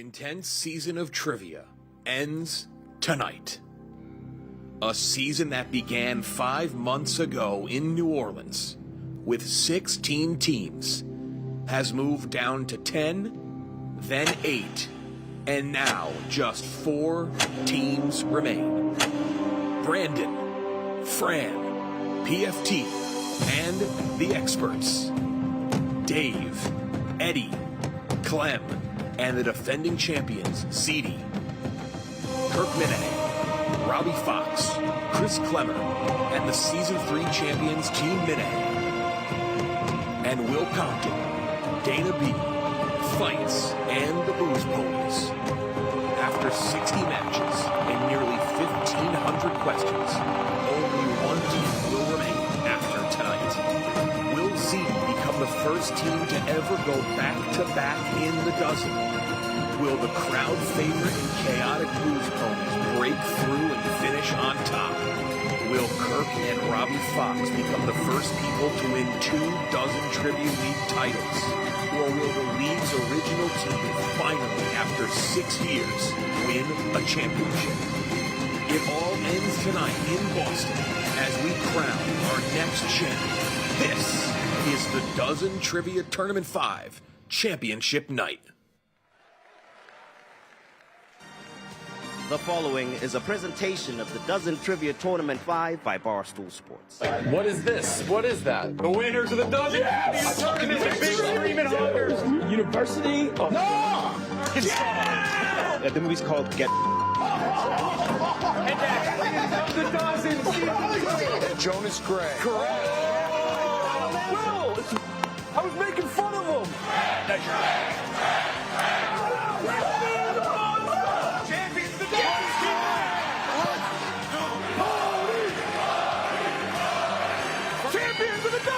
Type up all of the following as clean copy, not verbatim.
intense season of trivia ends tonight. A season that began 5 months ago in New Orleans with 16 teams has moved down to 10, then 8, and now just 4 teams remain. Brandon, Fran, PFT, and the experts. Dave, Eddie, Clem, and the defending champions, Ziti, Kirk Minihane, Robbie Fox, Chris Clemmer, and the Season 3 champions, Team Minihane. And Will Compton, Dana B, Fights, and the Booze Ponies. After 60 matches and nearly 1,500 questions, only one team will remain after tonight. Will Ziti become the first team to ever go back-to-back in the dozen? Will the crowd favorite and chaotic Booze Ponies break through and finish on top? Will Kirk and Robbie Fox become the first people to win 2 dozen Trivia League titles? Or will the league's original team finally, after 6 years, win a championship? It all ends tonight in Boston as we crown our next champion. This is the Dozen Trivia Tournament 5 Championship Night. The following is a presentation of the Dozen Trivia Tournament 5 by Barstool Sports. What is this? What is that? The winners of the Dozen Tournament, the big screaming hoggers. University of... No! Yeah! The movie's called Get... The Dozen. Jonas Gray. Correct. Will! I was making fun of him. Champions of the Dozen!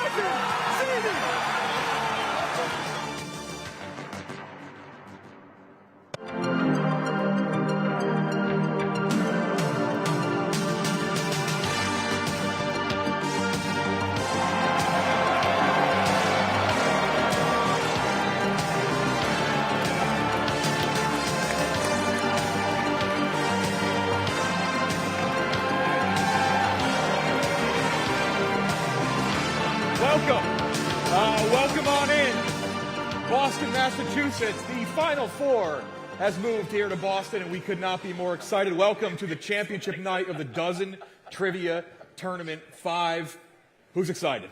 Welcome on in. Boston, Massachusetts. The Final Four has moved here to Boston, and we could not be more excited. Welcome to the championship night of the Dozen Trivia Tournament 5. Who's excited?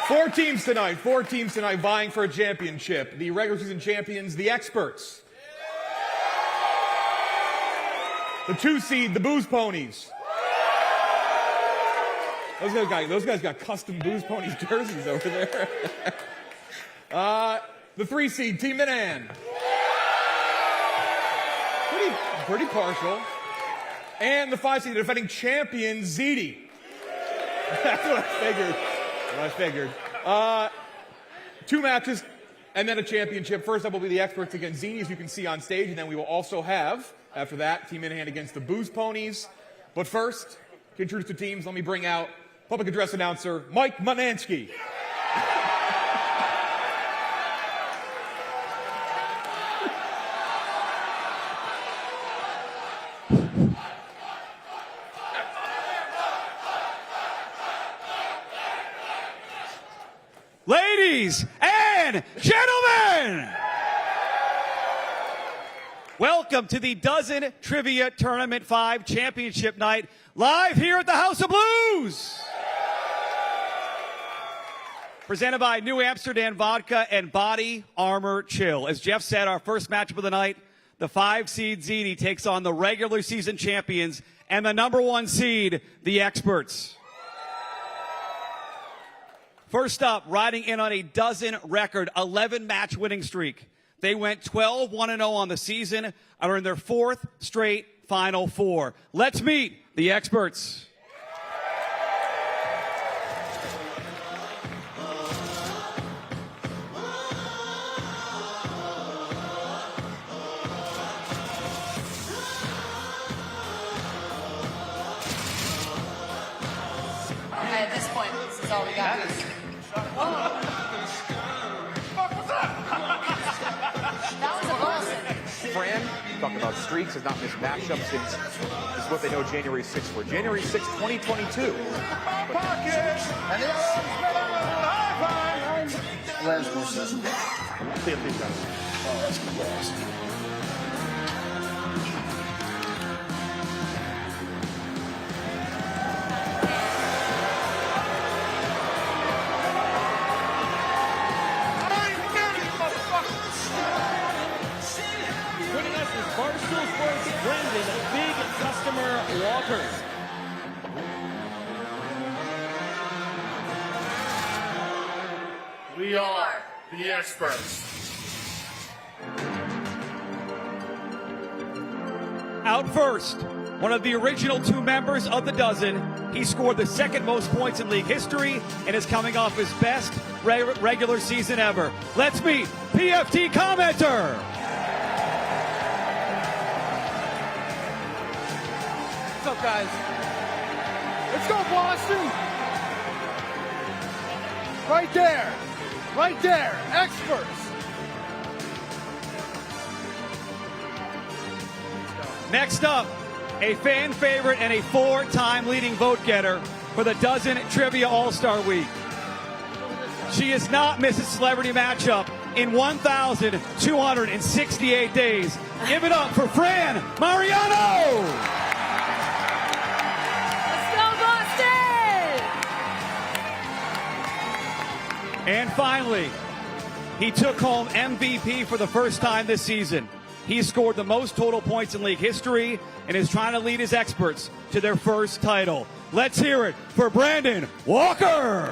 4 teams tonight vying for a championship. The regular season champions, the experts. The 2 seed, the Booze Ponies. Those guys got custom Booze Ponies jerseys over there. The 3 seed, Team Minihane. Pretty partial. And the 5 seed, defending champion, Ziti. That's what I figured. 2 matches and then a championship. First up will be the experts against Ziti, as you can see on stage. And then we will also have, after that, Team Minihane against the Booze Ponies. But first, to introduce the teams, let me bring out public address announcer Mike Manansky. Ladies and gentlemen, welcome to the Dozen Trivia Tournament 5 Championship Night, live here at the House of Blues. Presented by New Amsterdam Vodka and Body Armor Chill. As Jeff said, our first matchup of the night, the 5 seed Ziti takes on the regular season champions and the number 1 seed, the experts. First up, riding in on a Dozen record, 11 match winning streak. They went 12-1-0 on the season and are in their 4th straight Final Four. Let's meet the experts. At this point, this is all we got. talking about streaks, has not missed matchups since this is what they know January 6th for. January 6th, 2022. Joining us is Barstool Sports Brendan, Big Customer Walters. We are the experts. Out first, one of the original 2 members of the dozen. He scored the 2nd most points in league history and is coming off his best regular season ever. Let's meet PFT commenter. What's up, guys? Let's go, Boston! Right there! Right there! Experts! Next up, a fan favorite and a 4-time leading vote getter for the Dozen Trivia All-Star Week. She has not missed a celebrity matchup in 1,268 days. Give it up for Fran Mariano! Let's go, Boston! And finally, he took home MVP for the first time this season. He scored the most total points in league history and is trying to lead his experts to their first title. Let's hear it for Brandon Walker.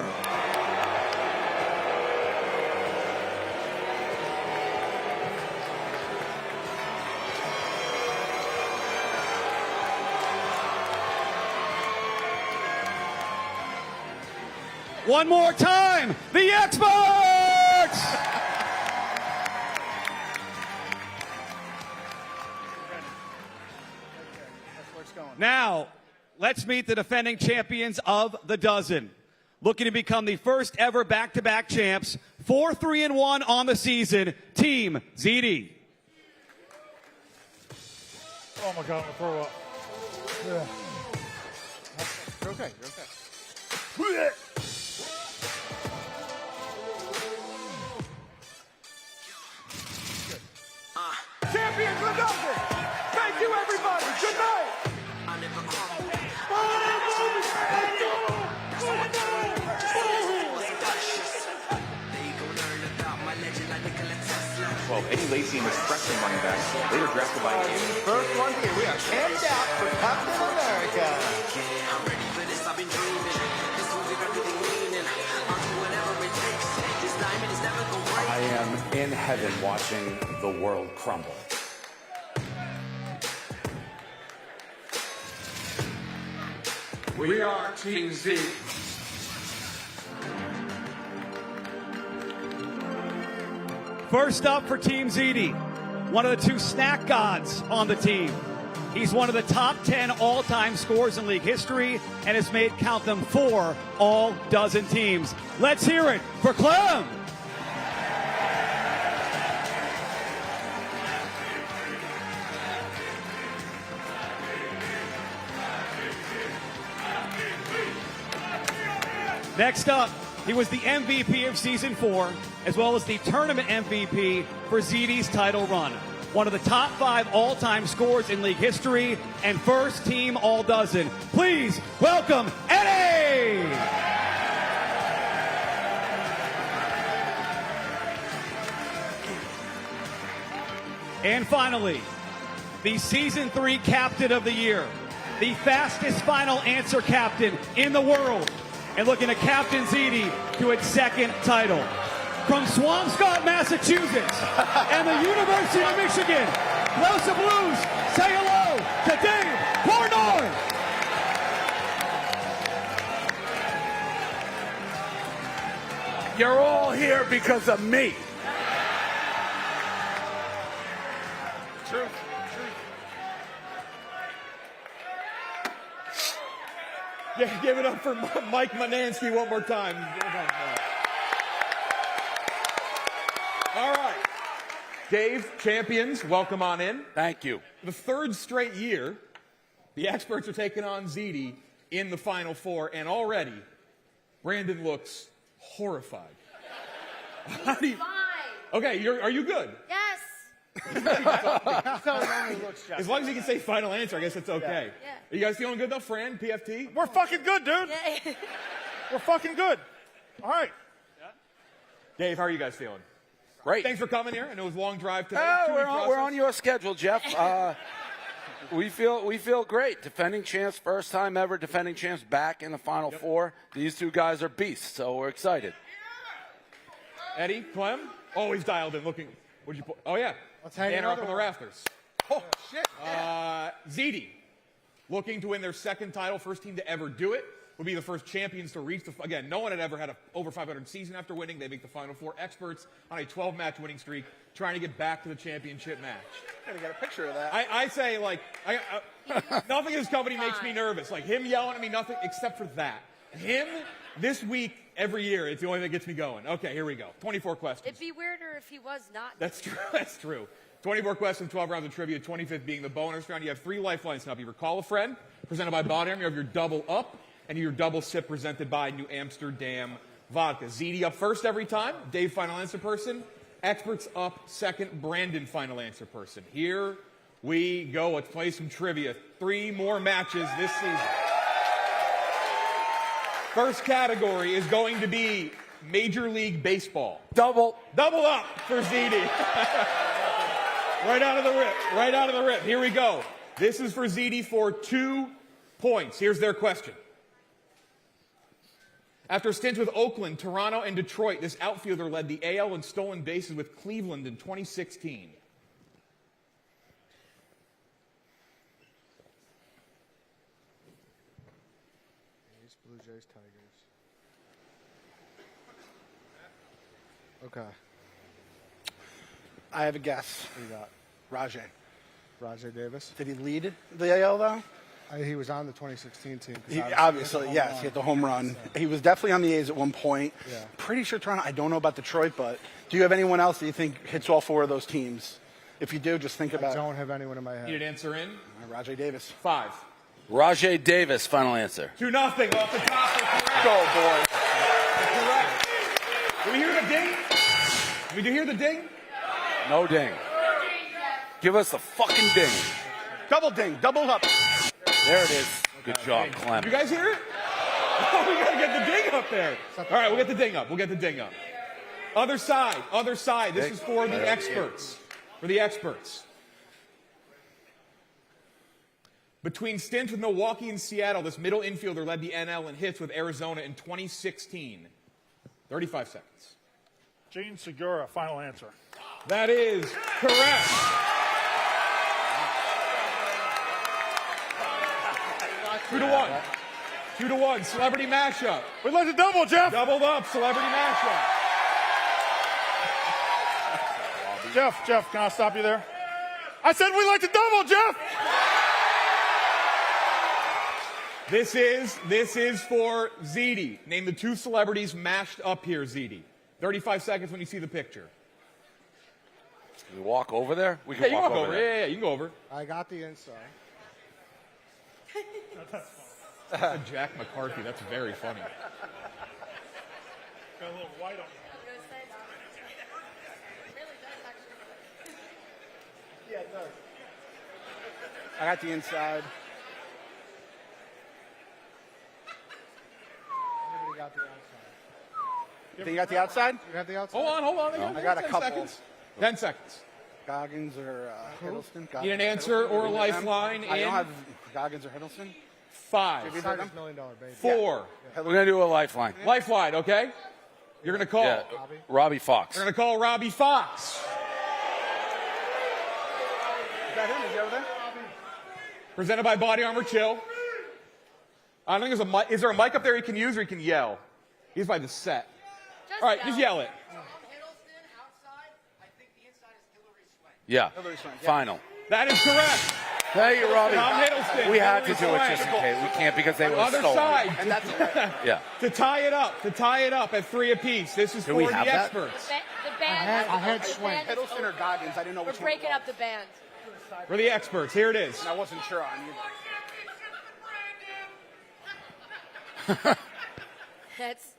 One more time, the experts! Now, let's meet the defending champions of the dozen. Looking to become the first ever back-to-back champs, 4-3-1 on the season, Team ZD. Oh my God, I'm gonna throw up. Yeah. You're okay, you're okay. Champions of the dozen! Thank you, everybody! Good night! Well, Eddie Lacy and his freshman running backs, they were drafted by him. First one here, we are camped out for Captain America. I'm ready for this, I've been dreaming. This will give everything meaning. I'll do whatever it takes. This diamond is never gonna break. I am in heaven watching the world crumble. We are Team Z. First up for Team ZD, one of the 2 snack gods on the team. He's one of the top 10 all-time scorers in league history and has made, count them, 4 all-dozen teams. Let's hear it for Clem. Next up, he was the MVP of Season 4, as well as the tournament MVP for ZD's title run. One of the top 5 all-time scorers in league history and first team all-dozen. Please welcome Eddie! And finally, the Season 3 Captain of the Year, the fastest final answer captain in the world, and looking to captain ZD to its 2nd title. From Swampscott, Massachusetts, and the University of Michigan, House of Blues, say hello to Dave Portnoy. You're all here because of me. Truth. Yeah, give it up for Mike Manansky one more time. All right. Dave, champions, welcome on in. Thank you. The third straight year, the experts are taking on Ziti in the Final Four, and already Brandon looks horrified. How do you, okay, are you good? Yes. As long as you can say final answer, I guess it's okay. Yeah. Are you guys feeling good though, Fran, PFT? We're fucking good, dude. Yeah. We're fucking good. All right. Dave, how are you guys feeling? Great. Thanks for coming here. I know it was a long drive today. We're on your schedule, Jeff. We feel great. Defending champs, first time ever defending champs back in the Final Four. These two guys are beasts, so we're excited. Eddie, Clem, always dialed in looking. What'd you put? Oh, yeah. Let's hang Banner up another on the one. rafters. Oh, shit. Ziti, looking to win their second title, first team to ever do it. Will be the first champions to reach the, again, no one had ever had a over 500 season after winning. They make the Final Four. Experts on a 12-match winning streak, trying to get back to the championship match. Gotta get a picture of that. I say, like, nothing in this company makes me nervous. Like, him yelling at me, nothing except for that. Him, this week, every year, it's the only thing that gets me going. Okay, here we go. 24 questions. It'd be weirder if he was not. That's true. That's true. 24 questions, 12 rounds of trivia, 25th being the bonus round. You have 3 lifelines to help you recall a friend, presented by Body Armor. You have your double up and your double sip presented by New Amsterdam Vodka. Ziti up first every time. Dave, final answer person. Experts up second. Brandon, final answer person. Here we go. Let's play some trivia. 3 more matches this season. First category is going to be Major League Baseball. Double up for Ziti. Right out of the rip. Right out of the rip. Here we go. This is for Ziti for 2 points. Here's their question. After stints with Oakland, Toronto, and Detroit, this outfielder led the AL in stolen bases with Cleveland in 2016. Blue Jays, Tigers. Okay. I have a guess. Who you got? Rajay. Rajay Davis. Did he lead the AL though? He was on the 2016 team. Obviously, yes. He hit the home run. So. He was definitely on the A's at one point. Yeah. Pretty sure Toronto. I don't know about Detroit, but do you have anyone else that you think hits all 4 of those teams? If you do, just think about I don't have anyone in my head. Need an answer in? Rajay Davis. 5. Rajay Davis, final answer. 2-0 off the top. Go, boy. Correct. Did we hear the ding? Did we hear the ding? No ding. Give us the fucking ding. Double ding. Double up. There it is. Good job, Clem. You guys hear it? Oh, we gotta get the ding up there. All right, we'll get the ding up. We'll get the ding up. Other side. Other side. This is for the experts. For the experts. Between stints with Milwaukee and Seattle, this middle infielder led the NL in hits with Arizona in 2016. 35 seconds. Gene Segura, final answer. That is correct. Two to one. Celebrity mashup. We'd like to double, Jeff. Doubled up. Celebrity mashup. Jeff, can I stop you there? I said we'd like to double, Jeff. This is for Ziti. Name the 2 celebrities mashed up here, Ziti. 35 seconds when you see the picture. Can we walk over there? We can walk over there. Yeah, you can go over. I got the inside. Jack McCarthy. That's very funny. Got a little white on Yeah, it does. I got the inside. Everybody got the outside. You think you got the outside? You got the outside? Hold on. I got a 10 couple. seconds. 10 seconds. Goggins or Hiddleston? Need an answer or a lifeline I in? don't have Goggins or Hiddleston. 5. $1 million baby. 4. We're going to do a lifeline. Lifeline, okay? You're going to call. Yeah, Robbie Fox. You're going to call Robbie Fox. Is that him? Is he over there? Presented by Body Armor Chill. I don't think there's a mic. Is there a mic up there he can use or he can yell? He's by the set. All right, just yell it. Yeah. Final. That is correct. Hey, Robbie. Tom Hiddleston. We had to Hillary do it just in Swank. case. We can't because they were Other stolen. side. And that's Yeah. To tie it up at 3 apiece. This is Do for we the have that? experts. The band. I had Swank. Hiddleston or Goggins. I didn't know We're which one. breaking up the band. For the experts, here it is. And I wasn't sure on you. That's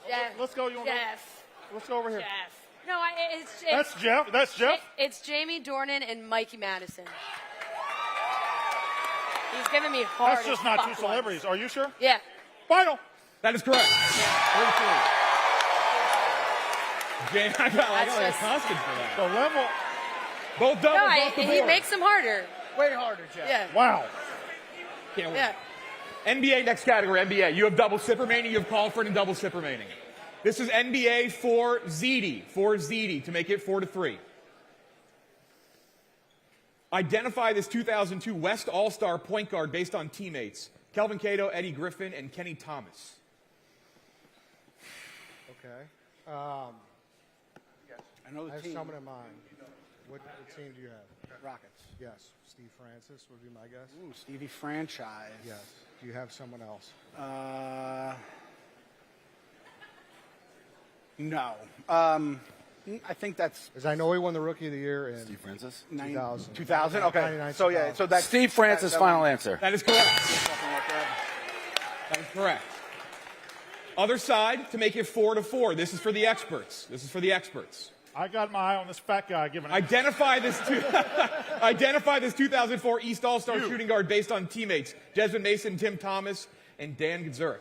Jeff. Let's go. You want to go? Jeff. Let's go over here. Jeff. No, it's That's Jeff. That's Jeff. It's Jamie Dornan and Mikey Madison. He's giving me hard. That's just as not fuck two ones. celebrities. Are you sure? Yeah. Final. That is correct. 3-3. Jamie, I got like a constant for that. The level. Both doubles No, off the board. he makes them harder. Way harder, Jeff. Yeah. Wow. Can't wait. Yeah. NBA, next category, NBA. You have double sip remaining. You have called for it and double sip remaining. This is NBA for 5-Ziti to make it 4-3. Identify this 2002 West All-Star point guard based on teammates. Kelvin Cato, Eddie Griffin, and Kenny Thomas. Okay. I know I the have team. someone in mind. What team do you have? Rockets. Yes. Steve Francis would be my guess. Ooh, Stevie franchise. Yes. Do you have someone else? No. I think that's Because I know he won the Rookie of the Year in Steve Francis? 2000. 2000. Okay. 99, So yeah. 2000. So that's Steve Francis, final answer. That is correct. That is correct. Other side to make it 4-4. This is for the experts. This is for the experts. I got my eye on this fat guy giving. Identify this 2004 East All-Star shooting guard based on teammates. Desmond Mason, Tim Thomas, and Dan Gadzuric.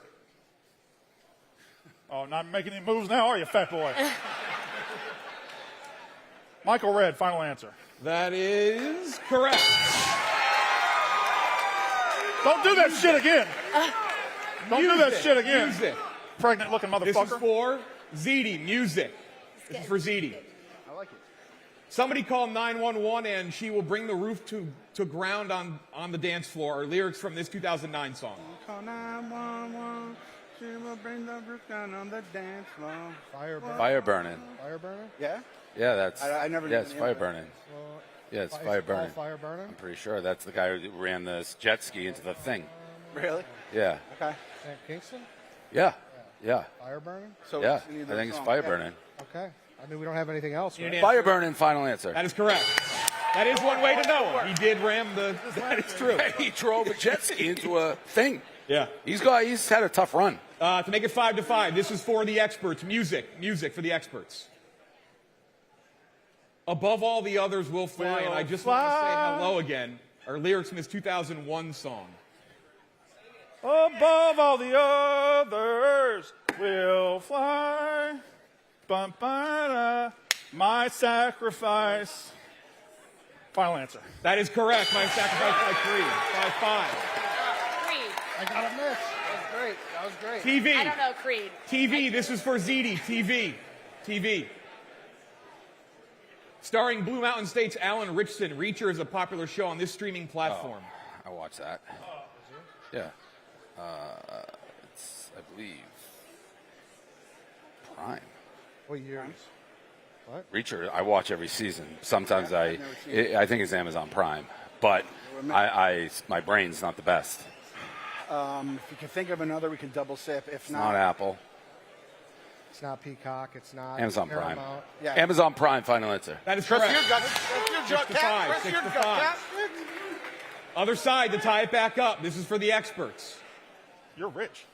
Oh, not making any moves now, are you, fat boy? Michael Redd, final answer. That is correct. Don't do that shit again. Don't do that shit again. Music. Pregnant looking motherfucker. This is for Ziti. Music. This is for Ziti. I like it. Somebody call 911 and she will bring the roof to ground on the dance floor. Are lyrics from this 2009 song. Call 911. She will bring the roof down on the dance floor. Fire burner. Fire burning. Fire burner? Yeah. Yeah, that's. I never knew Yeah, it's the name fire of that. burning. Well, Yeah, it's is it fire called burning. Fire burner? I'm pretty sure that's the guy who ran the jet ski into the thing. Really? Yeah. Okay. Sam Kingston? Yeah. Yeah. Fire burner? So Yeah. it's I either think it's song. fire Okay. burning. Okay. I mean, we don't have anything else. Right? Fire burning, final answer. That is correct. That is one way to know him. He did ram the. That is true. He drove a jet ski into a thing. Yeah. He's had a tough run. To make it 5-5, this is for the experts. Music for the experts. Above all the others will fly, and I just want to say hello again. Our lyrics from this 2001 song. Above all the others will fly. Bum, ba, da, my sacrifice. Final answer. That is correct. My sacrifice by Creed. 5-5. Creed. I got a miss. That was great. That was great. TV. I don't know Creed. TV. This is for Ziti. TV. Starring Blue Mountain State's Alan Richson. Reacher is a popular show on this streaming platform. I watched that. Yeah. It's, I believe, Prime. What years? What? Reacher, I watch every season. Sometimes I think it's Amazon Prime, but my brain's not the best. If you can think of another, we can double sip. If It's not Apple. It's not Peacock. It's not Amazon Prime. Paramount. Yeah. Amazon Prime, final answer. That is Trust correct. your gut. Trust your gut, 6-5. Cat. Trust your 6-5. gut, Cat. Other side to tie it back up. This is for the experts. You're rich.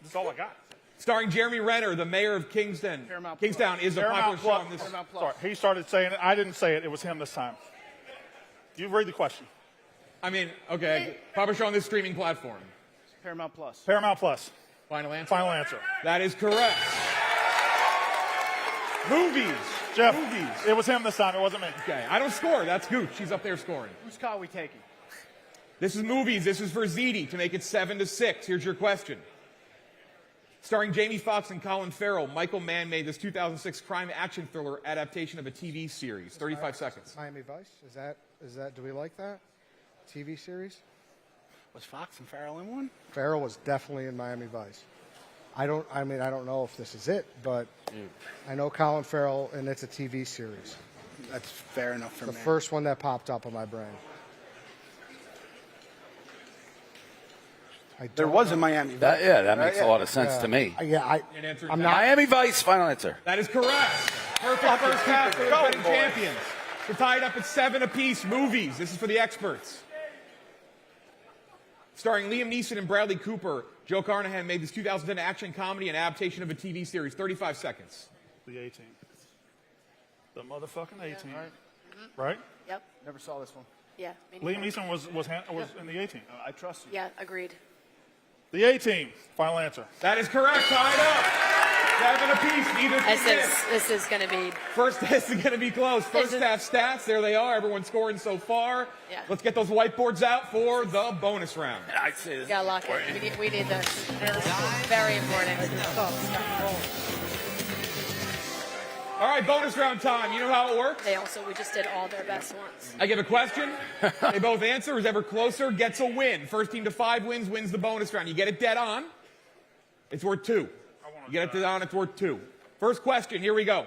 This is all I got. Starring Jeremy Renner, the mayor of Kingstown. Kingstown is a popular show on this. Sorry, he started saying it. I didn't say it. It was him this time. You read the question. I mean, okay, popular show on this streaming platform. Paramount Plus. Paramount Plus. Final answer. Final answer. That is correct. Movies. Jeff, Movies. it was him this time. It wasn't me. Okay, I don't score. That's Gooch. She's up there scoring. Whose call are we taking? This is movies. This is for Ziti to make it 7-6. Here's your question. Starring Jamie Foxx and Colin Farrell, Michael Mann made this 2006 crime action thriller adaptation of a TV series. 35 seconds. Miami Vice? Is that, do we like that? TV series? Was Fox and Farrell in one? Farrell was definitely in Miami Vice. I don't know if this is it, but I know Colin Farrell, and it's a TV series. That's fair enough for The me. first one that popped up in my brain. There was a Miami Vice. That makes a lot of sense to me. I'm not. Miami Vice, final answer. That is correct. Perfect first half for the defending champions. We're tied up at 7 apiece. Movies. This is for the experts. Starring Liam Neeson and Bradley Cooper, Joe Carnahan made this 2010 action comedy and adaptation of a TV series. 35 seconds. The 18. The motherfucking 18. Right? Yep. Never saw this one. Yeah. Liam Neeson was in the 18. I trust you. Yeah, agreed. The 18. Final answer. That is correct. Tied up. 7 apiece. Neither team This is going to be. First, this is going to be close. First half stats. There they are. Everyone's scoring so far. Yeah. Let's get those whiteboards out for the bonus round. I'd say this. You gotta lock it. We need this. This is very important. All right, bonus round time. You know how it works? We just did all their best ones. I give a question. They both answer. Who's ever closer gets a win. First team to 5 wins the bonus round. You get it dead on, it's worth 2. You get it dead on, it's worth 2. First question, here we go.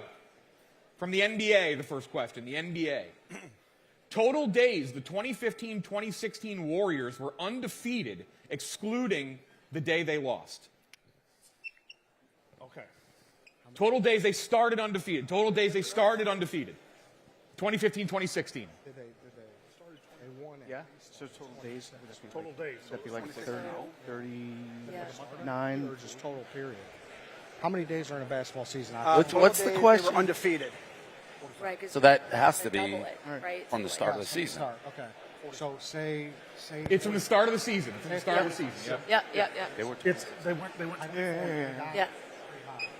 From the NBA, the first question. The NBA. Total days the 2015-2016 Warriors were undefeated, excluding the day they lost. Okay. Total days they started undefeated. Total days they started undefeated. 2015-2016. They won it. Yeah. So total days. Total days. That'd be like 30, 9. Or just total period. How many days are in a basketball season? What's the question? They were undefeated. Right. So that has to be right? from the start of the season. Okay. So say. It's from the start of the season. From the start of the season. Yep. Yeah. They went. They went. Yeah.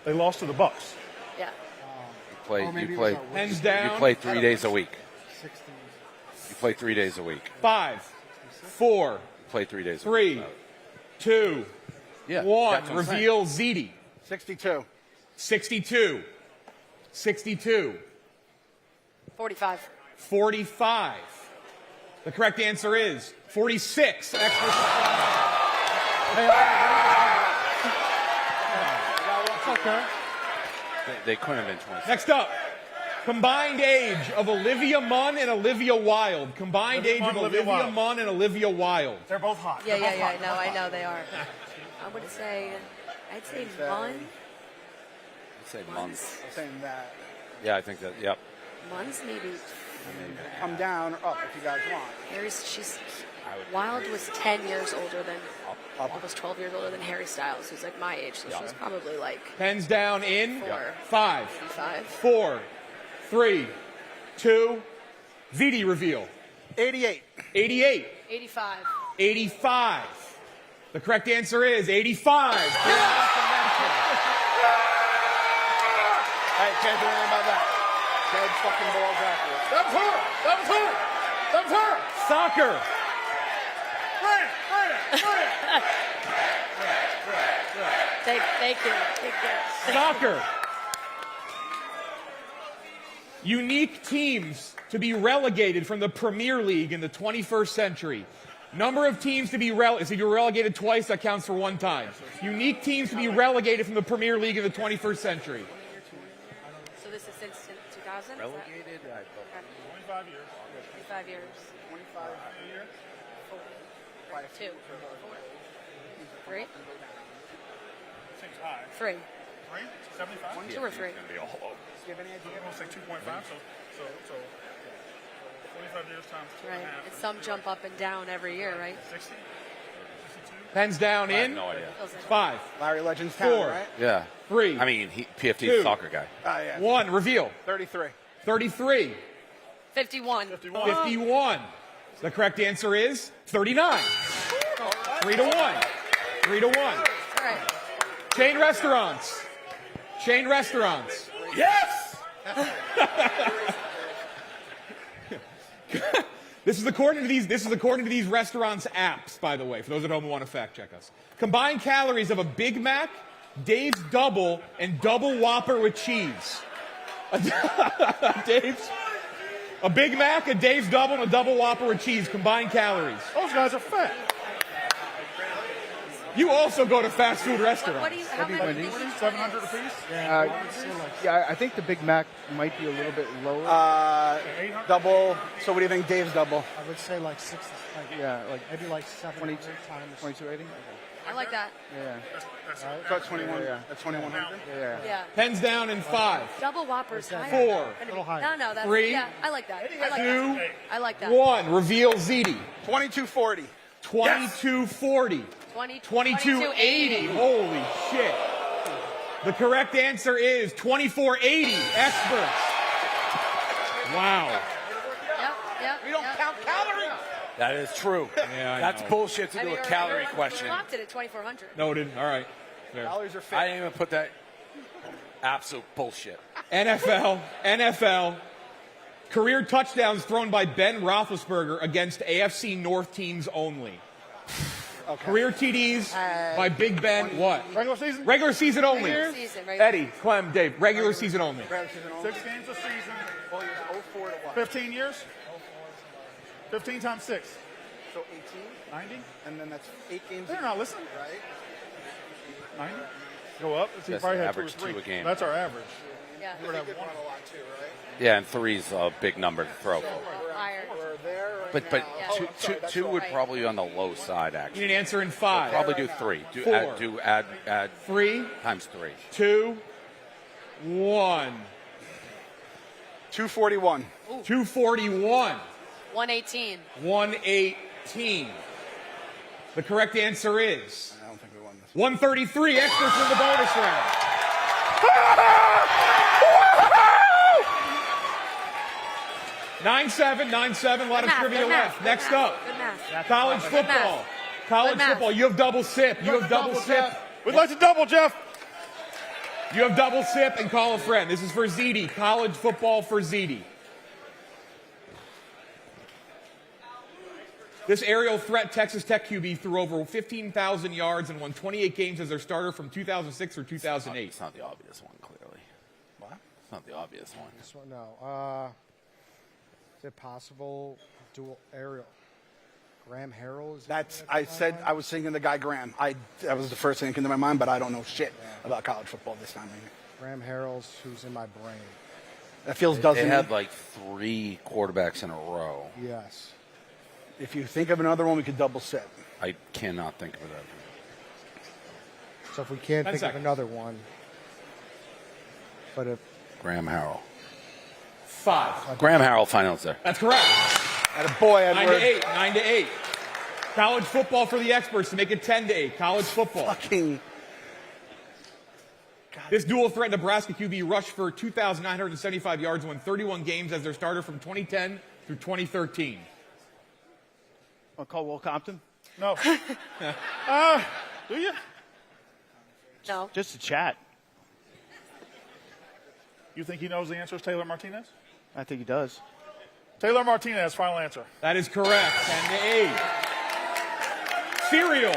They lost to the Bucks. Yeah. Hands down. You play 3 days a week. You play 3 days a week. 5, 4. You play 3 days a 3, week. 2, Yeah, 1. that's what I'm saying. Reveal Ziti. 62. 62. 62. 45. 45. The correct answer is 46. Extra. Okay. They couldn't have been 26. Next up, combined age of Olivia Munn and Olivia Wilde. Combined age of Olivia Munn and Olivia Wilde. They're both hot. Yeah. I know they are. I would say, I'd say Munn. I'd say months. I'm saying that. Yeah, I think that. Yep. Munn's maybe. Come down or up if you guys want. Wilde was 10 years older than, almost 12 years older than Harry Styles, who's like my age, so she's probably like. Pens down in 5, 4, 3, 2. Ziti reveal. 88. 88. 85. 85. The correct answer is 85. Hey, can't do anything about that. Dead fucking balls accurate. That was her. Soccer. Thank you. Soccer. Unique teams to be relegated from the Premier League in the 21st century. Number of teams to be relegated. If you're relegated twice, that counts for 1 time. Unique teams to be relegated from the Premier League in the 21st century. So this is since 2000? Relegated? 25 years. 25 years. 25 years. 2. 3. Seems high. 3. 75? 2 or 3. Do you have any idea? We'll say 2.5. So 25 years times 2.5. Right. And some jump up and down every year, right? 60? 62? Pens down I have in no idea. 5, Larry Legend's 4, town, right? Yeah. 3. I mean, PFT Two. is a soccer guy. Oh, yeah. 1. Reveal. 33. 33. 51. 51. The correct answer is 39. 3 to 1. 3 to 1. All right. Chain restaurants. Chain restaurants. Yes! This is according to these restaurants' apps, by the way, for those at home who want to fact check us. Combined calories of a Big Mac, Dave's Double, and Double Whopper with cheese. A Big Mac, a Dave's Double, and a Double Whopper with cheese. Combined calories. Those guys are fat. You also go to fast food restaurants. What do you? How many do you think? 700 apiece? Yeah, I think the Big Mac might be a little bit lower. Double. So what do you think Dave's double? I would say like 6. Yeah, like Maybe like 7 22 times. 2280. I like that. Yeah. About 21. That's 2100. Yeah. Yeah. Pens down in 5. Double Whoppers. Higher. 4. A little higher. No, that's 3. Yeah, I like that. I like 2. that. I like that. 1. Reveal Ziti. 2240. 2240. 2280. Holy shit. The correct answer is 2480. Experts. Wow. Yep. We don't count calories. That is true. Yeah, I That's know. bullshit to do a calorie question. You locked it at 2400. No, it didn't. All right. Fair. Calories are fit. I didn't even put that. Absolute bullshit. NFL. Career touchdowns thrown by Ben Roethlisberger against AFC North teams only. Okay. Career TDs by Big Ben. What? Regular season? Regular season only. Regular season, regular Eddie, Clem, Dave. Regular season only. 6 games a season. 04 to what? 15 years? 15 times 6. So 18. 90? And then that's 8 games. They're not listening. Right? 90? Go up. Let's see if That's I had 2 or average 3. 2 a game. That's our average. Yeah. We would have 1. Yeah, and 3's a big number to throw. Higher. But Yeah. two would probably be on the low side, You actually. need an answer in 5. Probably do 3. 4. Add 3, times 3. 2, 1. 241. 241. 118. 118. The correct answer is I don't think we won this. 133. Experts in the bonus round. 9-7, 9-7. A lot of trivia left. Next up, Good math. college football. College math. football. You have double sip. You have double sip. We'd like to double, Jeff. You have double sip and call a friend. This is for Ziti. College football for Ziti. This aerial threat Texas Tech QB threw over 15,000 yards and won 28 games as their starter from 2006 through 2008. It's not the obvious one, clearly. What? It's not the obvious one. This one, no. Is it possible dual aerial? Graham Harrell? I was thinking the guy Graham. That was the first thing that came to my mind, but I don't know shit about college football this time. Graham Harrell's who's in my brain. That feels They doesn't. had like 3 quarterbacks in a row. Yes. If you think of another one, we could double sip. I cannot think of it. So if we can't 10 think seconds. of another one, but if Graham Harrell. 5. Graham Harrell, final answer. That's correct. Attaboy, Edward. 9-8. College football for the experts to make it 10-8. College football. Fucking. This dual threat Nebraska QB rushed for 2,975 yards and won 31 games as their starter from 2010 through 2013. Want to call Will Compton? No. Do you? No. Just to chat. You think he knows the answer is Taylor Martinez? I think he does. Taylor Martinez, final answer. That is correct. 10-8. Cereal.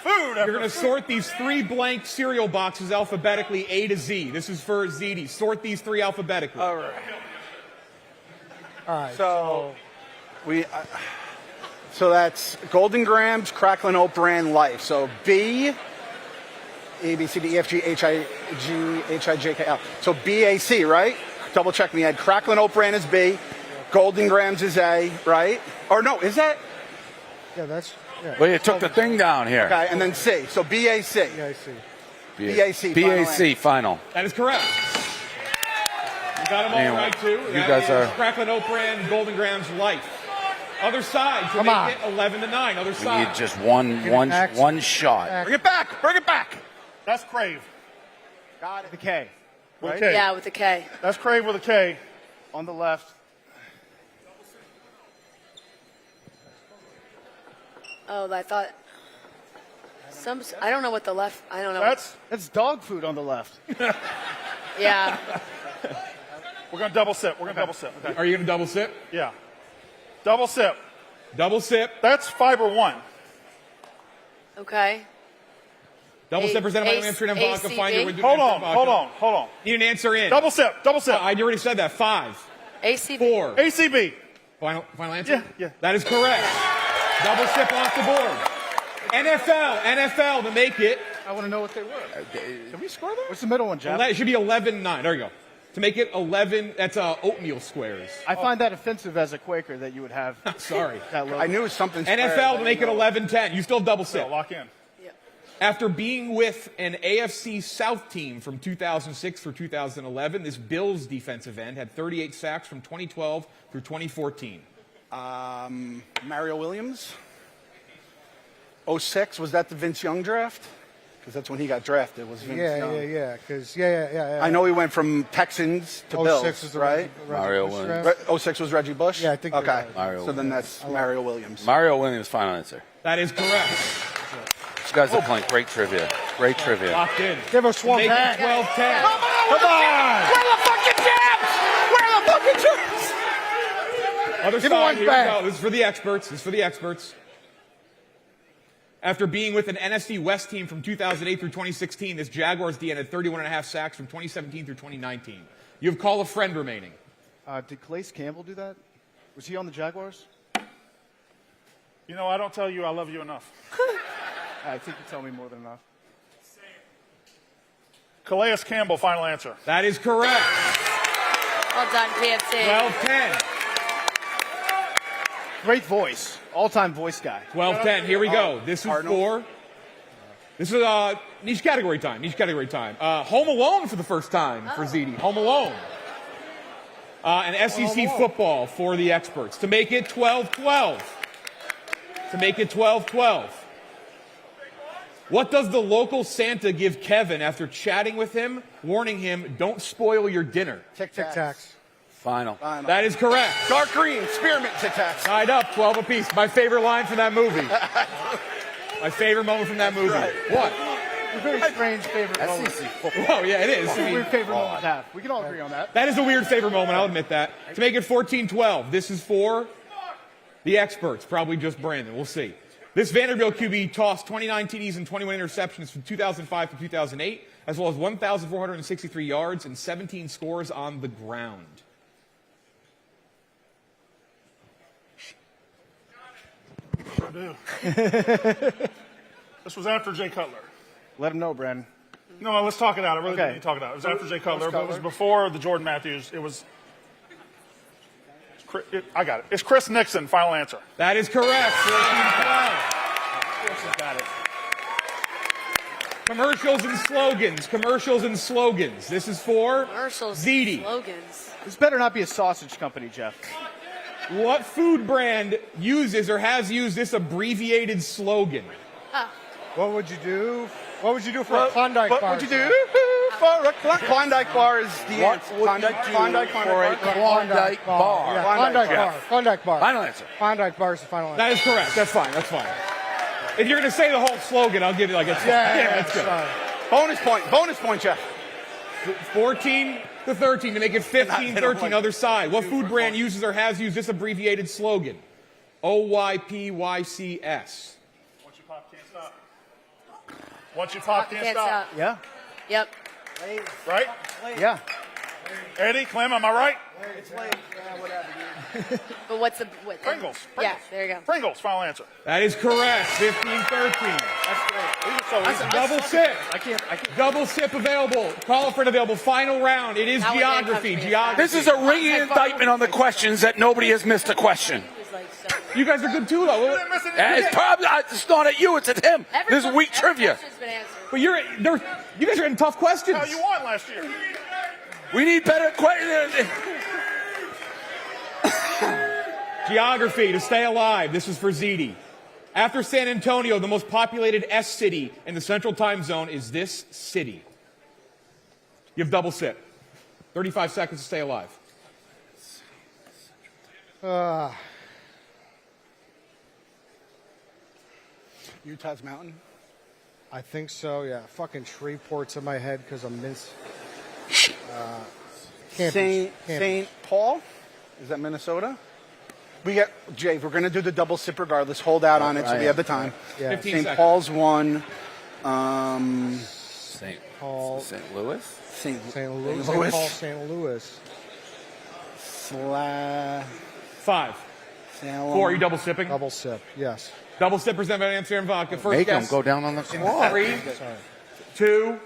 Food. You're going to sort these 3 blank cereal boxes alphabetically A to Z. This is for Ziti. Sort these 3 alphabetically. All right. all right. So so that's Golden Grams, Cracklin' Oat Bran, Life. So B, A, B, C, D, E, F, G, H, I, G, H, I, J, K, L. So B, A, C, right? Double check me. I had Cracklin' Oat Bran is B, Golden Grams is A, right? Or no, is that? Yeah, that's. Yeah. Well, you took the thing down here. Okay, and then C. So B, A, C. Yeah, I see. BAC. BAC, final. That is correct. You got them all Man, right, too. you That guys is are- Cracklin' Oat Bran, Golden Grams, Life. Other side to Come make on. it 11-9. Other We side. need just one shot. Bring it back. Bring it back. That's Crave. Got it. The K. With a Right? K. Yeah, with a K. That's Crave with a K. On the left. Oh, I thought. I don't know what the left. I don't know. That's dog food on the left. Yeah. We're going to double sip. Okay. Are you going to double sip? Yeah. Double sip. Double sip. That's fiber 1. Okay. Double sip presented by A- Amsterdam Vodka. ACV? Find your window. Hold on. Need an answer in. Double sip. I already said that. 5. ACV. 4. ACB. Final answer? Yeah. That is correct. Double sip off the board. NFL to make it. I want to know what they were. Can we score them? What's the middle one, Jeff? It should be 11-9. There you go. To make it 11, that's oatmeal squares. I find that offensive as a Quaker that you would have. Sorry. That logo. I knew it was something. NFL to make it 11-10. You still double sip. Lock in. After being with an AFC South team from 2006 through 2011, this Bills defensive end had 38 sacks from 2012 through 2014. Mario Williams. 06, was that the Vince Young draft? Because that's when he got drafted, was Vince Young. Yeah. Because, yeah. I know he went from Texans to Bills, was the right? Mario Williams. 06 was Reggie Bush? Yeah, I think Okay. you're right. So then that's Mario Williams. Mario Williams, final answer. That is correct. You guys are playing great trivia. Great trivia. Locked in. Give us one Make back. it 12-10. Come on! Where the fucking champs? Where the fucking champs? Other Give it side, one here we back. go. This is for the experts. After being with an NFC West team from 2008 through 2016, this Jaguars DN had 31.5 sacks from 2017 through 2019. You have call a friend remaining. Did Calais Campbell do that? Was he on the Jaguars? You know, I don't tell you I love you enough. I think you tell me more than enough. Calais Campbell, final answer. That is correct. Well done, PFC. 12-10. Great voice. All-time voice guy. 12-10. Here we go. This is This is niche category time. Home Alone for the first time for Ziti. Home Alone. And SEC football for the experts. To make it 12-12. What does the local Santa give Kevin after chatting with him, warning him, don't spoil your dinner? Tic Tacs. Final. That is correct. Dark green, spearmint Tic Tacs. Tied up, 12 apiece. My favorite line from that movie. My favorite moment from that movie. Right. What? A very strange favorite moment. Oh, yeah, it is. It's a weird favorite moment to have. We can all agree on that. That is a weird favorite moment, I'll admit that. To make it 14-12, this is for the experts, probably just Brandon. We'll see. This Vanderbilt QB tossed 29 TDs and 21 interceptions from 2005 to 2008, as well as 1,463 yards and 17 scores on the ground. Sure do. This was after Jay Cutler. Let him know, Brandon. No, let's talk it out. I really Okay. need to talk it out. It was after Jay Cutler, but it was before the Jordan Matthews. It was. I got it. It's Chris Nixon. Final answer. That is correct. 14-12. Got it. Commercials and slogans. This is for Commercials, Ziti. slogans. This better not be a sausage company, Jeff. What food brand uses or has used this abbreviated slogan? What would you do? What would you do for a Klondike bar? What would you do for a Klondike bar? Is the answer. Klondike for a Klondike bar? Yeah, Klondike bar. Final answer. Klondike bar is the final answer. That is correct. That's fine. If you're going to say the whole slogan, I'll give you like a that's good. Bonus point, Jeff. 14-13 to make it 15-13. Other side. What food brand uses or has used this abbreviated slogan? OYPYCS. Once you pop, can't stop. Once you pop, can't stop. Yeah. Yep. Right? Yeah. Eddie, Clem, am I right? It's late. Whatever, dude. But what's the Pringles. Yeah, there you go. Pringles, final answer. That is correct. 15-13. That's great. These are so easy. Double sip. I can't. Double sip available. Call a friend available. Final round. It is That one geography. didn't come to me. This is a ringing indictment on the questions that nobody has missed a question. It was like so. You guys are good too, though. It's probably it's not at you, it's at him. This is weak trivia. Question's been answered. But you guys are in tough questions. How you won last year? We need better questions. Geography to stay alive. This is for Ziti. After San Antonio, the most populated S city in the Central Time Zone is this city. You have double sip. 35 seconds to stay alive. Utah's mountain. I think so, yeah. Fucking Shreveport's in my head because I'm St. Paul? Is that Minnesota? We got Jay. We're gonna do the double sip regardless. Hold out on it so we have the time. Yeah. 15 St. seconds. Paul's one. St. Paul. St. Louis? St. St. Louis. Louis. St. Paul, St. Louis. 5, Salem. 4, are you double sipping? Double sip, yes. Double sip presented by Amsterdam Vodka. First Make them guess. go down on the squad. 3, 2,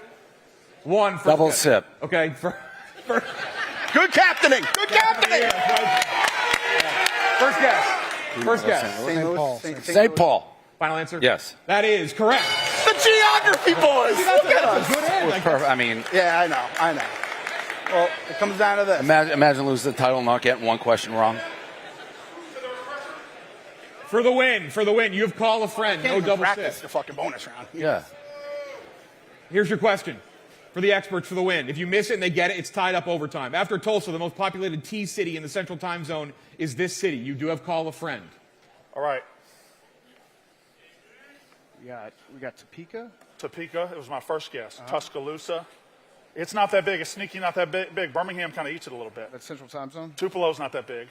1. First Double guess. sip. Okay. Good captaining. Good captaining. First guess. First guess. St. Paul. St. Paul. Final answer? Yes. That is correct. The geography boys. Look at us. Good end. Like, Perfect. I mean, Yeah, I know. Well, it comes down to this. imagine losing the title and not getting one question wrong. for the win. You've called a friend. No double practice sip. the fucking bonus round. Yeah. Here's your question for the experts for the win. If you miss it and they get it, it's tied up overtime. After Tulsa, the most populated T city in the Central Time Zone is this city. You do have call a friend. All right. We got Topeka. Topeka, it was my first guess. Tuscaloosa. It's not that big. It's sneaky, not that big. Birmingham kind of eats it a little bit. That's Central Time Zone. Tupelo's not that big.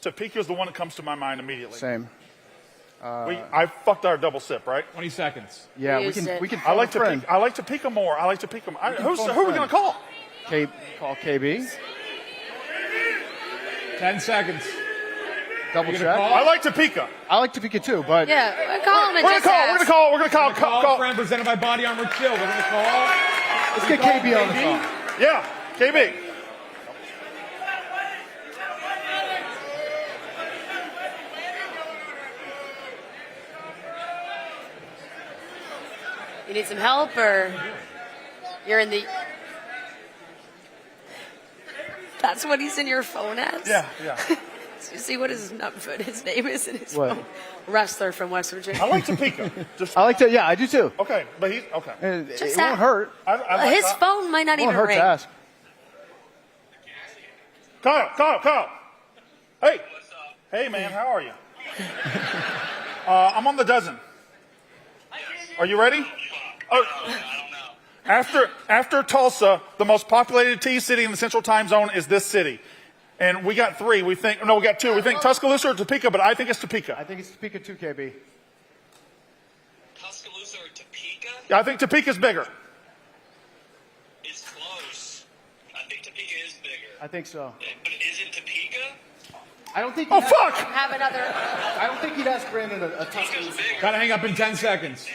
Topeka is the one that comes to my mind immediately. Same. I fucked our double sip, right? 20 seconds. Yeah, We we can. used We can. I like phone a friend. Topeka. I like Topeka more. I like Topeka more. Who phone a are we friend. going to call? Call KB. 10 seconds. Double You check. gonna call? I like Topeka. I like Topeka too, but Yeah, call him and We're just going to ask. call. We're going to call. Call a friend presented by Body Armor Chill. We're going to call. let's get KB on the phone. Yeah, KB. You need some help, or you're in the. That's what he's in your phone as. Yeah. So you see what his name is in his What? phone. Wrestler from West Virginia. I like Topeka. Just I like to. Yeah, I do too. okay, but he's okay. It Just won't ask. hurt. I like His that. phone might not It won't even hurt ring. to ask. Kyle. Hey. Hey, man, how are you? I'm on the dozen. Are you ready? After Tulsa, the most populated T city in the Central Time Zone is this city. And we got 3. We got 2. We think Tuscaloosa or Topeka, but I think it's Topeka. I think it's Topeka too, KB. Tuscaloosa or Topeka? Yeah, I think Topeka's bigger. It's close. I think Topeka is bigger. I think so. But isn't Topeka? I don't think. Oh, fuck! Have another. I don't think he'd ask Brandon a Tuscaloosa. Gotta hang up in 10 seconds.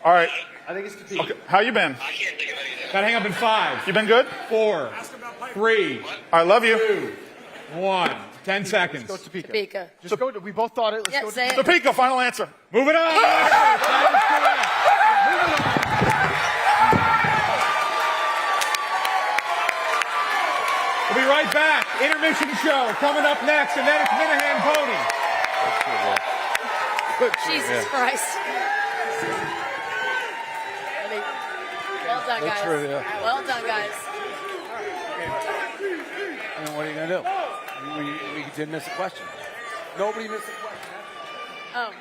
All right. I think it's Topeka. Okay. How you been? I can't think of anything. Gotta hang up in 5, You been good? 4, 3, I love you. 2, 1. 10 seconds. Go Topeka. Topeka. Just go. We both thought it. Let's Yeah, go. say it. Topeka, final answer. Move it on. We'll be right back. Intermission show coming up next, and then it's Minihane Pony. Jesus Christ. Well done, guys. true, yeah. Well done, guys. And what are you going to do? We did miss a question. Nobody missed a question. Oh,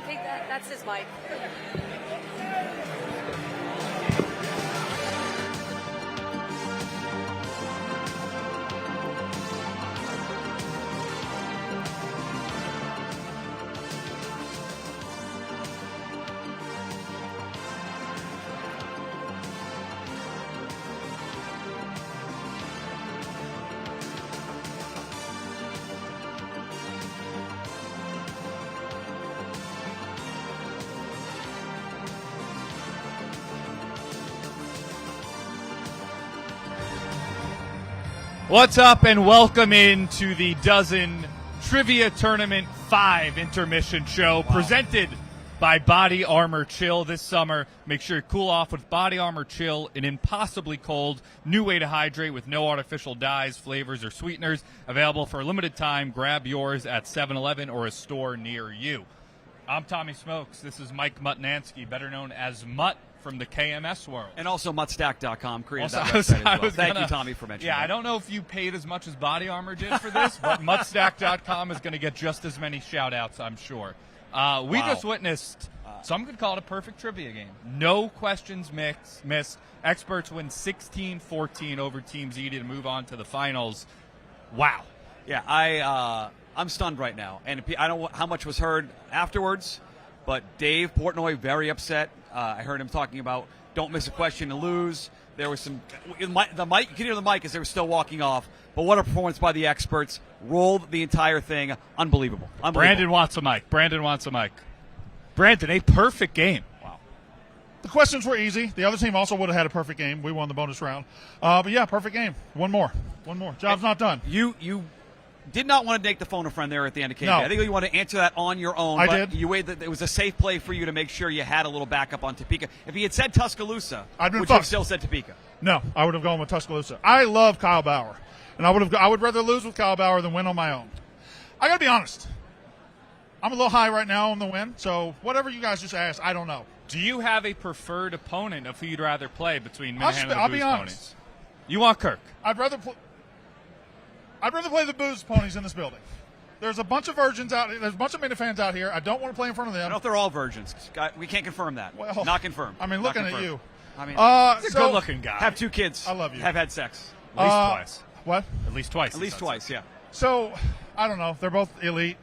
take that. That's his mic. What's up, and welcome into the Dozen Trivia Tournament 5 intermission show presented by Body Armor Chill this summer. Make sure you cool off with Body Armor Chill, an impossibly cold new way to hydrate with no artificial dyes, flavors, or sweeteners. Available for a limited time. Grab yours at 7-Eleven or a store near you. I'm Tommy Smokes. This is Mike Mutnansky, better known as Mutt from the KMS world. And also muttstack.com created Also, that website as well. Thank gonna- you, Tommy, for mentioning Yeah, that. I don't know if you paid as much as Body Armor did for this, but muttstack.com is going to get just as many shout-outs, I'm sure. We just witnessed, some could call it a perfect trivia game. No questions missed. Experts win 16-14 over Team Ziti to move on to the finals. Wow. Yeah, I'm stunned right now. And I don't know how much was heard afterwards, but Dave Portnoy very upset. I heard him talking about don't miss a question to lose. There was some the mic. You can hear the mic as they were still walking off. But what a performance by the experts! Rolled the entire thing. Unbelievable. Brandon wants a mic. Brandon, a perfect game. Wow. The questions were easy. The other team also would have had a perfect game. We won the bonus round. But yeah, perfect game. One more. Job's not done. You did not want to make the phone a friend there at the end of KD. No. I think you want to answer that on your own. I but did. You waited. It was a safe play for you to make sure you had a little backup on Topeka. If he had said Tuscaloosa, I'd been would you have fucked. still said Topeka? No, I would have gone with Tuscaloosa. I love Kyle Bauer, and I would rather lose with Kyle Bauer than win on my own. I got to be honest. I'm a little high right now on the win, so whatever you guys just asked, I don't know. Do you have a preferred opponent of who you'd rather play between Minihane and the I'll Booze be honest. Ponies? You want Kirk? I'd rather play the Booze Ponies in this building. There's a bunch of virgins out. There's a bunch of Minifans out here. I don't want to play in front of them. I don't know if they're all virgins. We can't confirm that. Well, not confirmed. I mean, Not looking at confirmed. you. I mean, he's a good-looking guy. Have 2 kids. I love you. Have had sex. At least twice. What? At least twice. At least twice. Yeah. So, I don't know. They're both elite.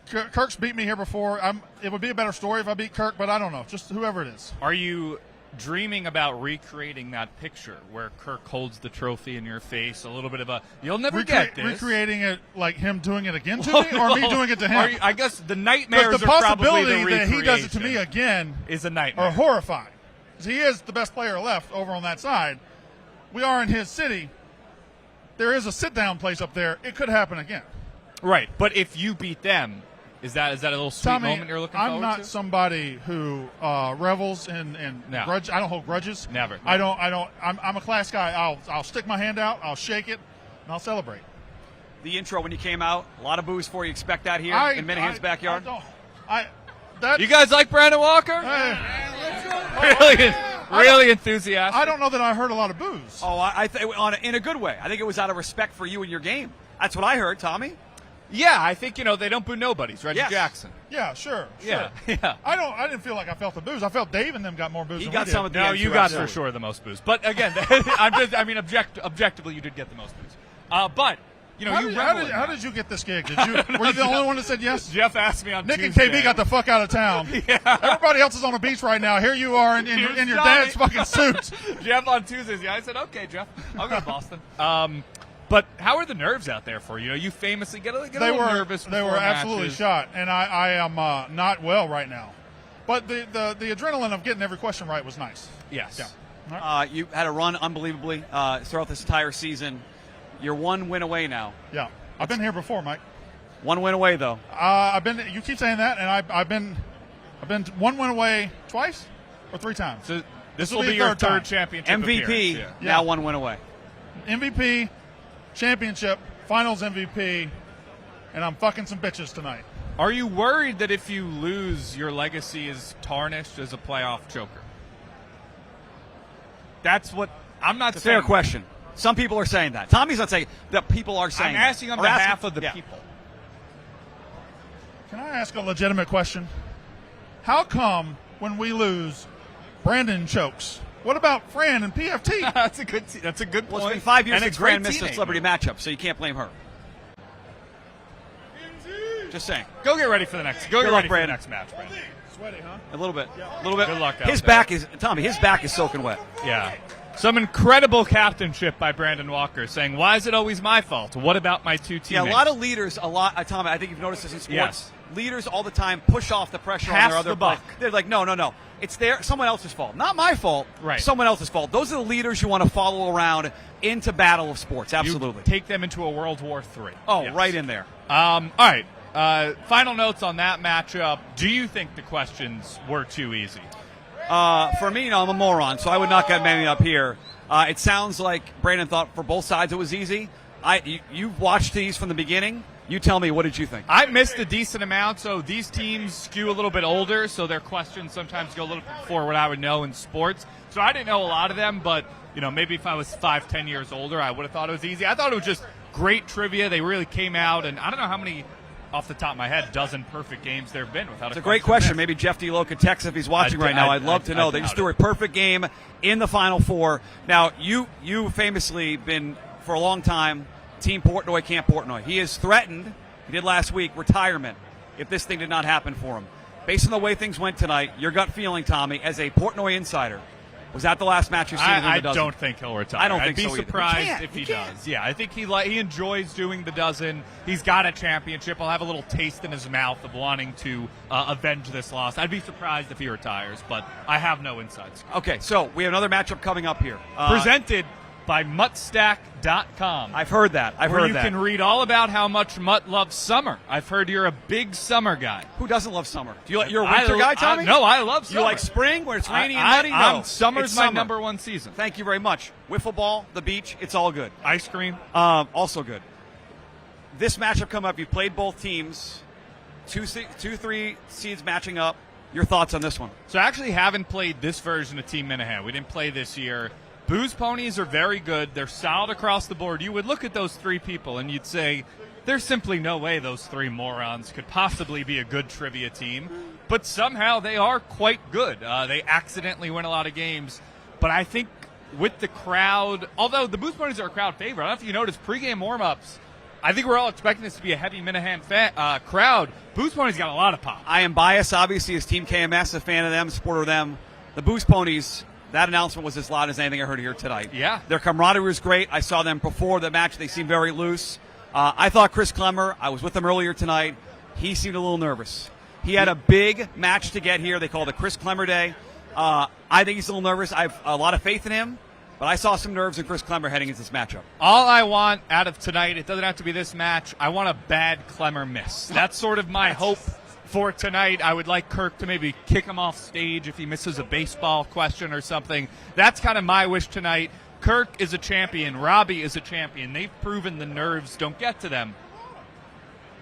Kirk's beat me here before. It would be a better story if I beat Kirk, but I don't know. Just whoever it is. Are you dreaming about recreating that picture where Kirk holds the trophy in your face? A little bit of a you'll never get this. Recreating it like him doing it again to me, or me doing it to him? I guess the nightmares the are probably possibility the that he does it to me recreation again is a nightmare. are horrifying. 'Cause he is the best player left over on that side. We are in his city. There is a sit-down place up there. It could happen again. Right, but if you beat them, is that a little sweet Tommy, moment you're looking I'm forward not to? somebody who revels in No. grudge. I don't hold grudges. Never. I don't. I'm a class guy. I'll stick my hand out. I'll shake it, and I'll celebrate. The intro when you came out, a lot of booze for you. Expect that here in Minahane's backyard. You guys like Brandon Walker? Really enthusiastic. I don't know that I heard a lot of booze. Oh, in a good way. I think it was out of respect for you and your game. That's what I heard, Tommy. Yeah, I think they don't boo nobodies. Reggie Jackson. Yeah, sure. Yeah. I didn't feel like I felt the booze. I felt Dave and them got more booze. He than got we did. some at the No, end, you too, got absolutely. for sure the most booze. But again, objectively, you did get the most booze. But how did you get this gig? Were you the only one that said yes? Jeff asked me on Nick Tuesday. and KB got the fuck out of town. Everybody else is on the beach right now. Here you are in your dad's fucking suits. Jeff on Tuesdays. Yeah, I said, okay, Jeff, I'll go to Boston. But how are the nerves out there for you? You famously get a little nervous. They were before absolutely matches. shot, and I am not well right now. But the adrenaline of getting every question right was nice. Yes. Yeah. You had a run unbelievably throughout this entire season. You're 1 win away now. Yeah. I've been here before, Mike. 1 win away, though. You keep saying that, and I've been 1 win away twice or 3 times. So this will be your third time. championship MVP, appearance, yeah. now 1 win away. MVP, championship, finals MVP, and I'm fucking some bitches tonight. Are you worried that if you lose, your legacy is tarnished as a playoff joker? That's what I'm not It's a saying. fair question. Some people are saying that. Tommy's not saying that. People are saying I'm asking on that. behalf of the people. Can I ask a legitimate question? How come when we lose, Brandon chokes? What about Fran and PFT? That's a good point. Well, it's been 5 years And a since Fran great missed a teammate. celebrity matchup, so you can't blame her. Just saying. Go get ready for the next. Go Good get luck, ready for the Brandon. next match, Brandon. Sweaty, huh? A little bit. A little bit. Good luck out His there. back is Tommy. His back is soaking wet. Yeah. Some incredible captainship by Brandon Walker saying, why is it always my fault? What about my 2 teammates? Yeah, a lot of leaders, Tommy, I think you've noticed this in sports. Yes. Leaders all the time push off the pressure Pass on their other the buck. players. They're like, no. It's someone else's fault. Not my fault. Right. Someone else's fault. Those are the leaders you want to follow around into battle of sports. Absolutely. You take them into a World War III. Oh, Yes. right in there. All right. Final notes on that matchup. Do you think the questions were too easy? For me, I'm a moron, so I would not get many up here. It sounds like Brandon thought for both sides it was easy. You've watched these from the beginning. You tell me, what did you think? I missed a decent amount, so these teams skew a little bit older, so their questions sometimes go a little bit before what I would know in sports. So I didn't know a lot of them, but maybe if I was 5-10 years older, I would have thought it was easy. I thought it was just great trivia. They really came out, and I don't know how many, off the top of my head, dozen perfect games there have been without It's a great question. Maybe Jeff D'Lo could text if he's watching right now. I'd love to know. They just threw a perfect game in the Final Four. Now, you famously been, for a long time, Team Portnoy, Camp Portnoy. He has threatened, he did last week, retirement if this thing did not happen for him. Based on the way things went tonight, your gut feeling, Tommy, as a Portnoy insider, Was that the last match you've seen? I don't think he'll retire. I don't I'd think be so surprised if he does. Yeah, I think he enjoys doing the dozen. He's got a championship. He'll have a little taste in his mouth of wanting to avenge this loss. I'd be surprised if he retires, but I have no insights. Okay, so we have another matchup coming up here. Presented by muttstack.com. I've heard that. You can read all about how much Mutt loves summer. I've heard you're a big summer guy. Who doesn't love summer? You're a winter guy, Tommy? No, I love summer. You like spring where it's rainy and muddy? No. Summer's It's my summer. number one season. Thank you very much. Wiffle ball, the beach, it's all good. Ice cream? Also good. This matchup come up. You played both teams. 2-3 seeds matching up. Your thoughts on this one? So I actually haven't played this version of Team Minihane. We didn't play this year. Booze Ponies are very good. They're solid across the board. You would look at those three people and you'd say, there's simply no way those three morons could possibly be a good trivia team. But somehow they are quite good. They accidentally win a lot of games. But I think with the crowd, although the Booze Ponies are a crowd favorite, I don't know if you noticed pregame warm-ups, I think we're all expecting this to be a heavy Minihane crowd. Booze Ponies got a lot of pop. I am biased, obviously, as Team KMS, a fan of them, supporter of them. The Booze Ponies, that announcement was as loud as anything I heard here tonight. Yeah. Their camaraderie was great. I saw them before the match. They seemed very loose. I thought Chris Clemmer, I was with him earlier tonight, he seemed a little nervous. He had a big match to get here. They called it Chris Clemmer Day. I think he's a little nervous. I have a lot of faith in him, but I saw some nerves in Chris Clemmer heading into this matchup. All I want out of tonight, it doesn't have to be this match, I want a bad Clemmer miss. That's sort of my hope for tonight. I would like Kirk to maybe kick him off stage if he misses a baseball question or something. That's kind of my wish tonight. Kirk is a champion. Robbie is a champion. They've proven the nerves don't get to them.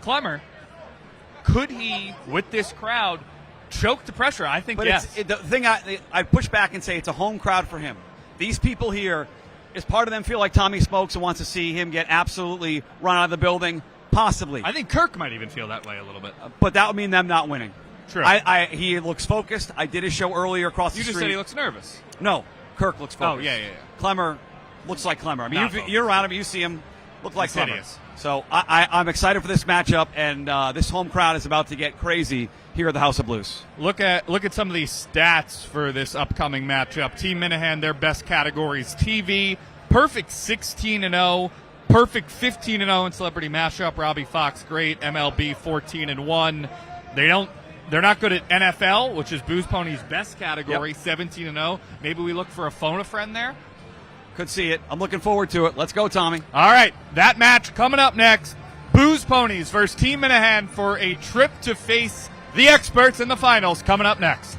Clemmer, could he, with this crowd, choke the pressure? I think but yes. The thing I push back and say it's a home crowd for him. These people here, is part of them feel like Tommy smokes and wants to see him get absolutely run out of the building? Possibly. I think Kirk might even feel that way a little bit. But that would mean them not winning. True. He looks focused. I did his show earlier across the street. You just said he looks nervous. No, Kirk looks focused. Oh, yeah. Clemmer looks like Clemmer. I mean, Not you're around him, you see him, look like He's Clemmer. hideous. So I'm excited for this matchup, and this home crowd is about to get crazy here at the House of Blues. Look at some of these stats for this upcoming matchup. Team Minihane, their best categories: TV, perfect 16-0, perfect 15-0 in celebrity mashup. Robbie Fox, great. MLB 14-1. They're not good at NFL, which is Booze Ponies' best category, 17-0. Maybe we look for a phone a friend there. Could see it. I'm looking forward to it. Let's go, Tommy. All right, that match coming up next. Booze Ponies versus Team Minihane for a trip to face the experts in the finals coming up next.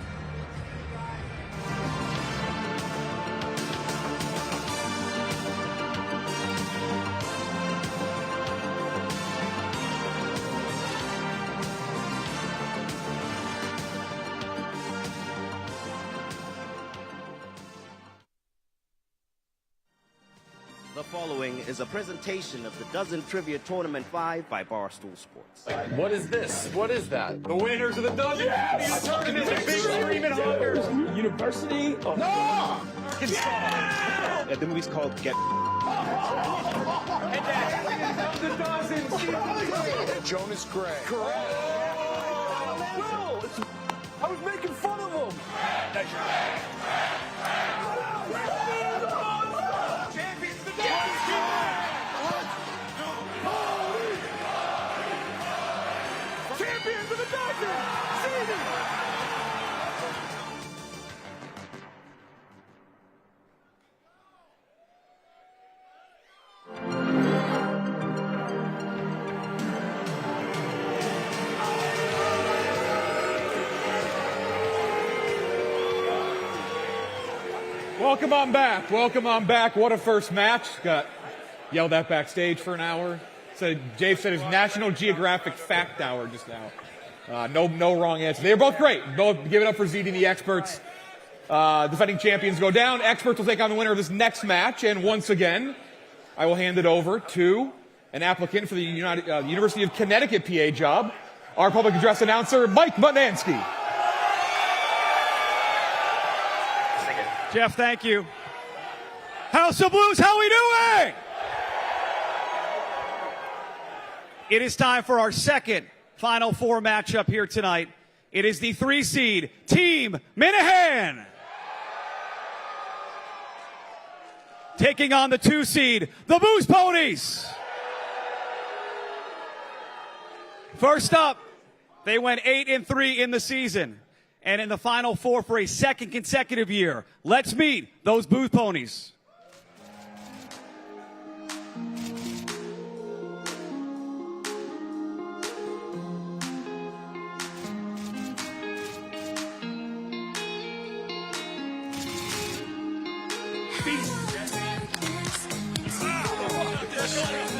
The following is a presentation of the Dozen Trivia Tournament 5 by Barstool Sports. What is this? What is that? The winners of the Dozen Tournament, the big screaming honkers. University of... No! Yeah, the movie's called Get... The Dozen. Jonas Gray. Correct. No! I was making fun of him! Champions of the Dozen! Welcome on back. Welcome on back. What a first match. Got yelled at backstage for an hour. So Dave said his National Geographic Fact Hour just now. No wrong answer. They're both great. Both give it up for ZD, the experts. Defending champions go down. Experts will take on the winner of this next match. And once again, I will hand it over to an applicant for the University of Connecticut PA job, our public address announcer, Mike Mutnansky. Jeff, thank you. House of Blues, how we doing? It is time for our second Final Four matchup here tonight. It is the 3 seed Team Minihane taking on the 2 seed, the Booze Ponies. First up, they went 8-3 in the season and in the Final Four for a second consecutive year. Let's meet those Booze Ponies.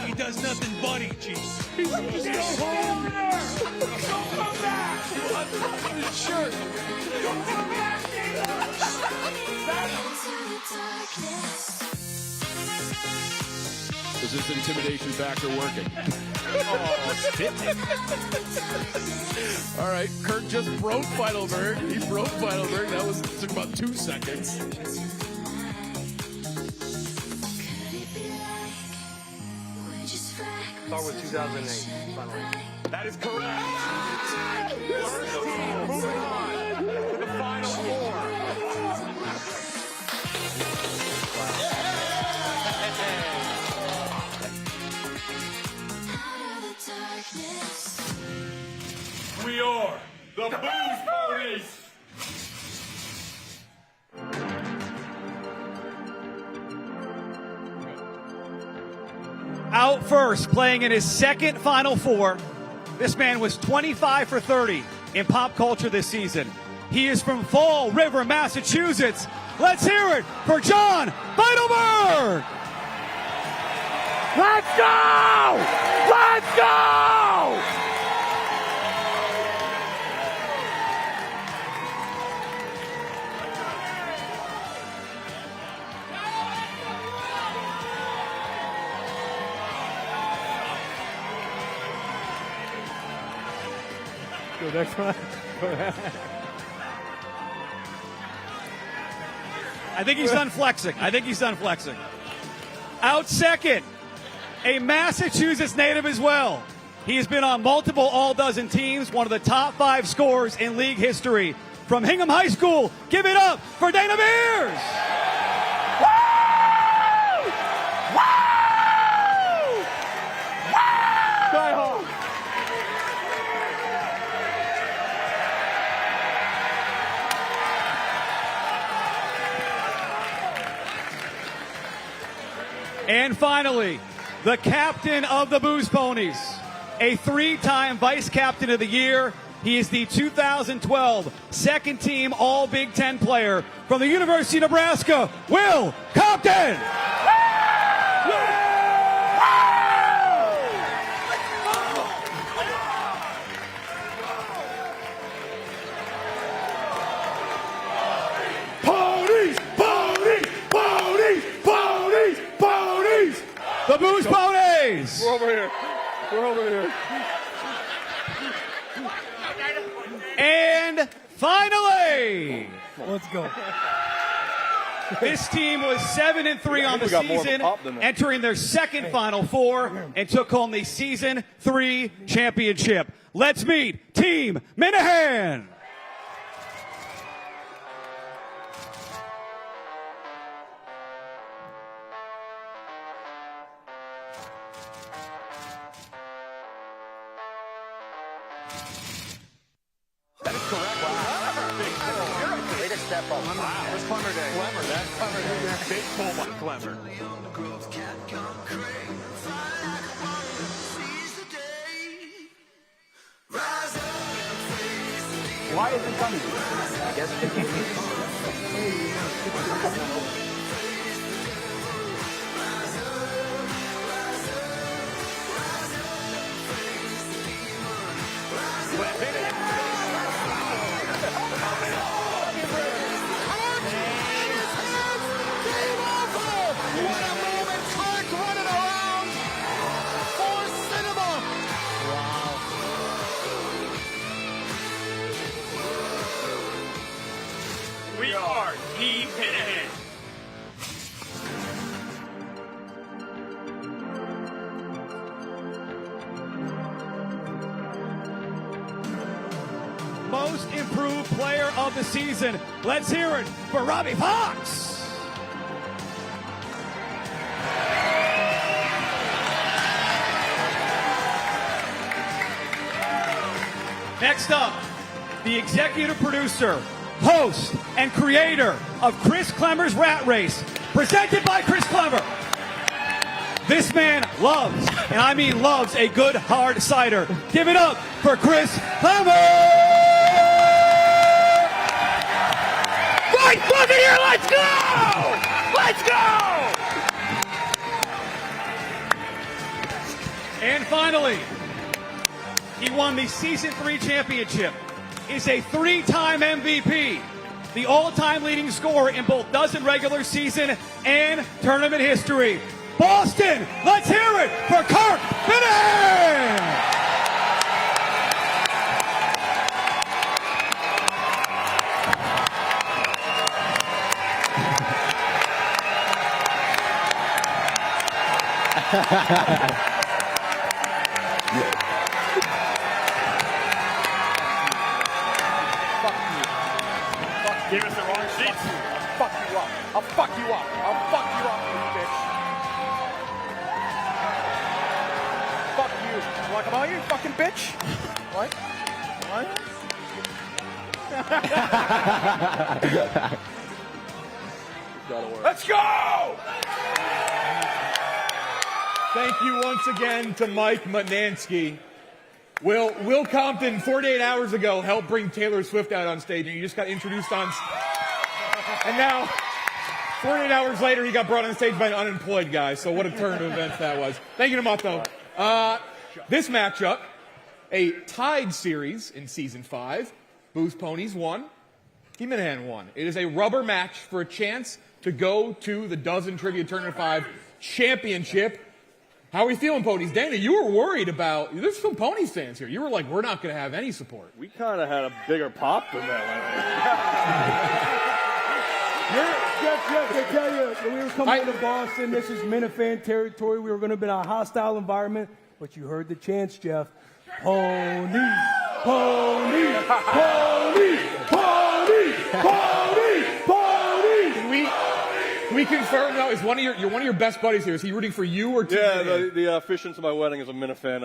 He does nothing but eat cheese. He's Go home there! Don't come back! Sure. Don't come back, Is this intimidation factor working? All right, Kurt just broke Feidelberg. He broke Feidelberg. That took about 2 seconds. Start with 2008. Finally. That is correct. First team moving on to the Final Four. We are the Booze Ponies! Out first, playing in his second Final Four. This man was 25 for 30 in pop culture this season. He is from Fall River, Massachusetts. Let's hear it for John Feidelberg! Let's go! Let's go! Go next one. Go ahead. I think he's done flexing. Out second, a Massachusetts native as well. He has been on multiple all-dozen teams, one of the top 5 scorers in league history. From Hingham High School, give it up for Dana Beers! And finally, the captain of the Booze Ponies, a 3-time vice captain of the year. He is the 2012 second team All Big Ten player from the University of Nebraska, Will Compton. The Booze Ponies! We're over here. We're over here. And finally, let's go. This team was 7-3 on the season, entering their second Final Four, and took home the Season 3 championship. Let's meet Team Minihane. That is correct. Wow. Way to step up. Wow. It was Clemmer Day. Clemmer. That's Clemmer Day. Big pull by Clemmer. Why is it coming? I guess. We are Team Minihane. Most improved player of the season. Let's hear it for Robbie Fox. Next up, the executive producer, host, and creator of Chris Klemmer's Rat Race, presented by Chris Klemmer. This man loves, and I mean loves, a good hard cider. Give it up for Chris Klemmer! Right foot in here, let's go! Let's go! And finally, he won the Season 3 championship, is a 3-time MVP, the all-time leading scorer in both dozen regular season and tournament history. Boston, let's hear it for Kirk Minihane! Give us the wrong sheets. Fuck you up. I'll fuck you up. I'll fuck you up, you bitch. Fuck you. You wanna come out here, you fucking bitch? What? What? Let's go! Thank you once again to Mike Manansky. Will Compton, 48 hours ago, helped bring Taylor Swift out on stage, and you just got introduced on and now, 48 hours later, he got brought on stage by an unemployed guy, so what a turn of events that was. Thank you to Mato. This matchup, a tied series in Season 5. Booze Ponies won. Team Minihane won. It is a rubber match for a chance to go to the Dozen Trivia Tournament 5 Championship. How are we feeling, Ponies? Dana, you were worried about, there's some Ponies fans here. You were like, we're not going to have any support. We kind of had a bigger pop than that. Jeff, I tell you, when we were coming to Boston, this is Minifan territory. We were going to be in a hostile environment, but you heard the chants, Jeff. Ponies, ponies, ponies, ponies, ponies, ponies. Can we confirm now? Is you're one of your best buddies here? Is he rooting for you or Team Minihane? The officiant to my wedding is a Minifan.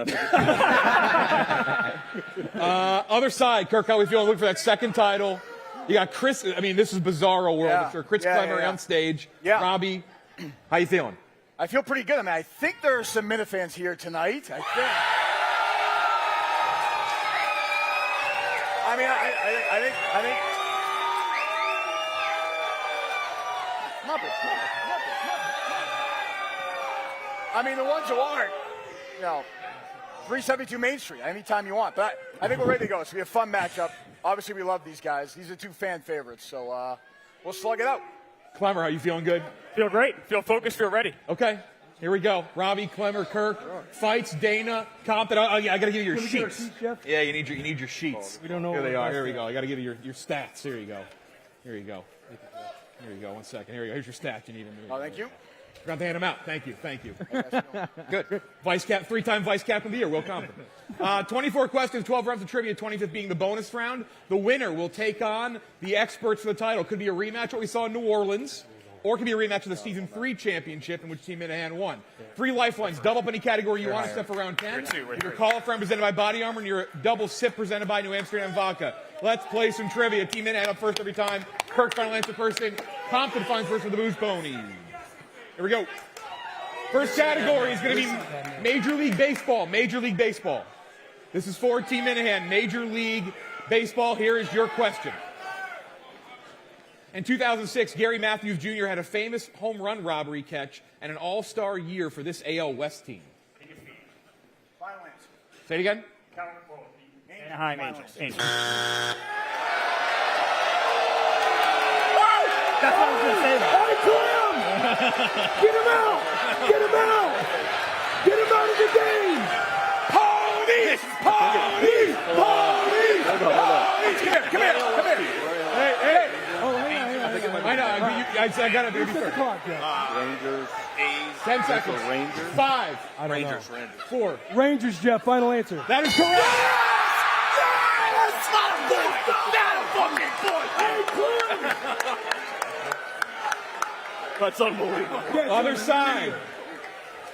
Other side, Kirk, how are we feeling? Look for that second title. You got Chris. I mean, this is bizarro world. I'm sure. Chris Klemmer on stage. Yeah. Robbie, how you feeling? I feel pretty good. I mean, I think there are some Minifans here tonight. I think. I mean, I think. Muppets. I mean, the ones who aren't, 372 Main Street, anytime you want. But I think we're ready to go. It's going to be a fun matchup. Obviously, we love these guys. These are two fan favorites, so we'll slug it out. Klemmer, how you feeling? Good? Feel great. Feel focused. Feel ready. Okay. Here we go. Robbie, Klemmer, Kirk, fights, Dana, Compton. I got to give you your sheets. Yeah, you need your sheets. We don't know. Here they are. Here we go. I got to give you your stats. Here you go. Here you go. 1 second. Here you go. Here's your stats. You need them. Oh, thank you. Forgot to hand them out. Thank you. Good. Three-time vice captain of the year, Will Compton. 24 questions, 12 rounds of trivia, 25th being the bonus round. The winner will take on the experts for the title. Could be a rematch, what we saw in New Orleans, or it could be a rematch of the Season 3 championship in which Team Minihane won. 3 lifelines, double up any category you want except for round 10. Your call-up round presented by Body Armor and your double sip presented by New Amsterdam Vodka. Let's play some trivia. Team Minihane up first every time. Kirk final answer first thing. Compton finds first for the Booze Ponies. Here we go. First category is going to be Major League Baseball. Major League Baseball. This is for Team Minihane. Major League Baseball. Here is your question. In 2006, Gary Matthews Jr. had a famous home run robbery catch and an all-star year for this AL West team. Final answer. Say it again. Anaheim Angels. That's what I was going to say. Hey, Clem! Get him out! Get him out! Get him out of the game! Ponies! Ponies! Ponies! Ponies! Come here! Hey! Oh, hang on. I know. I got to be fair. Rangers. 10 seconds. Rangers. 5. Rangers. 4. Rangers, Jeff. Final answer. That is correct. Not a boy! Not a fucking boy! Hey, Clem! That's unbelievable.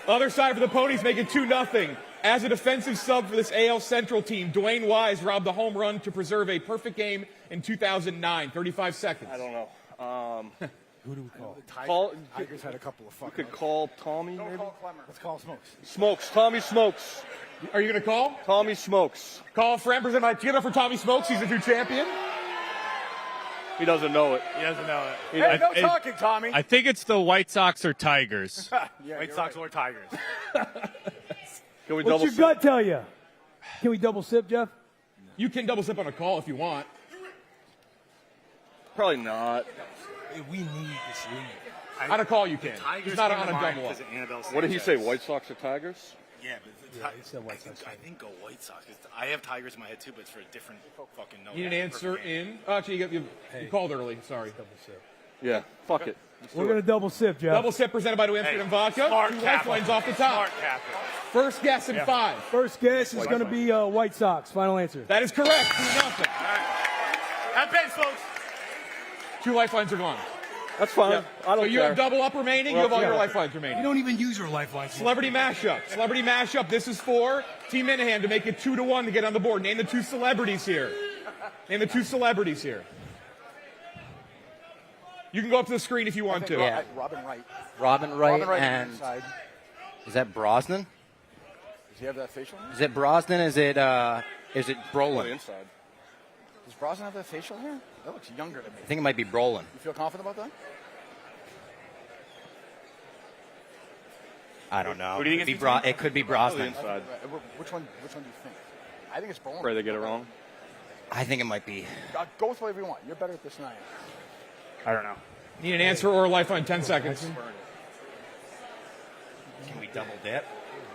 Other side for the Ponies, make it 2-0. As a defensive sub for this AL Central team, Dwayne Wise robbed the home run to preserve a perfect game in 2009. 35 seconds. I don't know. Who do we call? Tigers had a couple of fucking. We could call Tommy, maybe? Let's call Smokes. Smokes. Tommy Smokes. Are you going to call? Tommy Smokes. Call friend, present by Together for Tommy Smokes, Season 2 champion. He doesn't know it. He doesn't know it. Hey, no talking, Tommy. I think it's the White Sox or Tigers. White Sox or Tigers. Can we What's your gut tell you? Can we double sip, Jeff? You can double sip on a call if you want. Probably not. We need this lead. On a call you can. It's not on a double up. What did he say, White Sox or Tigers? Yeah, but he said White Sox. I think go White Sox. I have Tigers in my head too, but it's for a different fucking note. Need an answer in? Oh, actually, you called early. Sorry. Double sip. Yeah, fuck it. We're going to double sip, Jeff. Double sip presented by New Amsterdam Vodka. smart 2 capital. lifelines off the top. Smart capital. First guess in 5. First guess is going to be White Sox. Final answer. That is correct. 2-0. That pays, folks. 2 lifelines are gone. That's fine. Yep. I don't So you care. have double up remaining. You have all your lifelines remaining. You don't even use your lifelines. Celebrity mashup. Celebrity mashup. This is for Team Minihane to make it 2-1 to get on the board. Name the 2 celebrities here. Name the 2 celebrities here. You can go up to the screen if you want to. Yeah. Robin Wright. Robin Wright Robin Wright and inside. is that Brosnan? Does he have that facial? Is it Brosnan? Is it Brolin? Inside. Does Brosnan have that facial hair? That looks younger to me. I think it might be Brolin. You feel confident about that? I don't know. Who do you think It could be Brosnan. Inside. Which one do you think? I think it's Brolin. Pray they get it wrong. I think it might be. Go with whatever you want. You're better at this than I am. I don't know. Need an answer or a lifeline. 10 seconds. Can we double dip?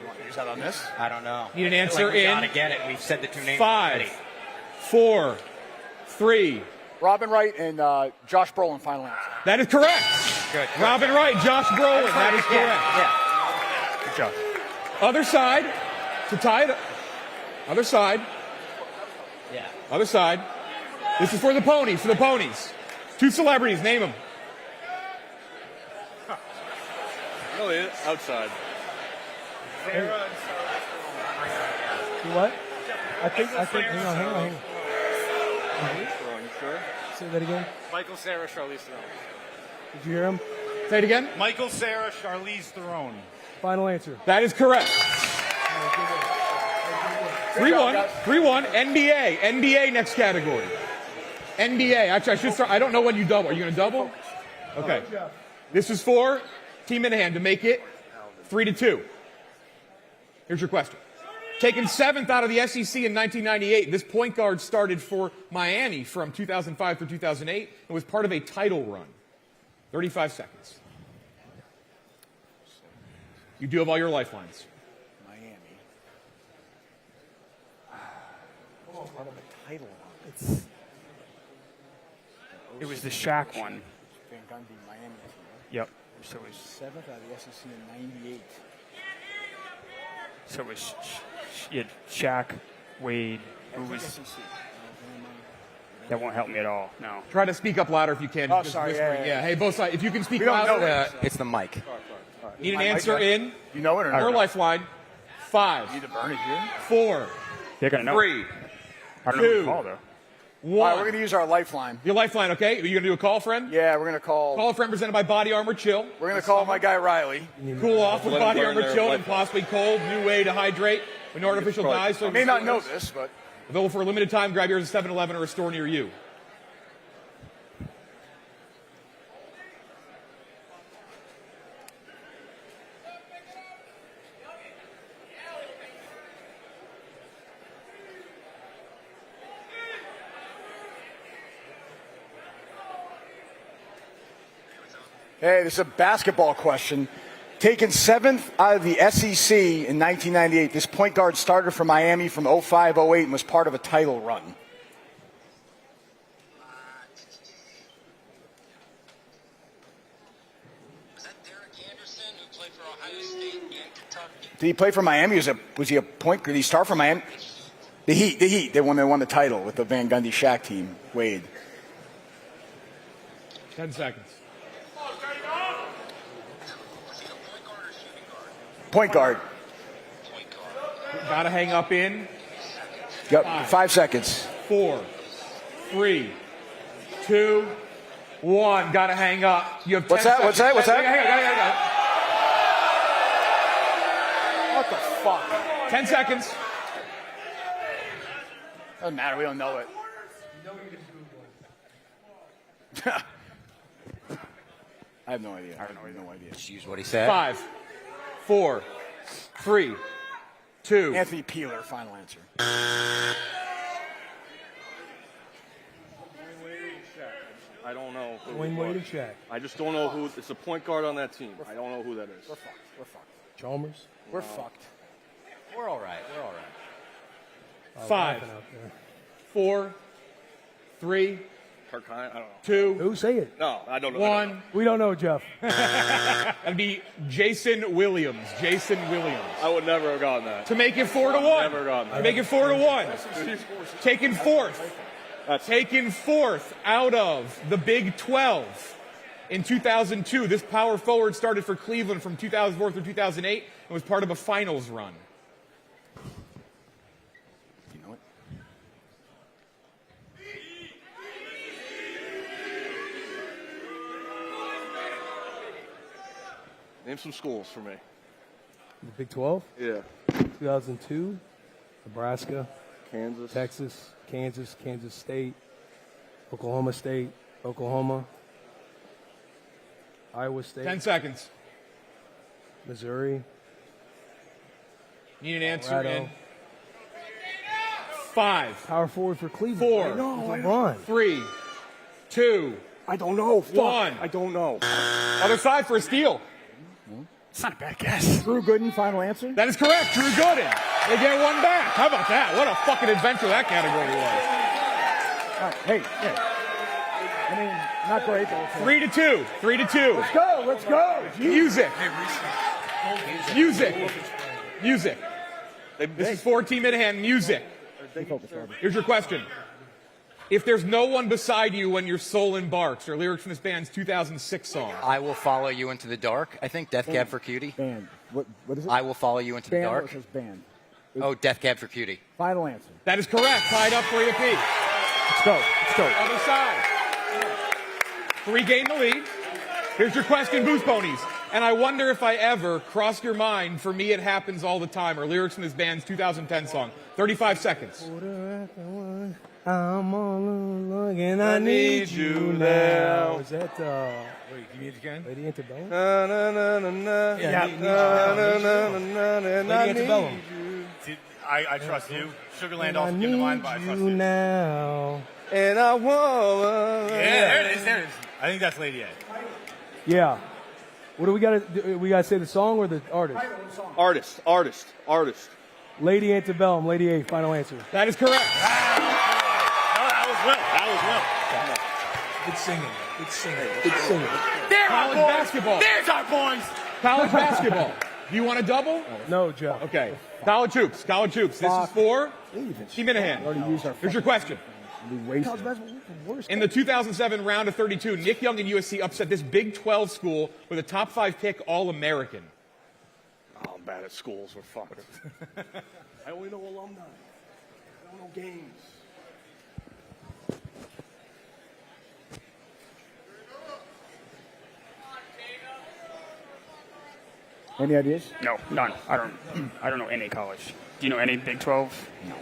You want to use that on this? I don't know. Need an answer we in. gotta get it. We've said the 2 names 5, already. 4, 3. Robin Wright and Josh Brolin, final answer. That is correct. Good. Robin Wright, Josh Brolin. That is correct. Yeah. Good job. Other side to tie it up. Other side. Yeah. Other side. This is for the ponies. For the ponies. 2 celebrities. Name them. Really? Outside. You what? I think. Hang on. You sure? Say that again. Michael Cera, Charlize Theron. Did you hear him? Say it again. Michael Cera, Charlize Theron. Final answer. That is correct. 3-1. 3-1. NBA next category. NBA. Actually, I should start. I don't know when you double. Are you going to double? Okay. This is for Team Minihane to make it 3-2. Here's your question. Taken 7th out of the SEC in 1998, this point guard started for Miami from 2005 through 2008 and was part of a title run. 35 seconds. You do have all your lifelines. Miami. Part of a title run. It was the Shaq one. Van Gundy, Miami. Yep. So it was 7th out of the SEC in 98. So it was you had Shaq, Wade, who was. That won't help me at all. No. Try to speak up louder if you can. Oh, Just sorry. whispering. Yeah. Hey, both sides. If you can speak We don't louder. know It's the mic. Need an answer in. You know it or not? Or lifeline. 5, Need to burn it here. 4, They're gonna know. 3, I don't know what 2, to call though. 1. All right, we're going to use our lifeline. Your lifeline, okay? Are you going to do a call, friend? Yeah, we're going to call. Call a friend presented by Body Armor Chill. We're going to call my guy Riley. Cool off with Let 'em Body burn Armor their Chill and lifeline. possibly cold. New way to hydrate with no artificial dyes. So I may not know this, but available for a limited time. Grab yours at 7-Eleven or a store near you. hey, this is a basketball question. Taken 7th out of the SEC in 1998, this point guard started for Miami from 05-08 and was part of a title run. Was that Derek Anderson who played for Ohio State and Kentucky? Did he play for Miami? Was he a point? Did he start for Miami? The Heat. They won the title with the Van Gundy Shaq team. Wade. 10 seconds. Point guard. Got to hang up in. Yep, 5 seconds. 4, 3, 2, 1. Got to hang up. You have 10 What's that? seconds. What's that? What's that? What the fuck? 10 seconds. Doesn't matter. We don't know it. I have no idea. I have no idea. Just use what he said. 5, 4, 3, 2. Anthony Peeler, final answer. I don't know. Wayne Wade and Shaq. I just don't know who. It's a point guard on that team. I don't know who that is. We're fucked. We're fucked. Chalmers. We're fucked. We're all right. We're all right. 5, 4, 3, Kirk Hines? I don't know. 2. Who say it? No, I don't know. 1. We don't know, Jeff. That'd be Jason Williams. Jason Williams. I would never have gotten that. To make it 4-1. Never gotten that. To make it 4-1. Taken fourth. Taken fourth out of the Big 12 in 2002. This power forward started for Cleveland from 2004 through 2008 and was part of a finals run. You know it? Name some schools for me. The Big 12? Yeah. 2002, Nebraska, Kansas, Texas, Kansas State, Oklahoma State, Oklahoma, Iowa State. 10 seconds. Missouri. Need an answer Colorado. in 5. Power forward for Cleveland. 4. I know, LeBron. 3, 2. I don't know. Fuck. 1. I don't know. Other side for a steal. It's not a bad guess. Drew Gooden, final answer? That is correct. Drew Gooden. They get one back. How about that? What a fucking adventure that category was. Hey, yeah. I mean, not great. But 3-2. 3-2. Let's go. Let's go. Music. Music. Music. This is for Team Minihane. Music. Here's your question. If there's no one beside you when your soul embarks, or lyrics from this band's 2006 song. I will follow you into the dark. I think Death Cab for Cutie. Band. What is it? I will follow you into the Band or dark. it says band? Oh, Death Cab for Cutie. Final answer. That is correct. Tied up 3 apiece. Let's go. Let's go. Other side. To regain the lead. Here's your question, Booze Ponies. And I wonder if I ever crossed your mind, for me it happens all the time, or lyrics from this band's 2010 song. 35 seconds. I'm all alone and I need you now. Is that, wait, you need it again? Lady Antebellum? Lady Antebellum. I trust you. Sugarland also came to mind, but I trust you. Now. And I want. Yeah, there it is. There it is. I think that's Lady A. Yeah. What do we got to do? We got to say the song or the artist? Artist. Lady Antebellum, Lady A, final answer. That is correct. Good singing. Good singing. There, college basketball. There's our boys. College basketball. Do you want a double? No, Joe. Okay. College hoops. This is for Team Minihane. Here's your question. In the 2007 round of 32, Nick Young and USC upset this Big 12 school with a top 5 pick All-American. Oh, I'm bad at schools. We're fucked. I only know alumni. I don't know games. Any ideas? No, none. I don't know any college. Do you know any Big 12? No.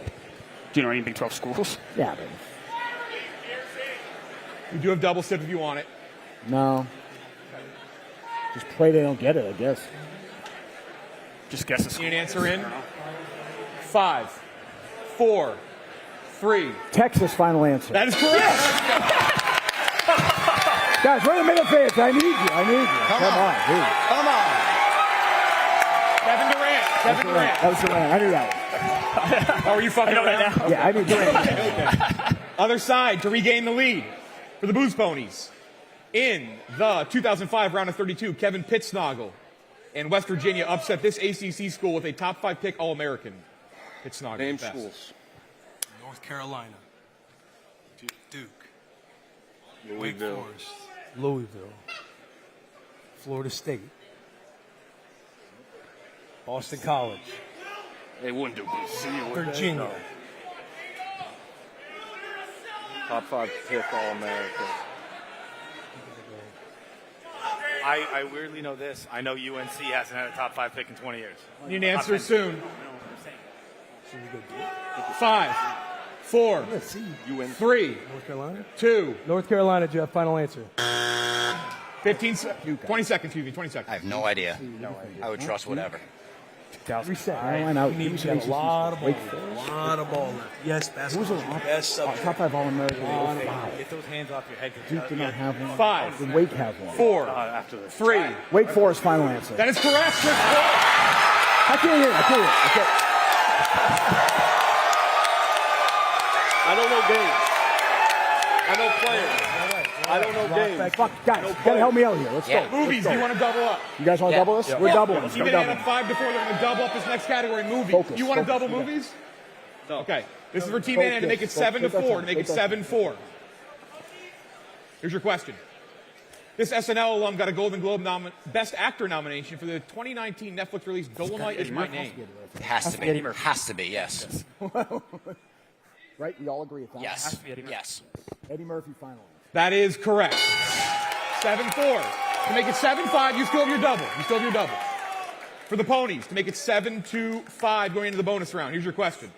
Do you know any Big 12 schools? Yeah, but We do have double sip if you want it. no. Just pray they don't get it, I guess. Just guess a school. Need an answer in? 5, 4, 3. Texas, final answer. That is correct. Guys, we're the middle fans. I need you. Come on. Dude. Come on. Kevin Durant. That was Durant. I knew that one. Oh, were you fucking around? Yeah, I knew Durant. Okay. Other side to regain the lead for the Booze Ponies. In the 2005 round of 32, Kevin Pittsnoggle and West Virginia upset this ACC school with a top 5 pick All-American. Pittsnoggle. Name schools. North Carolina. Duke. Wake Louisville. Forest. Louisville. Florida State. Boston College. They wouldn't do BC, would they? Virginia. No. Top 5 pick All-American. I weirdly know this. I know UNC hasn't had a top 5 pick in 20 years. Need an answer soon. 5, 4, 3, North Carolina? 2. North Carolina, Jeff. Final answer. 20 seconds, excuse me, 20 seconds. I have no idea. I would trust whatever. Reset. Carolina out. You got a lot of ball left. Yes, basketball. Best top 5 All-American. Get those hands off your head. Duke did not have one. 5. Did Wake have one? 4. 3. Wake Forest, final answer. That is correct. I can't hear. I don't know games. I know players. I don't know games. Fuck, guys, you gotta help me out here. Let's go. Movies, do you want to double up? You guys want to double this? We're doubling. Keep it at 5 to 4. They're going to double up this next category, movies. You want to double movies? No. Okay. This is for Team Minihane to make it 7 to 4. To make it 7-4. Here's your question. This SNL alum got a Golden Globe Best Actor nomination for the 2019 Netflix release Dolomite Is My Name. It has to be. Has to be, yes. Right? We all agree with that. Yes. Yes. Eddie Murphy, final answer. That is correct. 7-4. To make it 7-5, you still have your double. For the Ponies, to make it 7-5 going into the bonus round. Here's your question.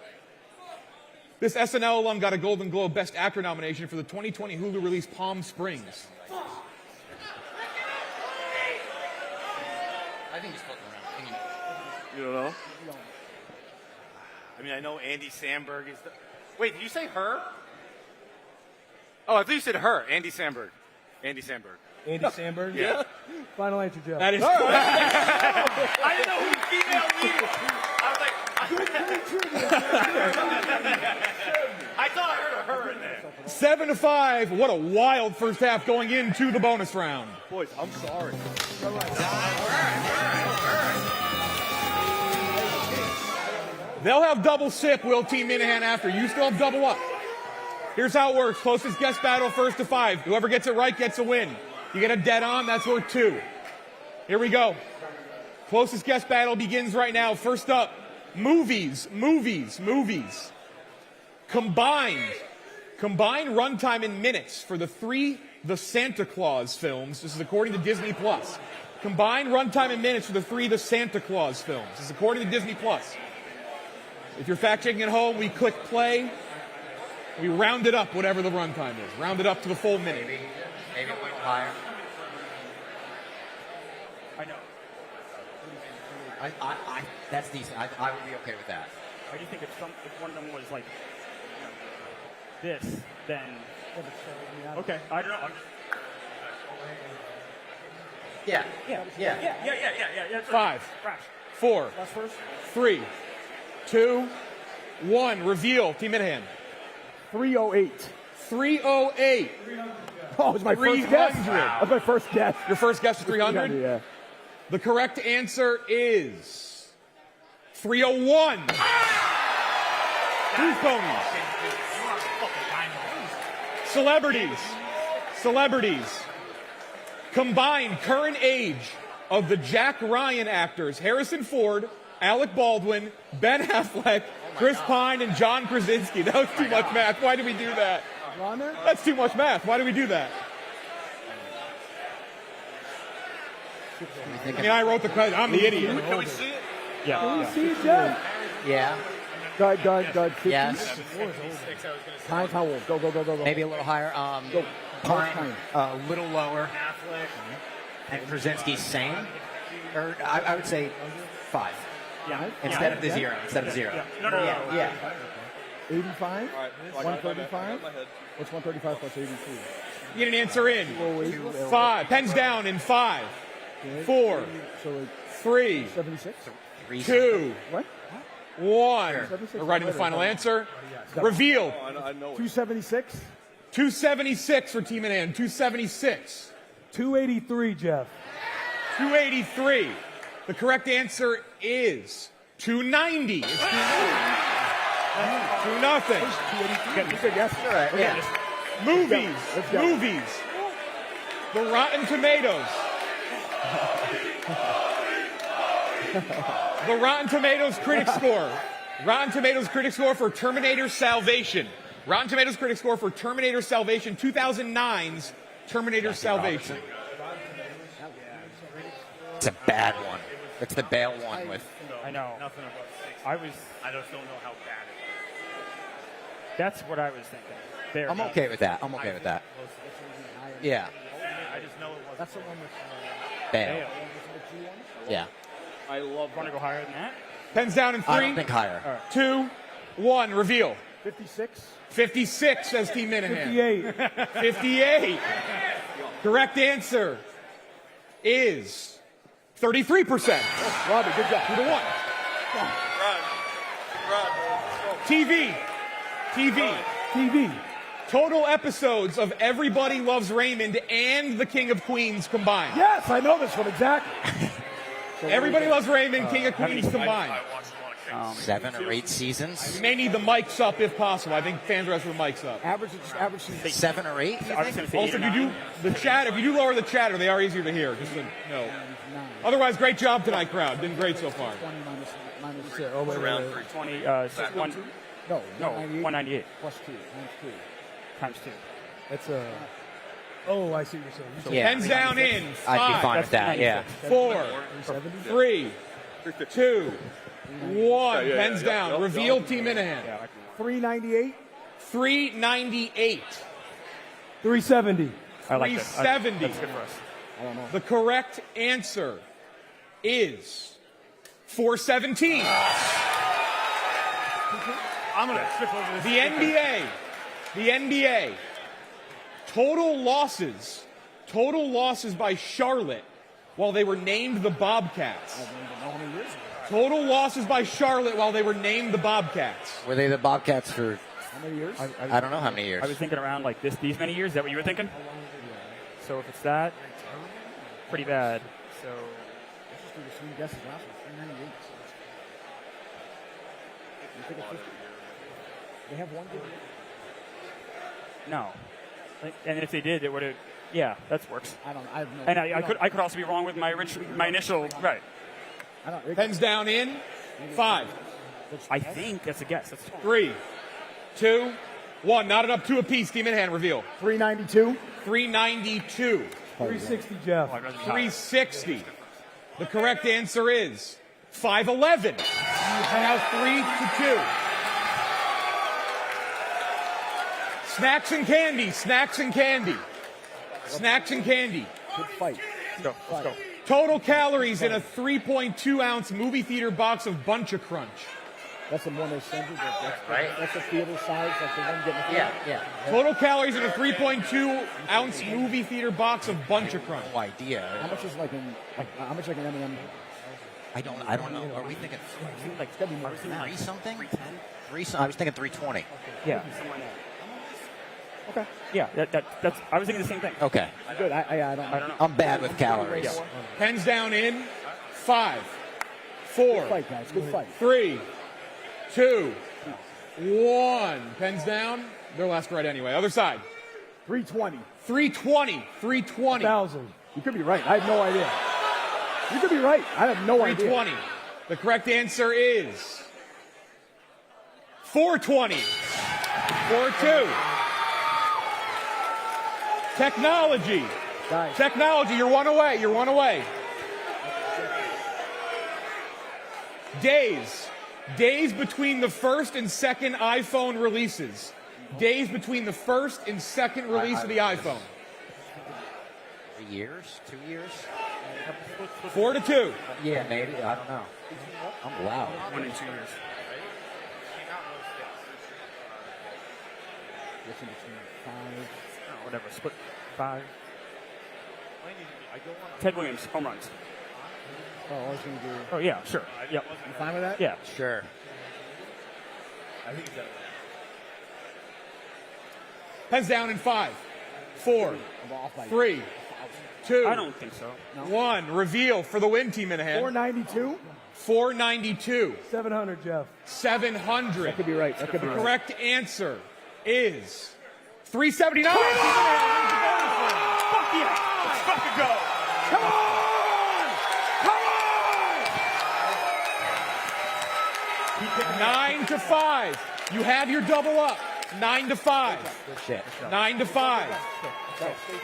This SNL alum got a Golden Globe Best Actor nomination for the 2020 Hulu release Palm Springs. I think he's looking around. You don't know? I mean, I know Andy Samberg is the... Wait, did you say her? Oh, I thought you said her. Andy Samberg. Andy Samberg? Yeah. Final answer, Jeff. That is correct. I didn't know who the female lead was. I thought I heard a her in there. 7-5. What a wild first half going into the bonus round. Boys, I'm sorry. They'll have double sip, will Team Minihane after. You still have double up. Here's how it works. Closest guess battle, 1 to 5. Whoever gets it right gets a win. You get a dead on, that's worth 2. Here we go. Closest guess battle begins right now. First up, movies. Combined runtime in minutes for the 3 The Santa Claus films. This is according to Disney+. Combined runtime in minutes for the 3 The Santa Claus films. This is according to Disney+. If you're fact-checking at home, we click play. We round it up, whatever the runtime is. Round it up to the full minute. Maybe a little higher. I know. That's decent. I would be okay with that. I do think if one of them was like this, then okay. I don't know. Yeah. That's 5, right. 4, Last first. 3, 2, 1. Reveal. Team Minihane. 308. 308. Oh, it's my first guess. That's my first guess. Your first guess is 300? Yeah. The correct answer is 301. Booze Ponies. Celebrities. Combined current age of the Jack Ryan actors Harrison Ford, Alec Baldwin, Ben Affleck, Chris Pine, and John Krasinski. That was too much math. Why did we do that? That's too much math. Why did we do that? I mean, I wrote the question. I'm the idiot. Can we see it? Yeah. Can we see it, Jeff? Yeah. Go ahead. 50? Yes. Time's how old? Go. Maybe a little higher. Go. Pine, a little lower. And Krasinski's same. Or I would say 5. Yeah. Instead of the 0. No. Yeah. 85? 135? What's 135 plus 83? Get an answer in. 5. Pens down in 5, 4, 3, 76? 2, What? 1. We're writing the final answer. Reveal. 276? 276 for Team Minihane. 276. 283, Jeff. 283. The correct answer is 290. It's 290. 2-0. Yes. All right. Yeah. Movies. The Rotten Tomatoes. The Rotten Tomatoes critic score Rotten Tomatoes critic score for Terminator Salvation. Rotten Tomatoes critic score for Terminator Salvation, 2009's Terminator Salvation. It's a bad one. It's the Bale one with. I know. Nothing above 6. I just don't know how bad it is. That's what I was thinking. There. I'm okay with that. I'm okay with that. Yeah. I just know it wasn't. That's the one with Bale. Yeah. I love. Want to go higher than that? Pens down in 3. I don't think higher. 2, 1, reveal. 56. 56, says Team Minihane. 58. 58. Correct answer is 33%. Robbie, good job. 2 to 1. TV. Total episodes of Everybody Loves Raymond and The King of Queens combined. Yes, I know this one exactly. Everybody Loves Raymond, King of Queens combined. 7 or 8 seasons. You may need the mics up if possible. I think fans are asking for the mics up. Average season. 7 or 8. Also, if you do the chat, if you do lower the chatter, they are easier to hear. Just to know. Otherwise, great job tonight, crowd. Been great so far. 20 minus Around 20. No, 198 plus 2 times 2. That's a. Oh, I see what you're saying. Pens down in. 5. I'd be fine with that. Yeah. 4, 3, 2, 1. Pens down. Reveal Team Minihane. 398. 398. 370. I like this. 370. That's good for us. I don't know. The correct answer is 417. I'm going to switch over this. The NBA. Total losses by Charlotte while they were named the Bobcats. Total losses by Charlotte while they were named the Bobcats. Were they the Bobcats for How many years? I don't know how many years. I was thinking around like these many years. Is that what you were thinking? So if it's that, pretty bad. So Let's just do the same guesses last one. 398. You think it's 50? They have one good year? no. And if they did, it would have. Yeah, that works. I don't. I have no. And I could also be wrong with my initial right. Pens down in 5. I think that's a guess. That's 3, 2, 1. Not enough 2 apiece. Team Minihane reveal. 392. 392. 360, Jeff. 360. The correct answer is 511. You have 3 to 2. Snacks and candy. Good fight. Let's go. Total calories in a 3.2-ounce movie theater box of Bunch of Crunch. That's the one they send you. Right. That's the theater size, like the one getting. Yeah. Total calories in a 3.2-ounce movie theater box of Bunch of Crunch. No idea. How much is like an M&M? I don't know. Are we thinking Like it's gotta be more than that. 3 something? 3. I was thinking 320. Yeah. Okay. Yeah. That's. I was thinking the same thing. Okay. Good. I don't know. I'm bad with calories. Pens down in 5, 4, Good fight, guys. Good fight. 3, 2, 1. Pens down. They're last right anyway. Other side. 320. 320. 320. 1,000. You could be right. I have no idea. You could be right. I have no idea. 320. The correct answer is 420. 4-2. Technology. Guys. Technology. You're one away. Days between the first and second iPhone releases. Days between the first and second release of the iPhone. 3 years? 2 years? 4 to 2. Yeah, maybe. I don't know. I'm loud. 1 and 2 years. Whatever. Split 5. Ted Williams, home runs. Oh, I was going to do. Oh yeah, sure. Yep. You fine with that? Yeah. Sure. I think that. Pens down in 5, 4, I'm off by 3, 2. I don't think so. 1. Reveal for the win, Team Minihane. 492. 492. 700, Jeff. 700. That could be right. That could be The right. correct answer is 379. Fuck yeah! Let's fucking go! Come on! Come on! He 9-5. You have your double up. 9-5. 9-5.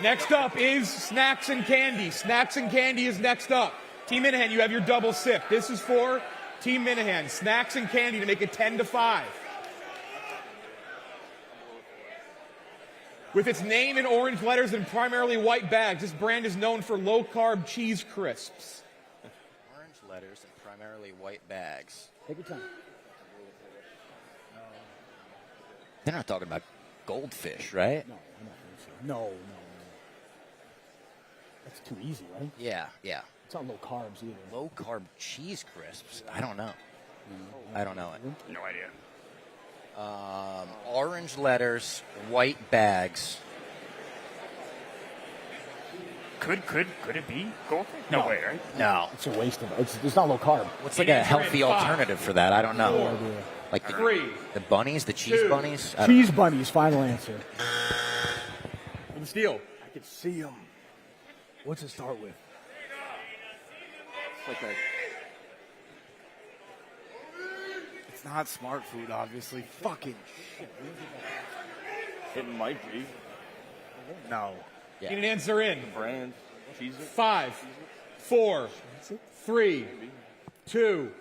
Next up is Snacks and Candy. Snacks and Candy is next up. Team Minihane, you have your double sip. This is for Team Minihane. Snacks and Candy to make it 10-5. With its name in orange letters and primarily white bags, this brand is known for low-carb cheese crisps. Orange letters and primarily white bags. Take your time. They're not talking about goldfish, right? No, I'm not think so. No. That's too easy, right? Yeah. It's not low carbs either. Low carb cheese crisps. I don't know. I don't know it. No idea. Orange letters, white bags. Could it be goldfish? No way, right? No. It's a waste of it. It's not low carb. What's like a healthy alternative for that? I don't know. Like the bunnies, the cheese bunnies? Cheese bunnies, final answer. For the steal. I can see them. What's it start with? It's like it's not smart food, obviously. Fucking shit. It might be. No. Need an answer in. Brand. Cheese. 5, 4, 3, 2,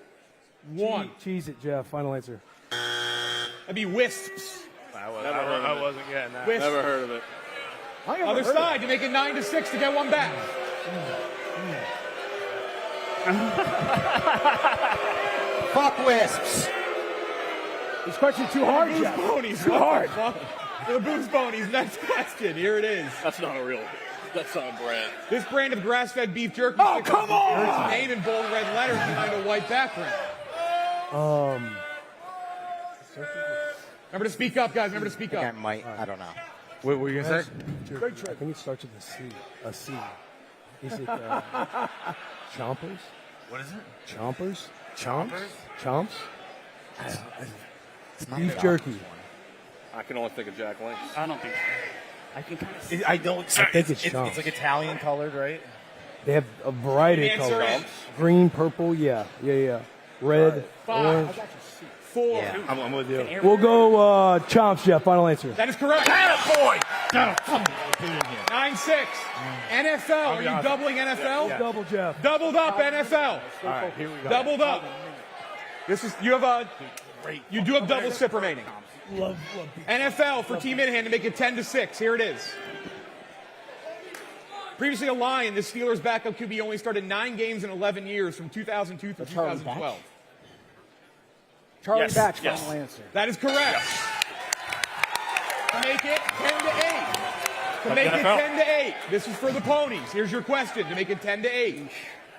1. Cheese it, Jeff. Final answer. That'd be Wisps. I wasn't getting that. Wisps. Never heard of it. Other side to make it 9-6 to get one back. Fuck Wisps. This question too hard, Booze Jeff. Ponies. Too hard. The Booze Ponies. Next question. Here it is. That's not a brand. This brand of grass-fed beef jerky. Oh, come on! Its name in bold red letters behind a white background. Remember to speak up, guys. Remember to speak up. I don't know. What were you going to say? I think it starts with a C. A C. Is it Chompers? What is it? Chompers? Chompers? Chomps? It's not Beef the jerky. obvious one. I can only think of Jack Link's. I don't think so. I can kind of I don't. I think it's Chomps. It's like Italian colored, right? They have a variety of Answer colors. is- Green, purple, yeah. Red, 5, orange. 4. Yeah. I'm with you. We'll go Chomps, Jeff. Final answer. That is correct. Boy! 9-6. NFL. Are you doubling NFL? Yeah. Double, Jeff. Doubled up NFL. All right, here we go. Doubled up. This is you have you do have double sip remaining. Love. NFL for Team Minihane to make it 10-6. Here it is. Previously a Lion, the Steelers' backup QB only started 9 games in 11 years from 2002 through 2012. Charlie Batch, final answer. That is correct. To make it 10-8. To make it 10-8. This is for the Ponies. Here's your question. To make it 10-8.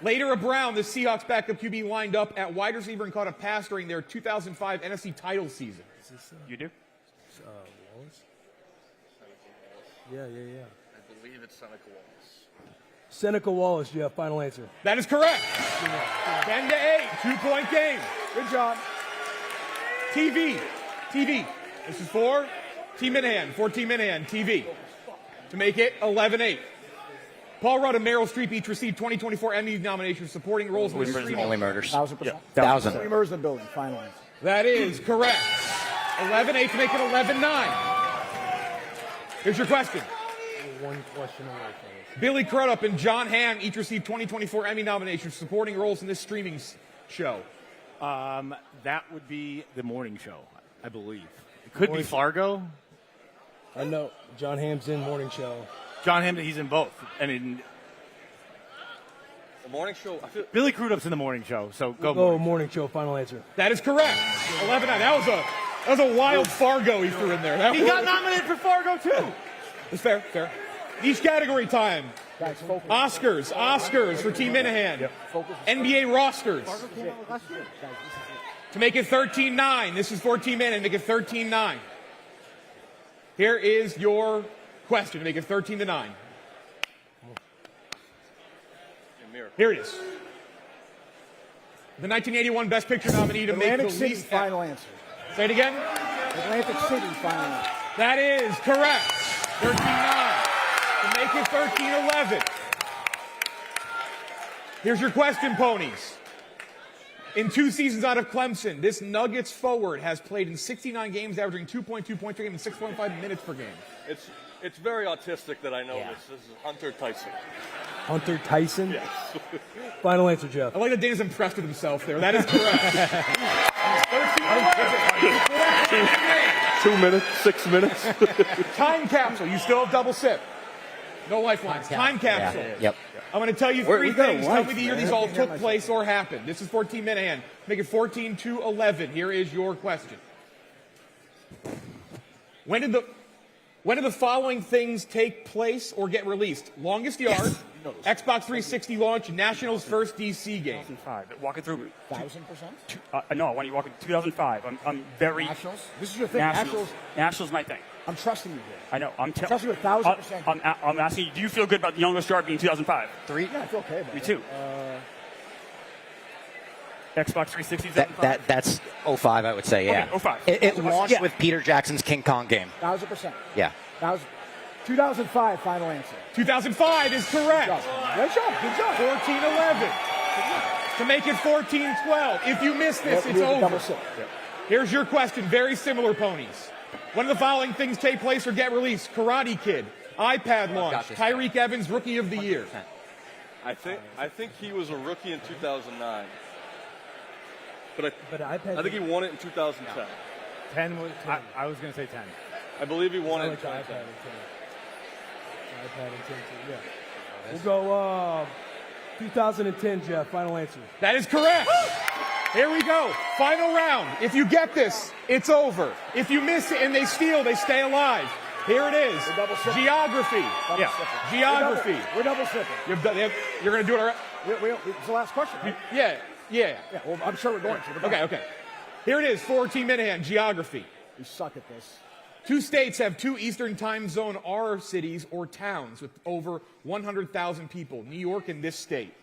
Later, Brown, the Seahawks backup QB, lined up at wide receiver and caught a pass during their 2005 NFC title season. You do? Wallace? Yeah. I believe it's Seneca Wallace. Seneca Wallace, Jeff. Final answer. That is correct. 10-8. 2-point game. Good job. TV. This is for Team Minihane. For Team Minihane. TV. To make it 11-8. Paul Rudd and Meryl Streep each received 2024 Emmy nominations supporting roles in the streaming. Only murders. 1,000%. 1,000. Three murders in the building, final answer. That is correct. 11-8 to make it 11-9. Here's your question. One question away from Billy Crudup and John Hamm each received 2024 Emmy nominations supporting roles in this streaming show. That would be the morning show, I believe. It could be Fargo. I know. John Hamm's in morning show. John Hamm, he's in both. I mean, The morning show. Billy Crudup's in the morning show, so go. Morning show. Final answer. That is correct. 11-9. That was a wild Fargo he threw in there. That He got nominated for Fargo too. It's fair. Each category time. Guys, focus. Oscars for Team Minihane. NBA rosters. To make it 13-9. This is for Team Minihane. Make it 13-9. Here is your question to make it 13-9. Here it is. The 1981 Best Picture nominee to make the Atlantic City, least. final answer. Say it again. Atlantic City, final answer. That is correct. 13-9. To make it 13-11. Here's your question, Ponies. In 2 seasons out of Clemson, this Nuggets forward has played in 69 games, averaging 2.2 points per game and 6.5 minutes per game. It's very autistic that I know this. This is Hunter Tyson. Hunter Tyson? Yes. Final answer, Jeff. I like that Dana's impressed with himself there. That is correct. 2 minutes, 6 minutes. Time capsule. You still have double sip. No lifelines. Time capsule. Yeah. Yep. I'm going to tell you We 3 got a things. Tell me life, the year man. these all I can took hear place or happened. This is 14 Minihane. Make it 14 to 11. Here is your question. When did the following things take place or get released? Longest yard, Xbox 360 launch, Nationals' first DC game. 2005. Walking through. 1,000%? No, I want you walking 2005. I'm very. Nationals? This is your thing. Nationals my thing. I'm trusting you here. I know. I'm Trust you 1,000%. I'm asking you, do you feel good about the youngest yard being 2005? 3? Yeah, I feel okay about Me it. too. Xbox 360. That's 05, I would say, yeah. Okay, 05. It launched with Peter Jackson's King Kong game. 1,000%. Yeah. 2005, final answer. 2005 is correct. Good job. Good job. 14-11. To make it 14-12. If you miss this, it's over. Double sip. Here's your question. Very similar ponies. When do the following things take place or get released? Karate Kid, iPad launch, Tyreek Evans, Rookie of the Year. I think he was a rookie in 2009. But I think he won it in 2010. 10 was 10. I was going to say 10. I believe he won it in like the 2010. iPad in 10. iPad in 10, too, yeah. We'll go 2010, Jeff. Final answer. That is correct. Here we go. Final round. If you get this, it's over. If you miss it and they steal, they stay alive. Here it is. Geography. Geography. We're double sipping. You're going to do it all right? It's the last question, right? Yeah. Well, I'm sure we're going to. Okay. Here it is. 14 Minihane. Geography. We suck at this. 2 states have 2 Eastern Time Zone R cities or towns with over 100,000 people. New York and this state.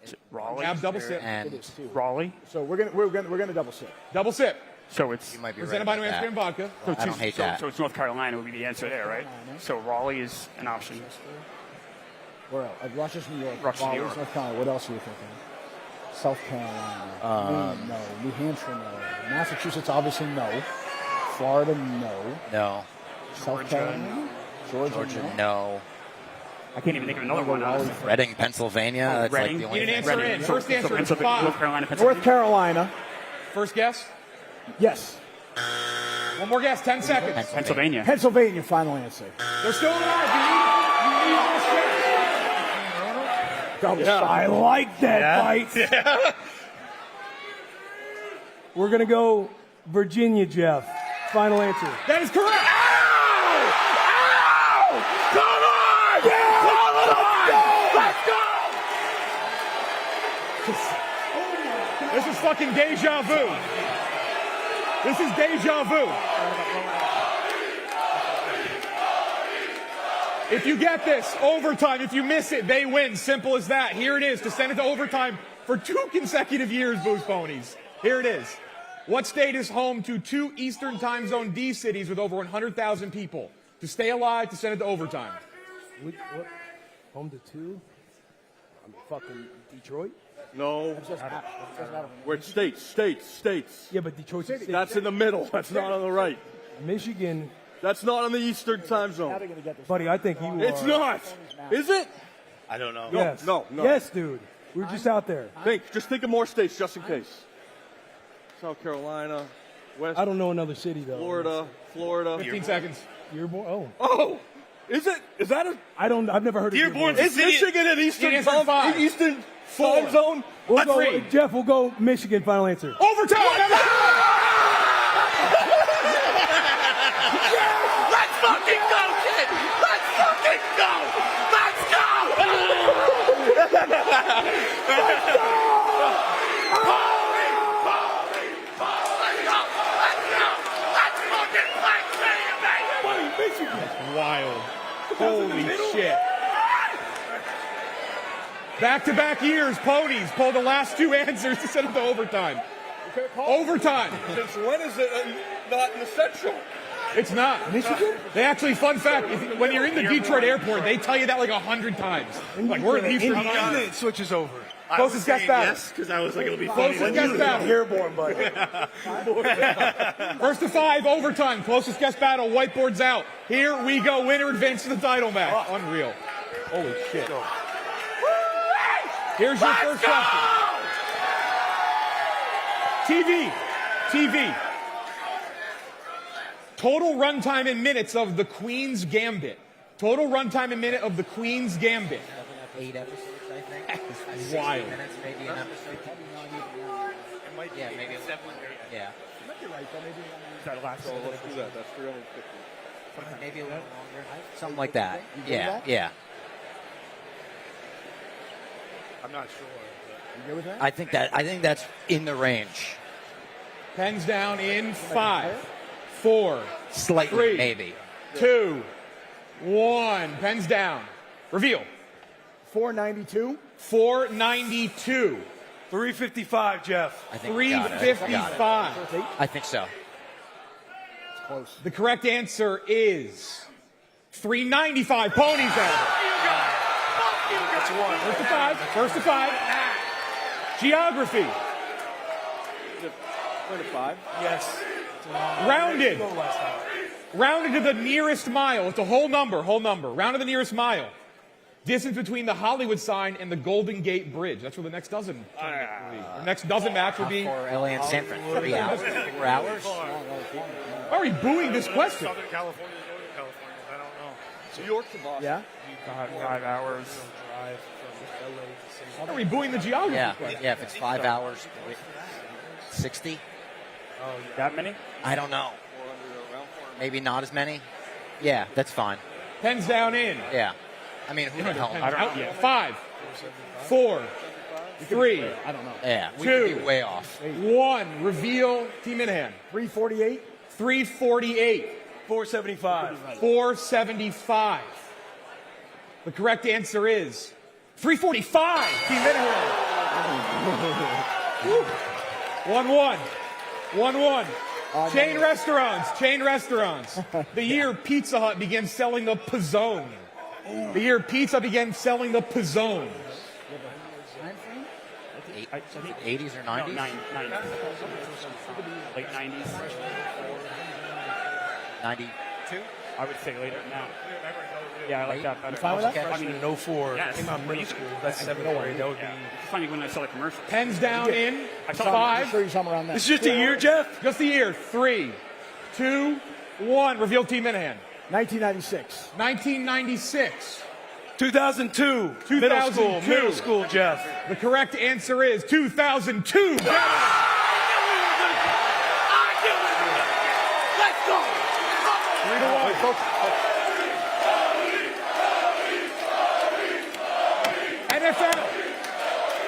Is it Raleigh? Have double sip. It is too. Raleigh. So we're gonna double sip. Double sip. So it's. You might be Presented right by New about Amsterdam that. Vodka. So I don't hate that. So it's North Carolina would be the answer there, right? So Raleigh is an option. Where else? Rochester, New York. Rochester, New Raleigh, York. North Carolina. What else are you thinking? South Carolina. Maine, no. New Hampshire, no. Massachusetts, obviously, no. Florida, no. No. South Carolina? Georgia, no. I can't even think of another one. Honestly. Reading, Pennsylvania. That's Reading. like the only You didn't thing. answer in. First answer is North 5. Carolina, Pennsylvania. North Carolina. First guess? Yes. One more guess. 10 seconds. Pennsylvania. Pennsylvania, final answer. They're still alive. You need this check. Double sip. I like that fight. Yeah. We're going to go Virginia, Jeff. Final answer. That is correct. This is fucking deja vu. This is deja vu. If you get this, overtime. If you miss it, they win. Simple as that. Here it is to send it to overtime for 2 consecutive years, Booze Ponies. Here it is. What state is home to 2 Eastern Time Zone D cities with over 100,000 people? To stay alive, to send it to overtime. What? Home to 2? I'm fucking Detroit. No. We're states. Yeah, but Detroit's a state. That's in the middle. That's not on the right. Michigan. That's not on the Eastern Time Zone. Buddy, I think you are. It's not. Is it? I don't know. Yes. No. Yes, dude. We were just out there. Just think of more states just in case. South Carolina, West. I don't know another city, though. Florida. 15 seconds. Dearborn. Oh. Is it? Is that a? I've never heard of Dearborn. Is Michigan an Eastern Time Zone? We'll go, Jeff, we'll go Michigan. Final answer. Overtime. Let's fucking go, kid! Let's fucking go! Let's go! Wild. Holy shit. Back-to-back years, Ponies pulled the last 2 answers to send it to overtime. Overtime. Since when is it not an essential? It's not. Michigan? They actually, fun fact, when you're in the Detroit airport, they tell you that like 100 times. Like, we're in Eastern Indiana, it switches over. Closest guess battle. Yes, because I was like, it'll be funny. Closest guess battle. Airborne, buddy. First to 5, overtime. Closest guess battle. Whiteboard's out. Here we go. Winner advances to the title match. Unreal. Holy shit. Here's your first question. TV. Total runtime in minutes of the Queen's Gambit. Total runtime in minute of the Queen's Gambit. 8 episodes, I think. Wild. 60 minutes, maybe an episode. Yeah, maybe 7. Yeah. That last so let's do that. That's 350. Maybe a little longer. Something like that. Yeah. I'm not sure. You good with that? I think that's in the range. Pens down in 5, 4, Slightly, 3, maybe. 2, 1. Pens down. Reveal. 492. 492. 355, Jeff. I think we got it. 355. I think so. It's close. The correct answer is 395. Ponies out. First to 5. Geography. 25. Yes. Rounded. Rounded to the nearest mile. It's a whole number. Rounded to the nearest mile. Distance between the Hollywood sign and the Golden Gate Bridge. That's where the next dozen. The next dozen match will be. For LA and San Fran. 3 hours. 4 hours. Why are we booing this question? Southern California, Northern California. I don't know. New York to Boston. Yeah. 5 hours. Why are we booing the geography Yeah. question? Yeah. If it's 5 hours, 60. That many? I don't know. Maybe not as many. Yeah, that's fine. Pens down in. Yeah. I mean, who the hell? I don't know. 5, 4, 3. I don't know. Yeah, we 2, could be way off. 1. Reveal Team Minihane. 348. 348. 475. 475. The correct answer is 345. Team Minihane. 1-1. 1-1. Chain restaurants. The year Pizza Hut began selling the Pizzone. The year pizza began selling the Pizzone. 80s or 90s? No, 90s. Late 90s. 92? I would say later now. Yeah, I like that better. Fine with that? Freshman in 04. Yes. I think I'm middle school. That's 7th grade. That would be. It's funny when I saw the commercials. Pens down in I saw 5. I'm sure you're somewhere around that. This is just a year, Jeff? Just the year. 3, 2, 1. Reveal Team Minihane. 1996. 1996. 2002. 2002. Middle school, Jeff. The correct answer is 2002. Let's go. 3-1.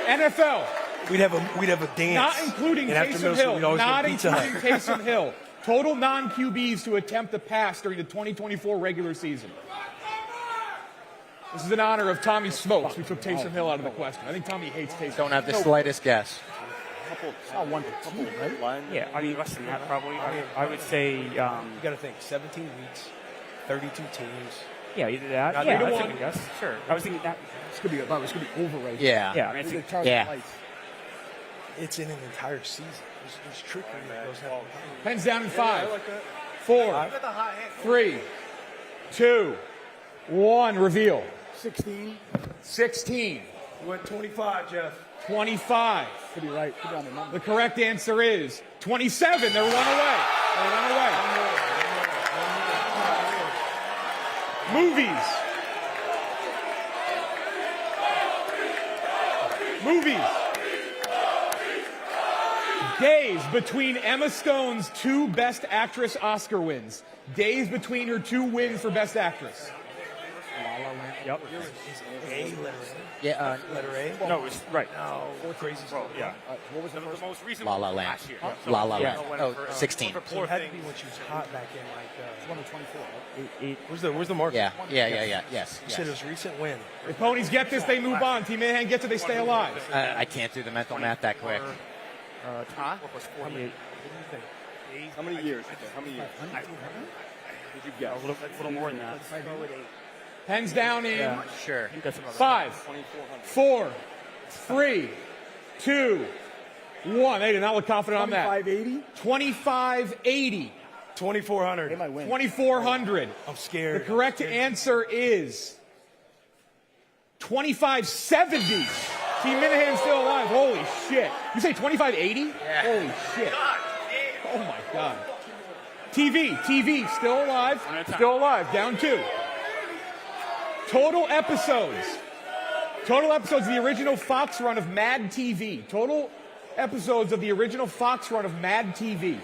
NFL. We'd have a dance. Not including And after Taysom middle school, we'd Hill. always Not go Pizza Hut. including Taysom Hill. Total non-QBs to attempt a pass during the 2024 regular season. This is in honor of Tommy Smokes, who took Taysom Hill out of the question. I think Tommy hates Taysom. Don't have the slightest guess. Yeah, I mean, less than that probably. I would say. You got to think 17 weeks, 32 teams. Yeah, either that. Not Yeah, either that's a one. good guess. Sure. I was thinking that. It's gonna be overrated. Yeah. Yeah, I mean, it's Yeah. It's in an entire season. There's trickery that goes on. Pens down in 5, 4, 3, 2, 1. Reveal. 16. 16. You went 25, Jeff. 25. Could be right. Could be on the number. The correct answer is 27. They're one away. Movies. Days between Emma Stone's 2 Best Actress Oscar wins. Days between her 2 wins for Best Actress. Yep. Yeah. Letter A? No, it was right. No. Crazy Well, yeah. What was the The most recent La La one Land. last year. La La Land. Yeah. Oh, 16. So it had to be when she was hot back in like. 2024. Where's the market? Yeah. Yes. You said it was a recent win. If Ponies get this, they move on. Team Minihane gets it, they stay alive. I can't do the mental math that quick. 24 plus 48. How many years? How many years? Did you get? A little more than that. Pens down in Sure. 5, 4, 3, 2, 1. They did not look confident on that. 2580. 2580. 2400. They might win. 2400. I'm scared. The correct answer is 2570. Team Minihane still alive. Holy shit. You say 2580? Yeah. Holy shit. Oh my God. TV still alive. Still alive. Down 2. Total episodes of the original Fox run of Mad TV. Total episodes of the original Fox run of Mad TV.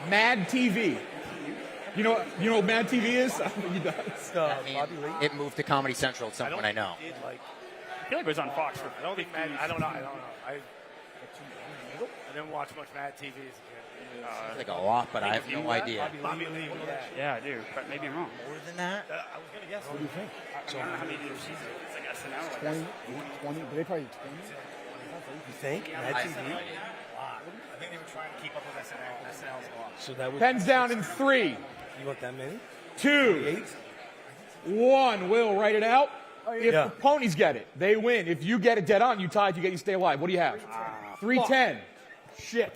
Mad TV. You know what Mad TV is? I don't think he does. It moved to Comedy Central at some point, I know. I feel like it was on Fox. I don't think Mad. I don't know. I didn't watch much Mad TV as a kid. Seems like a lot, but I have no idea. Yeah, I do. But maybe I'm wrong. More than that? I was going to guess. What do you think? I don't know how many years season. It's like SNL. 20, but they probably 20. You think? Mad TV? I think they were trying to keep up with SNL. SNL's a lot. So that would. Pens down in 3, You want that many? 2, 1. Will, write it out. If the ponies get it, they win. If you get it dead on, you tie. If you get it, you stay alive. What do you have? 310. Shit.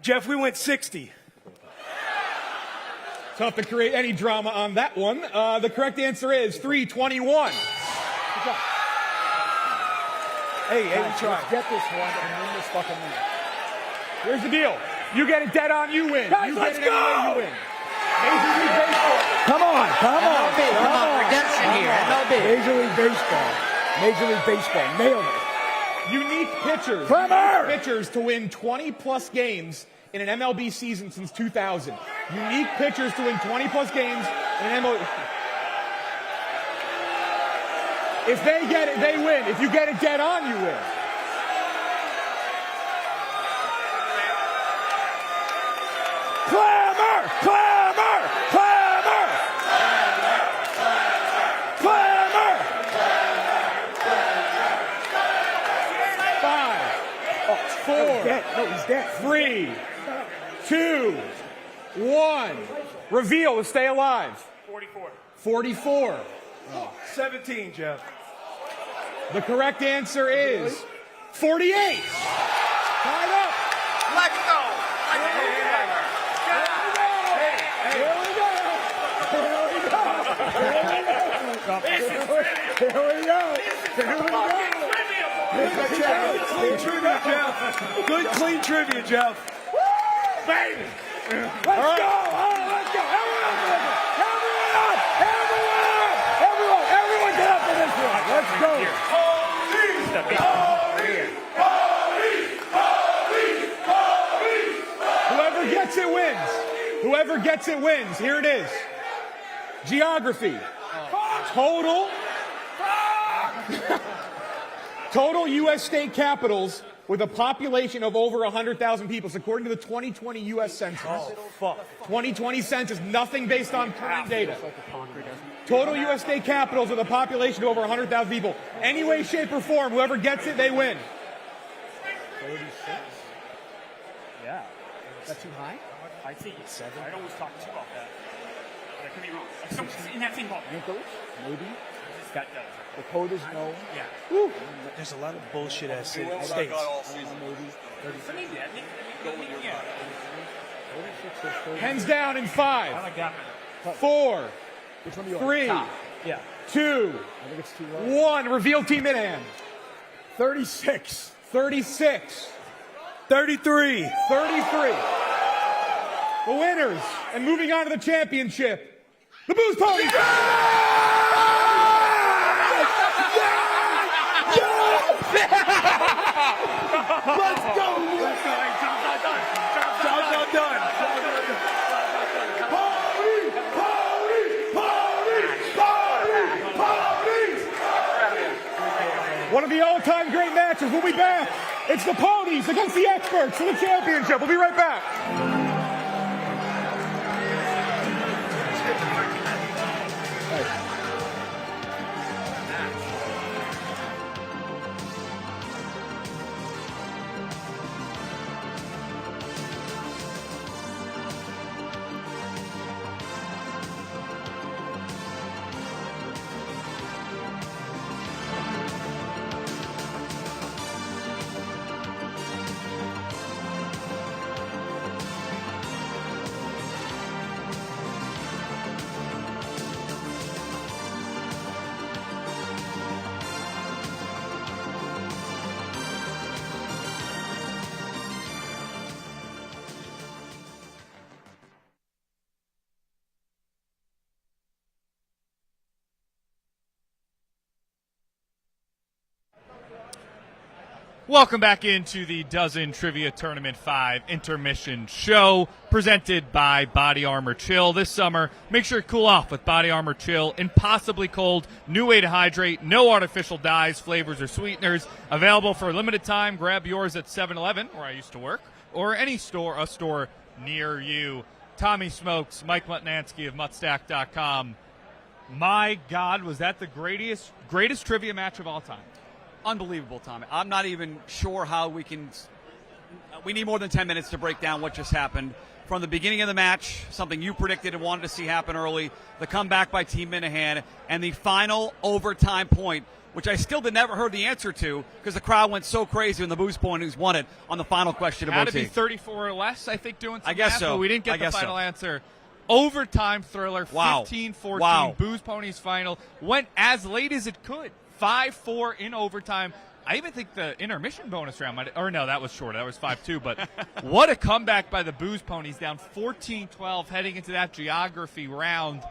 Jeff, we went 60. Tough to create any drama on that one. The correct answer is 321. Hey, we Let's tried. get this one and win this fucking league. Here's the deal. You get it dead on, you win. Guys, you let's get it anyway, go! you win. Major League Baseball. Come on. Redemption here. MLB. Major League Baseball. Major League Baseball. Nailed it. Unique pitchers. Clemmer! Unique pitchers to win 20-plus games in an MLB season since 2000. Unique pitchers to win 20-plus games in an MLB. If they get it, they win. If you get it dead on, you win. Clamor! Clamor! Clamor! Clamor! 5, 4, No, he's dead. 3, 2, 1. Reveal to stay alive. 44. 44. 17, Jeff. The correct answer is 48. Tied up. Let's go! Clean trivia, Jeff. Good clean trivia, Jeff. Baby. Let's go! Let's go! Everyone get up for this one. Let's go. Whoever gets it wins. Whoever gets it wins. Here it is. Geography. Total U.S. state capitals with a population of over 100,000 people. So according to the 2020 U.S. Census. 2020 Census, nothing based on current data. Total U.S. state capitals with a population of over 100,000 people. Any way, shape, or form, whoever gets it, they win. 36? Yeah. Is that too high? I think it's 7. I always talk too about that. But I could be wrong. Like someone's in that same ball. Ankles? Maybe. Got that. The code is no. Yeah. Woo. There's a lot of bullshit ass states. Maybe. 36. Pens down in 5, 4, 3, 2, 1. Reveal Team Minihane. 36. 36. 33. 33. The winners, and moving on to the championship, the Booze Ponies. Let's go! Job done. One of the all-time great matches. We'll be back. It's the Ponies against the Experts for the championship. We'll be right back. Welcome back into the Dozen Trivia Tournament 5 Intermission Show, presented by Body Armor Chill. This summer, make sure to cool off with Body Armor Chill. Impossibly cold, new way to hydrate, no artificial dyes, flavors, or sweeteners. Available for a limited time. Grab yours at 7-Eleven, where I used to work, or a store near you. Tommy Smokes, Mike Mutnansky of Mutstack.com. My God, was that the greatest trivia match of all time? Unbelievable, Tommy. I'm not even sure how we need more than 10 minutes to break down what just happened. From the beginning of the match, something you predicted and wanted to see happen early, the comeback by Team Minihane, and the final overtime point, which I still never heard the answer to because the crowd went so crazy when the Booze Ponies won it on the final question of Had OT. to be 34 or less, I think, doing some I guess math, so. but we didn't get I the guess final so. answer. Overtime thriller, Wow. 15-14. Wow. Booze Ponies final. Went as late as it could. 5-4 in overtime. I even think the intermission bonus round might, or no, that was shorter. That was 5-2. But what a comeback by the Booze Ponies, down 14-12 heading into that geography round.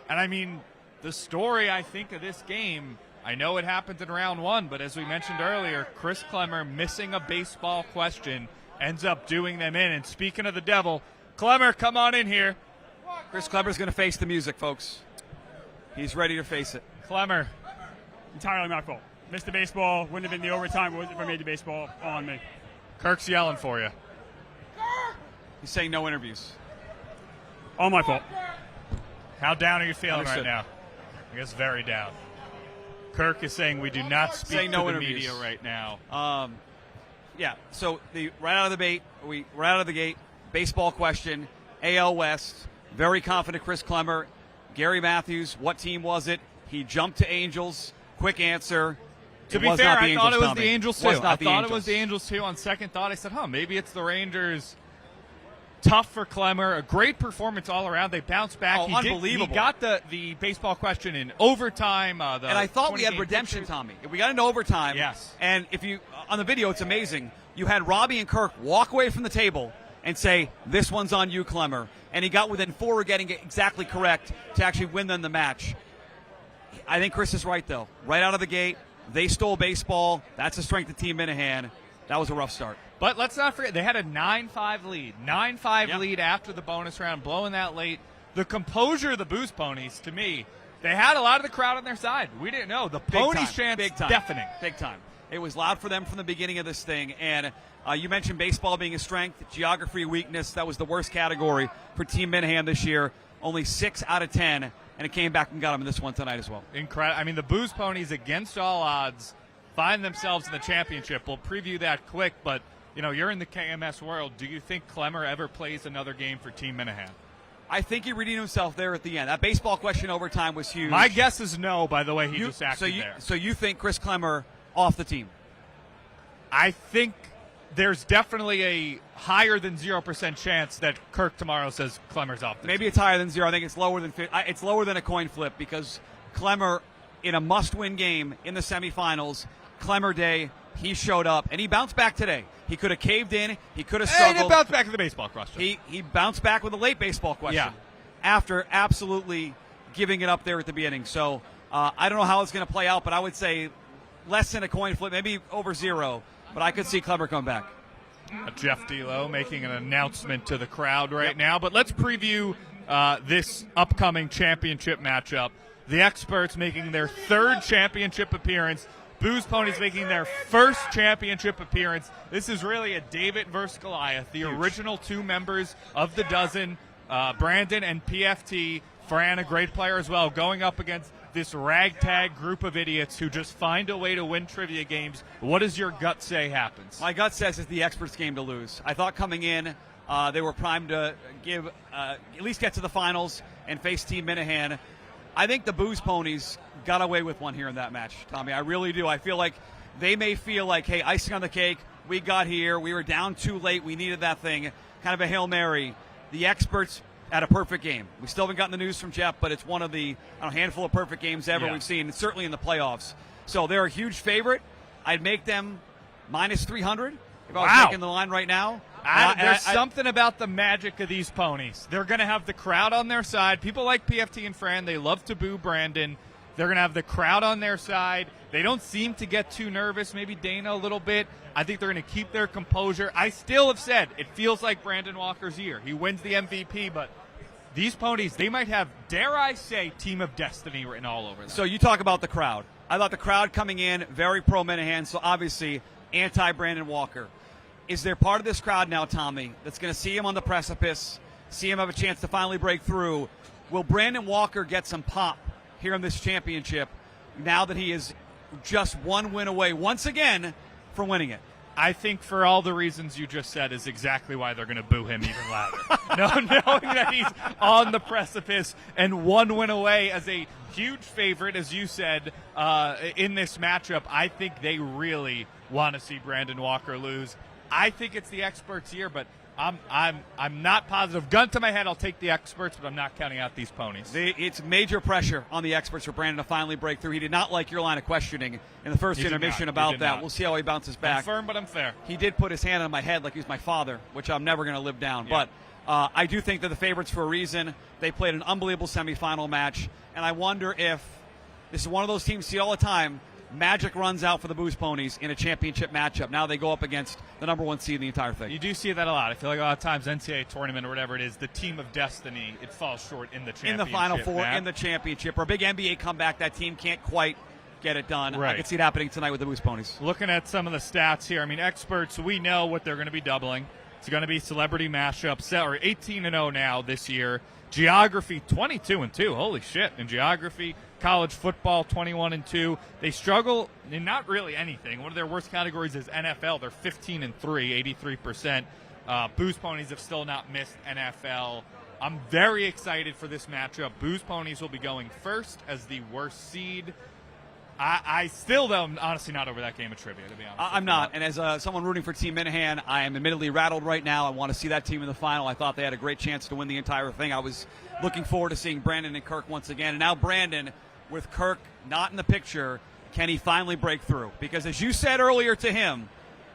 And I mean, the story, I think, of this game, I know it happened in round one, but as we mentioned earlier, Chris Clemmer missing a baseball question ends up doing them in. And speaking of the devil, Clemmer, come on in here. Chris Clemmer's going to face the music, folks. He's ready to face it. Clemmer. Entirely my fault. Missed the baseball. Wouldn't have been the overtime if I made the baseball. All on me. Kirk's yelling for you. He's saying no interviews. All my fault. How down are you feeling Understood. right now? I guess very down. Kirk is saying we do not speak Say no to the interviews. media right now. Yeah, so right out of the gate, baseball question, AL West, very confident Chris Clemmer. Gary Matthews, what team was it? He jumped to Angels. Quick answer. To It be was fair, not the I thought Angels, it was Tommy. the Angels Was too. not I the thought it Angels. was the Angels too. On second thought, I said, maybe it's the Rangers. Tough for Clemmer. A great performance all around. They bounced back. Oh, unbelievable. He got the baseball question in overtime. And I thought we had 20-game redemption, picture. Tommy. We got into overtime. Yes. And if you on the video, it's amazing. You had Robbie and Kirk walk away from the table and say, "This one's on you, Clemmer." And he got within 4 of getting it exactly correct to actually win them the match. I think Chris is right, though. Right out of the gate, they stole baseball. That's the strength of Team Minihane. That was a rough start. But let's not forget, they had a 9-5 lead. 9-5 lead after the bonus round, blowing that late. The composure of the Booze Ponies, to me, they had a lot of the crowd on their side. We didn't know. The Ponies chants, Big time. deafening. Big time. It was loud for them from the beginning of this thing. And you mentioned baseball being a strength, geography weakness. That was the worst category for Team Minihane this year. Only 6 out of 10, and it came back and got them in this one tonight as well. Incredible. I mean, the Booze Ponies, against all odds, find themselves in the championship. We'll preview that quick, but you're in the KMS world. Do you think Clemmer ever plays another game for Team Minihane? I think he redeemed himself there at the end. That baseball question overtime was huge. My guess is no, by the way he just acted there. So you think Chris Clemmer off the team? I think there's definitely a higher than 0% chance that Kirk tomorrow says Clemmer's off the team. Maybe it's higher than 0. I think it's lower than a coin flip because Clemmer, in a must-win game in the semifinals, Clemmer Day, he showed up, and he bounced back today. He could have caved in. He could have struggled. He didn't bounce back to the baseball question. He bounced back with a late baseball question. Yeah. After absolutely giving it up there at the beginning. So I don't know how it's going to play out, but I would say less than a coin flip, maybe over 0. But I could see Clemmer come back. Jeff D'Lo making an announcement to the crowd right now. But let's preview this upcoming championship matchup. The Experts making their 3rd championship appearance. Booze Ponies making their 1st championship appearance. This is really a David versus Goliath. The original 2 members of the Dozen, Brandon and PFT. Fran, a great player as well, going up against this ragtag group of idiots who just find a way to win trivia games. What does your gut say happens? My gut says it's the Experts game to lose. I thought coming in they were primed to at least get to the finals and face Team Minihane. I think the Booze Ponies got away with one here in that match, Tommy. I really do. I feel like they may feel like, hey, icing on the cake, we got here, we were down too late, we needed that thing, kind of a Hail Mary. The Experts had a perfect game. We still haven't gotten the news from Jeff, but it's one of the handful of perfect games ever we've seen, certainly in the playoffs. So they're a huge favorite. I'd make them minus 300 if I was making the line right now. There's something about the magic of these ponies. They're going to have the crowd on their side. People like PFT and Fran. They love to boo Brandon. They're going to have the crowd on their side. They don't seem to get too nervous, maybe Dana a little bit. I think they're going to keep their composure. I still have said it feels like Brandon Walker's year. He wins the MVP, but these ponies, they might have, dare I say, Team of Destiny written all over them. So you talk about the crowd. I thought the crowd coming in, very pro Minihane, so obviously anti-Brandon Walker. Is there part of this crowd now, Tommy, that's going to see him on the precipice, see him have a chance to finally break through? Will Brandon Walker get some pop here in this championship now that he is just one win away once again from winning it? I think for all the reasons you just said is exactly why they're going to boo him even louder. Knowing that he's on the precipice and one win away as a huge favorite, as you said, in this matchup, I think they really want to see Brandon Walker lose. I think it's the experts' year, but I'm not positive. Gun to my head, I'll take the experts, but I'm not counting out these ponies. It's major pressure on the experts for Brandon to finally break through. He did not like your line of questioning in the first intermission about that. We'll see how he bounces back. I'm firm, but I'm fair. He did put his hand on my head like he was my father, which I'm never going to live down. Yeah. But I do think they're the favorites for a reason. They played an unbelievable semifinal match, and I wonder if this is one of those teams you see all the time. Magic runs out for the Booze Ponies in a championship matchup. Now they go up against the number one seed in the entire thing. You do see that a lot. I feel like a lot of times NCAA tournament or whatever it is, the team of destiny, it falls short in the championship. In the Final Four, in the championship. Or a big NBA comeback, that team can't quite get it done. Right. I can see it happening tonight with the Booze Ponies. Looking at some of the stats here, I mean, experts, we know what they're going to be doubling. It's going to be celebrity mashups, or 18-0 now this year. Geography, 22-2. Holy shit. In geography, college football, 21-2. They struggle in not really anything. One of their worst categories is NFL. They're 15-3, 83%. Booze Ponies have still not missed NFL. I'm very excited for this matchup. Booze Ponies will be going first as the worst seed. I still, though, I'm honestly not over that game of trivia, to be honest. I'm not. And as someone rooting for Team Minihane, I am admittedly rattled right now. I want to see that team in the final. I thought they had a great chance to win the entire thing. I was looking forward to seeing Brandon and Kirk once again. And now Brandon, with Kirk not in the picture, can he finally break through? Because as you said earlier to him,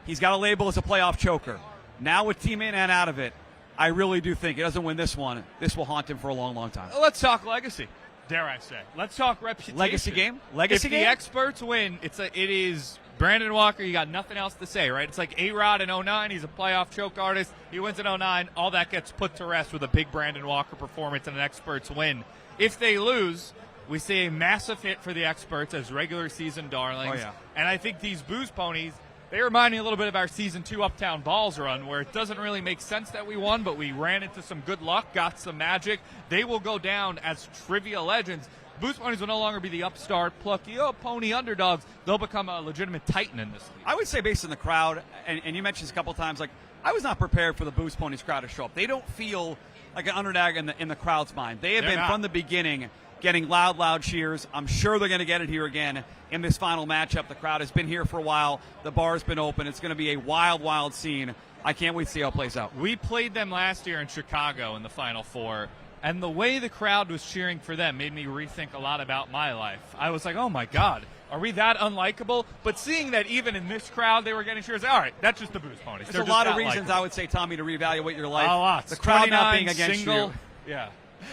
he's got a label as a playoff choker. Now with Team Minihane out of it, I really do think he doesn't win this one. This will haunt him for a long, long time. Let's talk legacy. Dare I say? Let's talk reputation. Legacy game. If the experts win, it is Brandon Walker. You got nothing else to say, right? It's like A-Rod in 09. He's a playoff choke artist. He wins in 09. All that gets put to rest with a big Brandon Walker performance and an experts win. If they lose, we see a massive hit for the experts as regular season darlings. Oh, yeah. And I think these Booze Ponies, they remind me a little bit of our Season 2 Uptown Balls run, where it doesn't really make sense that we won, but we ran into some good luck, got some magic. They will go down as trivia legends. Booze Ponies will no longer be the upstart, plucky, pony underdogs. They'll become a legitimate titan in this league. I would say based on the crowd, and you mentioned this a couple times, like I was not prepared for the Booze Ponies crowd to show up. They don't feel like an underdog in the crowd's mind. They have been from the beginning getting loud cheers. I'm sure they're going to get it here again in this final matchup. The crowd has been here for a while. The bar's been open. It's going to be a wild scene. I can't wait to see how it plays out. We played them last year in Chicago in the Final Four, and the way the crowd was cheering for them made me rethink a lot about my life. I was like, oh, my God, are we that unlikable? But seeing that even in this crowd they were getting cheers, all right, that's just the Booze Ponies. There's a lot of reasons I would say, Tommy, to reevaluate your life. Lots. The crowd not being against single. you. Yeah.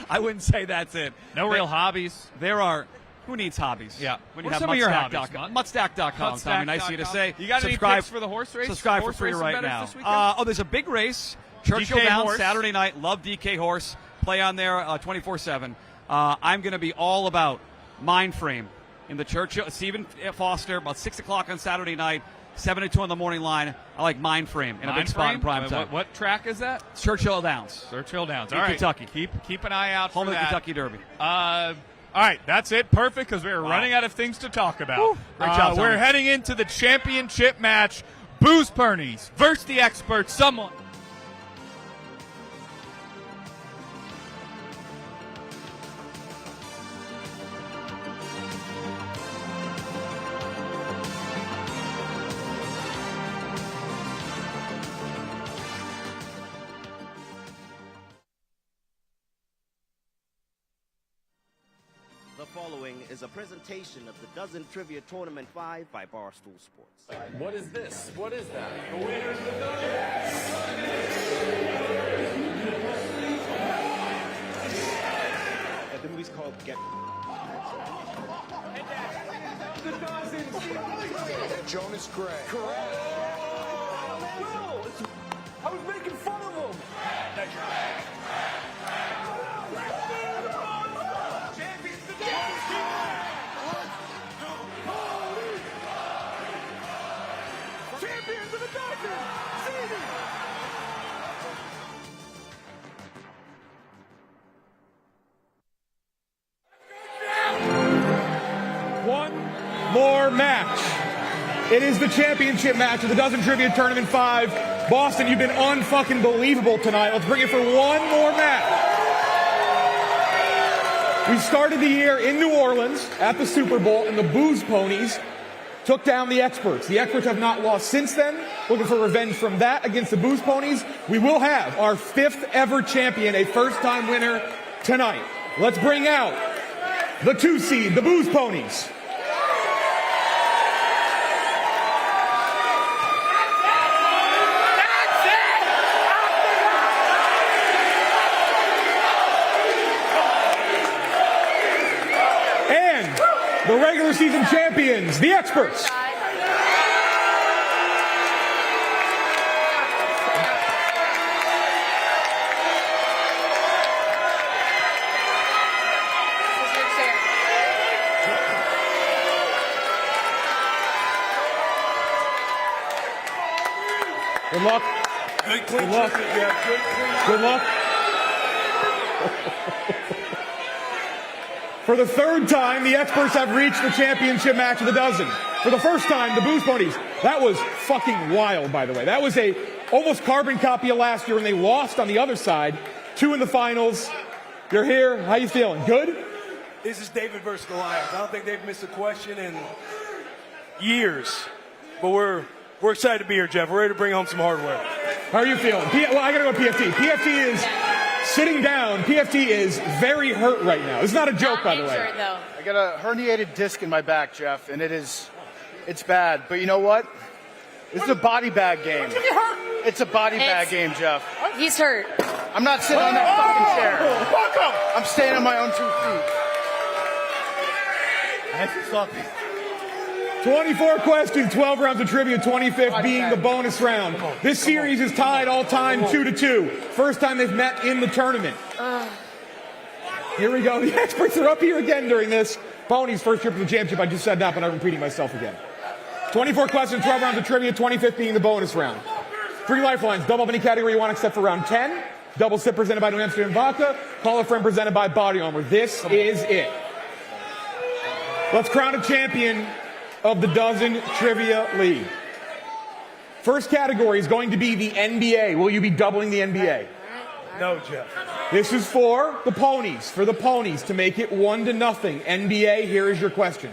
I wouldn't say that's it. No real hobbies. There are. Who needs hobbies? Yeah. When you What are have some of your Mudstack.com. Mudstack.com, Tommy. Nice of you to say. You got any picks for the horse race? Subscribe for free right now. There's a big race. Churchill DK Downs, Horse. Saturday night. Love DK Horse. Play on there 24/7. I'm going to be all about Mindframe in the Churchill. Stephen Foster, about 6 o'clock on Saturday night. 7 to 2 on the morning line. I like Mindframe in a big spot in prime time. What track is that? Churchill Downs. Churchill Downs. In All right. Kentucky. Keep an eye out Home for of the that. Kentucky Derby. All right, that's it. Perfect, because we're running out of things to talk about. Great job, Tommy. We're heading into the championship match. Booze Ponies versus the experts. Someone. The following is a presentation of the Dozen Trivia Tournament 5 by Barstool Sports. What is this? What is that? The movie's called Get. Jonas Gray. Correct. No, I was making fun of him. Champions of the dozen, Ziti. One more match. It is the championship match of the Dozen Trivia Tournament 5. Boston, you've been unfucking believable tonight. Let's bring it for one more match. We started the year in New Orleans at the Super Bowl, and the Booze Ponies took down the Experts. The Experts have not lost since then. Looking for revenge from that against the Booze Ponies. We will have our 5th ever champion, a first-time winner, tonight. Let's bring out the 2 seed, the Booze Ponies. The regular season champions, the Experts. Good luck. Good luck. Good luck. For the 3rd time, the Experts have reached the championship match of the dozen. For the first time, the Booze Ponies. That was fucking wild, by the way. That was a almost carbon copy of last year when they lost on the other side. 2 in the finals. You're here. How you feeling? Good? This is David versus Goliath. I don't think they've missed a question in years. But we're excited to be here, Jeff. We're ready to bring home some hardware. How are you feeling? Well, I gotta go PFT. PFT is sitting down. PFT is very hurt right now. It's not a joke, by the way. I got a herniated disc in my back, Jeff, and it's bad. But you know what? This is a body bag game. It's a body bag game, Jeff. He's hurt. I'm not sitting on that fucking chair. Welcome. I'm staying on my own 2 feet. That's something. 24 questions, 12 rounds of trivia, 25th being the bonus round. This series is tied all time 2-2. First time they've met in the tournament. Here we go. The Experts are up here again during this. Ponies' first trip to the championship. I just said that, but I'm repeating myself again. 24 questions, 12 rounds of trivia, 25th being the bonus round. 3 lifelines. Double up any category you want except for round 10. Double sip presented by New Amsterdam Vodka. Call a friend presented by Body Armor. This is it. Let's crown a champion of the Dozen Trivia League. First category is going to be the NBA. Will you be doubling the NBA? No, Jeff. This is for the Ponies. For the Ponies to make it 1-0. NBA, here is your question.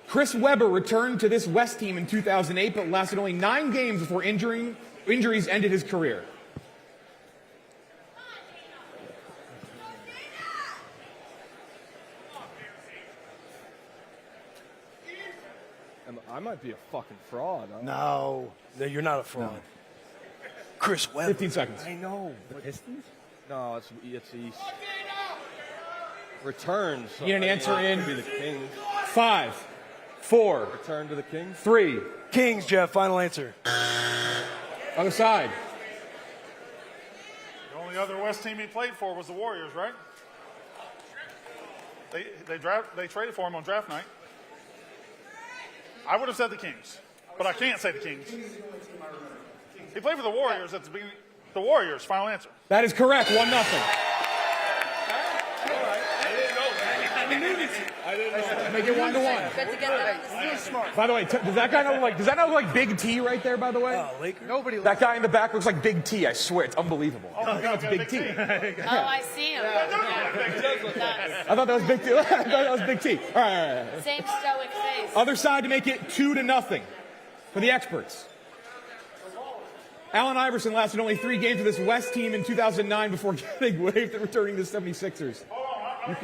Chris Webber returned to this West team in 2008, but lasted only 9 games before injuries ended his career. I might be a fucking fraud. No, you're not a fraud. No. Chris Webber. 15 seconds. I know. The Pistons? No, it's East. Returns. You need an answer in be the Kings. 5, 4. Return to the Kings. 3. Kings, Jeff. Final answer. Other side. The only other West team he played for was the Warriors, right? They traded for him on draft night. I would have said the Kings, but I can't say the Kings. He played for the Warriors at the beginning. The Warriors, final answer. That is correct, 1-0. I didn't know. Make it 1-1. Good to get that. By the way, does that guy look like Big T right there, by the way? Nobody. That guy in the back looks like Big T, I swear. It's unbelievable. Oh, no, it's Big T. Oh, I see him. I thought that was Big T. I thought that was Big T. All right. Same stoic face. Other side to make it 2-0 for the Experts. Allen Iverson lasted only 3 games with this West team in 2009 before getting waived and returning to the 76ers. You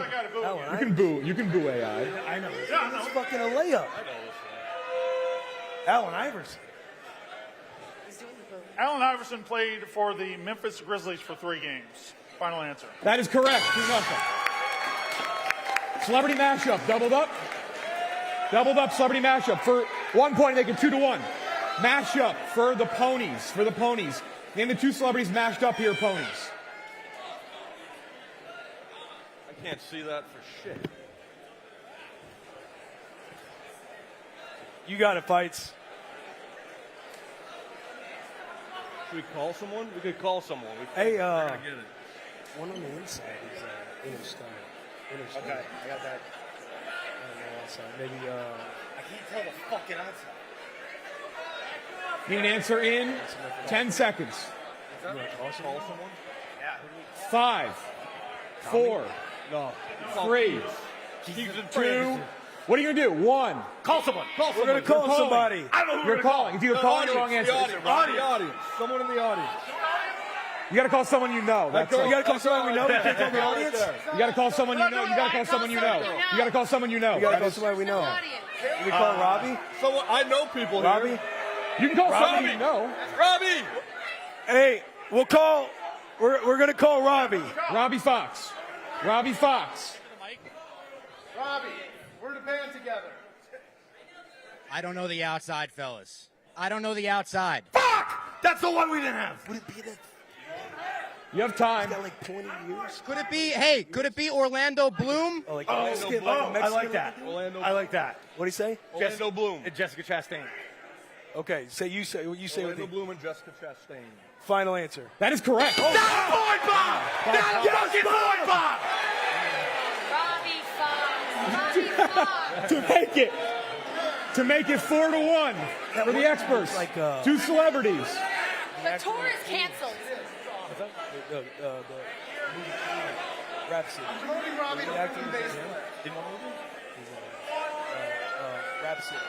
can boo AI. I know. It's fucking a layup. Allen Iverson. Allen Iverson played for the Memphis Grizzlies for 3 games. Final answer. That is correct. 2-0. Celebrity mashup, doubled up. Doubled up celebrity mashup. For 1 point, make it 2-1. Mashup for the ponies. Name the two celebrities mashed up here, ponies. I can't see that for shit. You got it, Fights. Should we call someone? We could call someone. Hey, get it. one on the inside is Interstellar. Okay, I got that. On the outside. Maybe, I can't tell the fucking outside. Need an answer in 10 seconds. You want to call someone? 5, 4, No. 3, 2. What are you gonna do? 1. Call someone. Call we're going to call somebody. I don't know who You're we're gonna calling. call. If you're calling the wrong answer. The audience. Someone in the audience. You gotta call someone you know. That's You all. got to call somebody we know. We can't call the audience. You gotta call someone you know. You gotta call someone you know. You gotta call someone you know. You got to call somebody we know. We call Robbie. Someone I know people Robbie. here. You can call someone Robbie. you know. Robbie. Hey, we'll call. We're going to call Robbie. Robbie Fox. Robbie Fox. Robbie, we're the band together. I don't know the outside, fellas. I don't know the outside. Fuck! That's the one we didn't have. Would it be that? You have time. Got like 20 years. Could it be? Hey, could it be Orlando Bloom? Oh, like Mexican, I like that. I like that. What do you say? Orlando Bloom. Jessica Chastain. Okay, say you say what you say with Orlando the Bloom and Jessica Chastain. final answer. That is correct. That's point bomb! That's fucking point bomb! Robbie Fox. To make it 4-1 for the experts. Like, two celebrities. The tour is canceled. The Rhapsody. Tony Robbie The to actor win was baseball. in what movie? Rhapsody.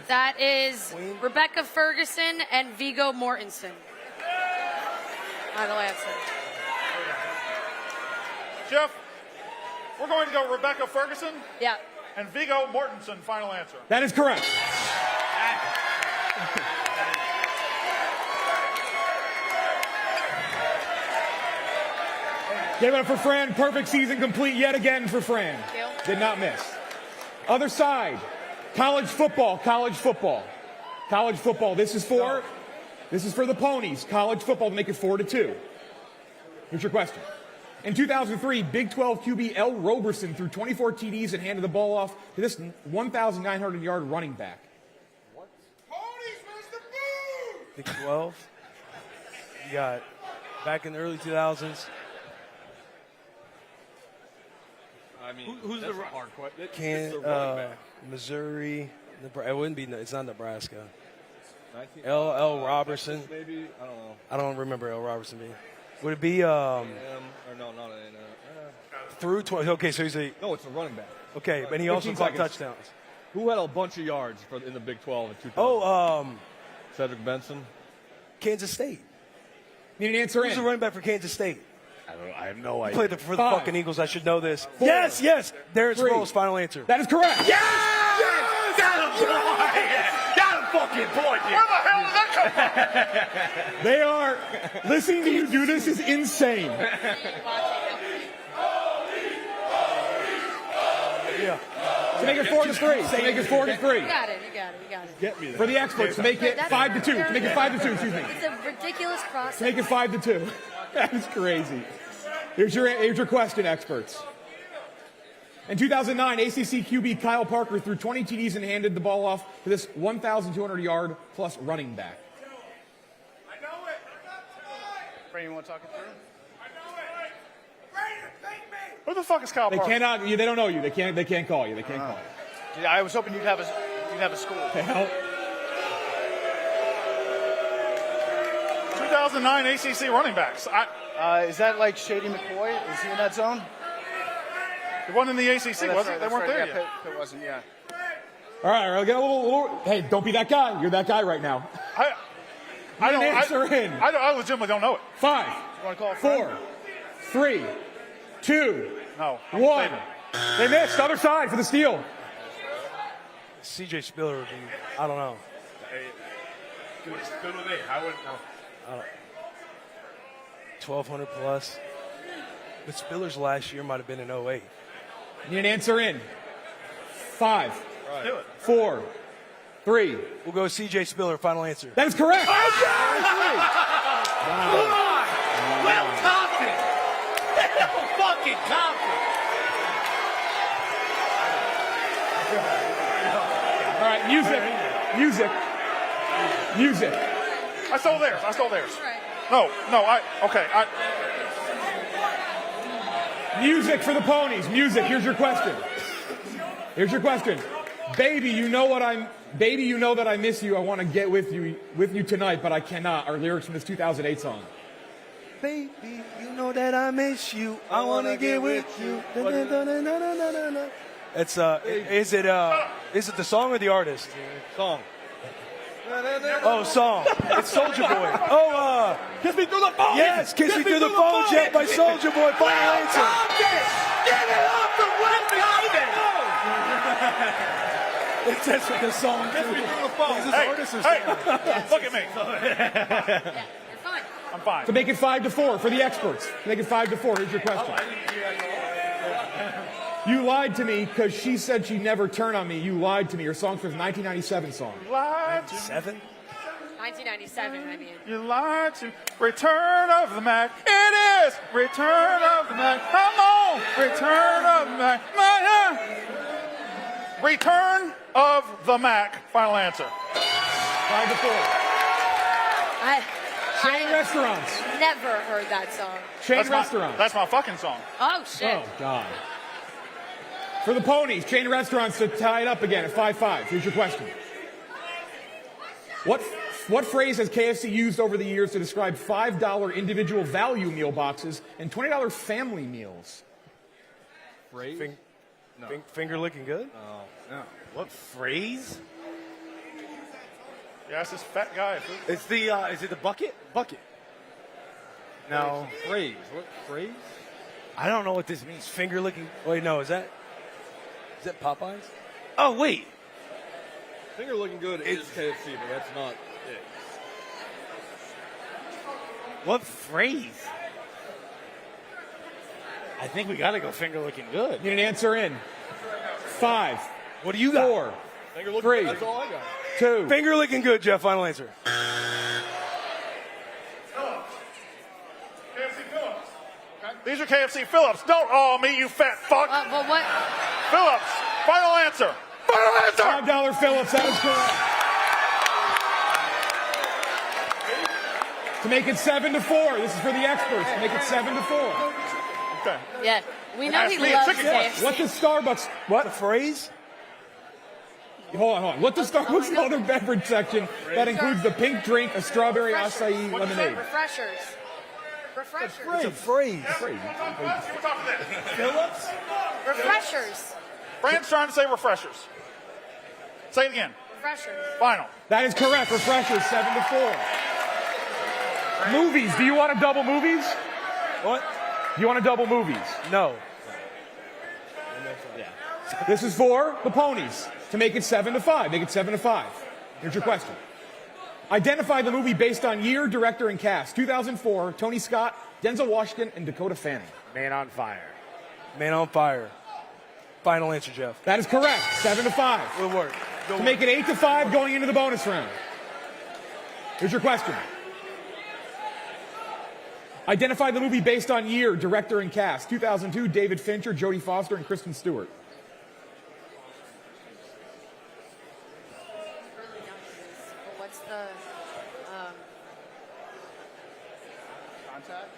That is Rebecca Ferguson and Viggo Mortensen. Final answer. Jeff, we're going to go Rebecca Ferguson Yeah. and Viggo Mortensen. Final answer. That is correct. Give it up for Fran. Perfect season complete yet again for Fran. Thank you. Did not miss. Other side. College football. This is for the ponies. College football to make it 4-2. Here's your question. In 2003, Big 12 QB L. Roberson threw 24 TDs and handed the ball off to this 1,900-yard running back. Big 12. You got back in the early 2000s. I mean, who's the hard question? Missouri. It wouldn't be. It's not Nebraska. L. Robertson. Maybe I don't know. I don't remember L. Robertson being. Would it be Or no, not through 20? Okay, so he's a. No, it's a running back. Okay, but he also 15 caught seconds. touchdowns. Who had a bunch of yards in the Big 12 in 2000? Oh, Cedric Benson. Kansas State. Need an answer Who's the running back for Kansas State? I have no idea. Played for the fucking Eagles. I should know this. 4, Yes. Darren 3. Sproles, final answer. That is correct. Yes! Got him, boy! Got him, fucking boy! Where the hell did that come from? They are listening to you do this is insane. Yeah. To make it 4-3. To make it 4-3. You got it. Get me there. For the experts, to make it 5-2. To make it 5-2. Excuse me. It's a ridiculous process. To make it 5-2. That is crazy. Here's your question, experts. In 2009, ACC QB Kyle Parker threw 20 TDs and handed the ball off to this 1,200-yard plus running back. I know it. Brandon, you want to talk it through? I know it. Brandon, thank me. Who the fuck is Kyle They Parker? cannot. They don't know you. They can't call you. They can't call you. Yeah, I was hoping you'd have a school. Hell, 2009 ACC running backs. Is that like Shady McCoy? Is he in that zone? It wasn't in the ACC, Oh, was it? They weren't there yeah, yet. Pitt wasn't, yeah. all right, I'll get a little. Hey, don't be that guy. You're that guy right now. I don't. Answer in. I legitimately don't know it. 5, You want to call a 4, 3, 2, No. 1. They missed. Other side for the steal. CJ Spiller would be. I don't know. Good with me. I wouldn't know. 1,200 plus. But Spiller's last year might have been in 08. Need an answer in 5, 4, 3. We'll go CJ Spiller, final answer. That is correct. Come on! Well, Compton! Well, fucking Compton! All right, music. I stole theirs. No, okay. Music for the ponies. Music. Here's your question. Baby, you know that I miss you. I want to get with you tonight, but I cannot. Our lyrics from this 2008 song. Baby, you know that I miss you. I want to get with you. It's is it the song or the artist? Song. Oh, song. It's Soulja Boy. Oh, Kiss Me Through the Phone. yes, Kiss Me Through the Phone, Jet by Soulja Boy. Final answer. Get it off the West Compton! It says for the song. Hey, look at me. You're fine. I'm fine. To make it 5-4 for the experts. Here's your question. You lied to me because she said she'd never turn on me. You lied to me. Your song's from 1997 song. Lied to 1997, I mean. You lied to Return of the Mac. It is Return of the Mac. Come on, Return of the Mac. Return of the Mac. Final answer. 5-4. Chain restaurants. Never heard that song. Chain restaurants. That's my fucking song. Oh, shit. Oh, God. For the ponies, chain restaurants to tie it up again at 5-5. Here's your question. What phrase has KFC used over the years to describe $5 individual value meal boxes and $20 family meals? Phrase? Finger licking good? No. What phrase? Yeah, it's this fat guy. It's the, is it the bucket? Bucket. No. Phrase. What phrase? I don't know what this means. Finger licking. Wait, no, is that Popeyes? Oh, wait. Finger looking good is KFC, but that's not it. What phrase? I think we got to go finger looking good. Need an answer in 5. What do you got? 4. Finger looking 3. good, that's all I got. 2. Finger licking good, Jeff. Final answer. These are KFC Phillips. Don't awe me, you fat fuck. But what? Phillips. Final answer. Final answer. $5 Phillips. That is correct. To make it 7-4. This is for the experts. To make it 7-4. Okay. Yeah. We know Ask he me a loves chicken KFC. What does Starbucks? What? The phrase? Hold on. What does Starbucks call their beverage section that includes the pink drink, a strawberry acai lemonade? Refreshers. It's a phrase. Phillips? Refreshers. Brand's trying to say refreshers. Say it again. Refreshers. Final. That is correct. Refreshers, 7-4. Movies. Do you want to double movies? What? Do you want to double movies? No. This is for the ponies. To make it 7-5. Make it 7-5. Here's your question. Identify the movie based on year, director, and cast. 2004, Tony Scott, Denzel Washington, and Dakota Fanning. Man on Fire. Man on Fire. Final answer, Jeff. That is correct. 7-5. Good work. To make it 8-5 going into the bonus round. Here's your question. Identify the movie based on year, director, and cast. 2002, David Fincher, Jodie Foster, and Kristen Stewart. What's the Contact?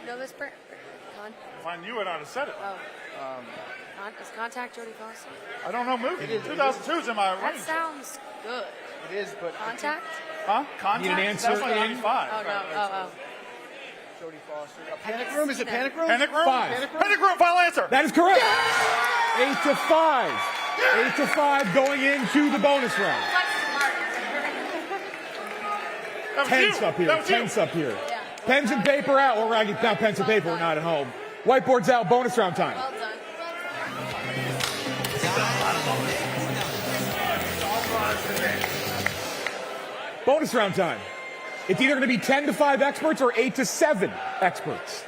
No, this If I knew it, I'd have said it. Is Contact Jodie Foster? I don't know movie. 2002 is in my That range. sounds good. It is, but... Contact? Huh? Contact? Need an answer That's like in? 95. Oh, no. Oh. Jodie Foster. Panic Room? Is it Panic Room? Panic Room? 5. Panic Room, final answer. That is correct. 8-5. 8-5 going into the bonus round. Tense up here. Tense up here. Pens and paper out. We're not pens and paper. We're not at home. Whiteboards out. Bonus round time. Well done. Bonus round time. It's either going to be 10-5 experts or 8-7 experts.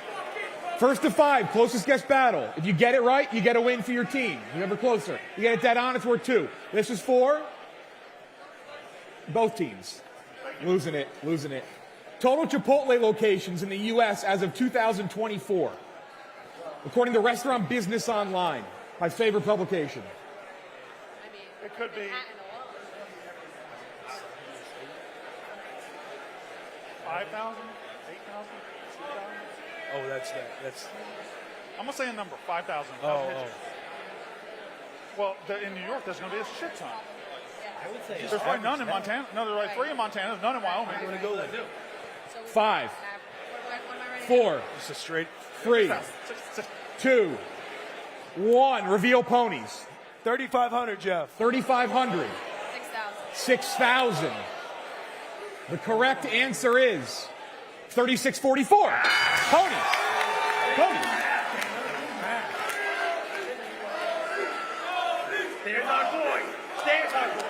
First to 5, closest guess battle. If you get it right, you get a win for your team. Whoever closer. You get it dead on, it's worth 2. This is for both teams. Losing it. Total Chipotle locations in the U.S. as of 2024, according to Restaurant Business Online, my favorite publication. It could be 5,000, 8,000, 6,000. Oh, that's. I'm gonna say a number, 5,000. Well, in New York, there's gonna be a shit ton. I would say there's probably none in Montana. No, there's like 3 in Montana. There's none in Wyoming. I'm gonna go there. 5, 4, Just a straight 3, 2, 1. Reveal ponies. 3,500, Jeff. 3,500. 6,000. The correct answer is 3,644. Ponies. There's our boy. There's our boy.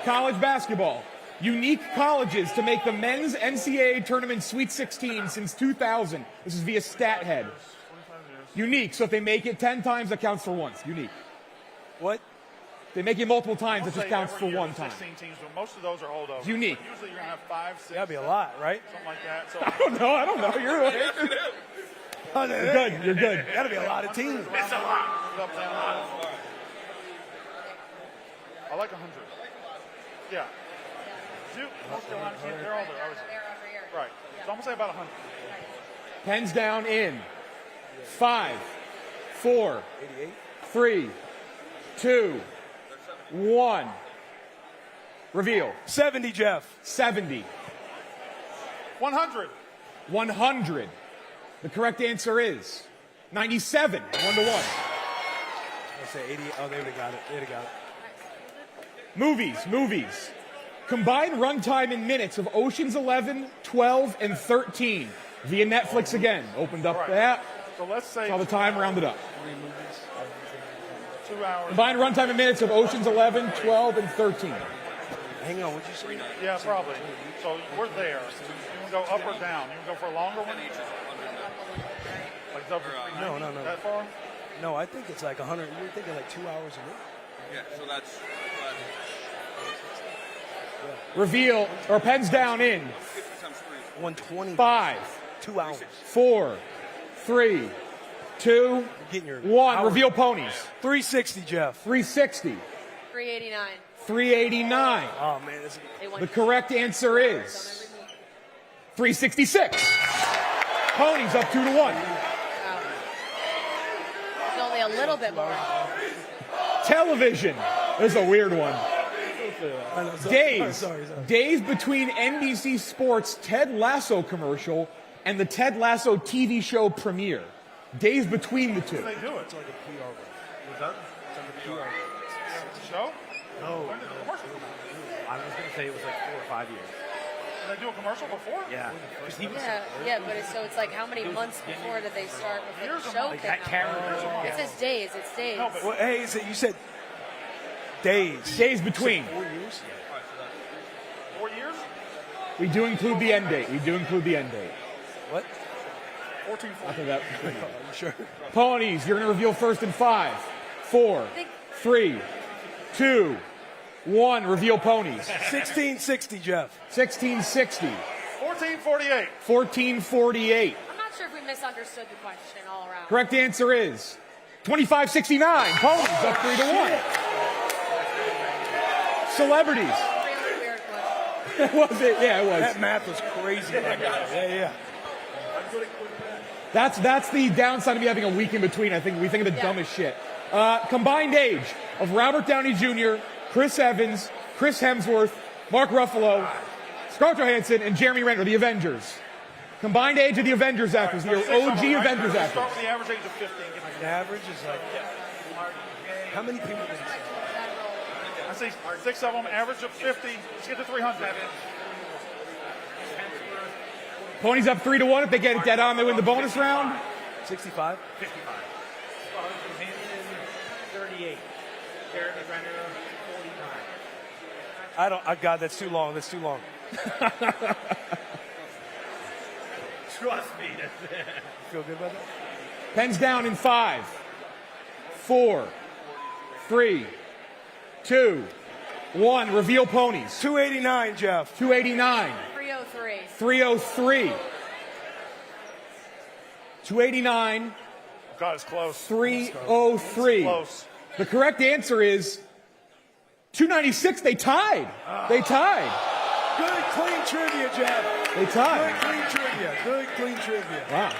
College basketball. Unique colleges to make the men's NCAA tournament Sweet 16 since 2000. This is via StatHead. Unique, so if they make it 10 times, that counts for once. Unique. What? They make it multiple times, it just counts for one time. 16 teams, but most of those are holdovers. Unique. But usually you're going to have 5, 6. That'd be a lot, right? Something like that. So I don't know. You're good. You're good. That'd be a lot of teams. It's a lot. I like 100. Yeah. North Carolina, they're all there. Right. So I'm going to say about 100. Pens down in 5, 4, 3, 2, 1. Reveal. 70, Jeff. 70. 100. 100. The correct answer is 97. 1 to 1. I say 80. Oh, they would have got it. Movies. Combined runtime in minutes of Ocean's 11, 12, and 13 via Netflix again. Opened up that. So let's say saw the time, rounded up. 2 hours. Combined runtime in minutes of Ocean's 11, 12, and 13. Hang on, what'd you say? Yeah, probably. So we're there. You can go up or down. You can go for a longer one. Like No. That far? No, I think it's like 100. You're thinking like 2 hours a week. Yeah, so that's Reveal, or pens down in 120. 5, 2 hours. 4, 3, 2, 1. Reveal ponies. 360, Jeff. 360. 389. 389. Oh, man. The correct answer is 366. Ponies up 2 to 1. It's only a little bit more. Television. This is a weird one. Days between NBC Sports' Ted Lasso commercial and the Ted Lasso TV show premiere. Days between the two. They do it. It's like a PR run. What's that? It's like a PR run. It's a show? No. When did the commercial? I was going to say it was like 4 or 5 years. Did they do a commercial before? Yeah. But it's like how many months before did they start with the show? Like that camera. It says days. It's days. No, but hey, you said days. Days between. 4 years? 4 years? We do include the end date. What? 14. After that. Are you sure? Ponies, you're going to reveal first in 5, 4, 3, 2, 1. Reveal ponies. 1660, Jeff. 1660. 1448. 1448. I'm not sure if we misunderstood the question all around. Correct answer is 2569. Ponies up 3 to 1. Celebrities. Was it? Yeah, it was. That math was crazy. Yeah. That's the downside of me having a week in between. I think we think of the dumbest shit. Combined age of Robert Downey Jr., Chris Evans, Chris Hemsworth, Mark Ruffalo, Scarlett Johansson, and Jeremy Renner, the Avengers. Combined age of the Avengers actors, the OG Avengers actors. Start with the average age of 15. The average is like, how many people did you say? I say 6 of them, average of 50. Let's get to 300. Ponies up 3 to 1. If they get it dead on, they win the bonus round. 65? 55. 38. Jeremy Renner, 49. God, that's too long. Trust me. Feel good about that? Pens down in 5, 4, 3, 2, 1. Reveal ponies. 289, Jeff. 289. 303. 303. 289. God, it's close. 303. Close. The correct answer is 296. They tied. They tied. Good, clean trivia, Jeff. They tied. Good, clean trivia. Good, clean trivia. Wow.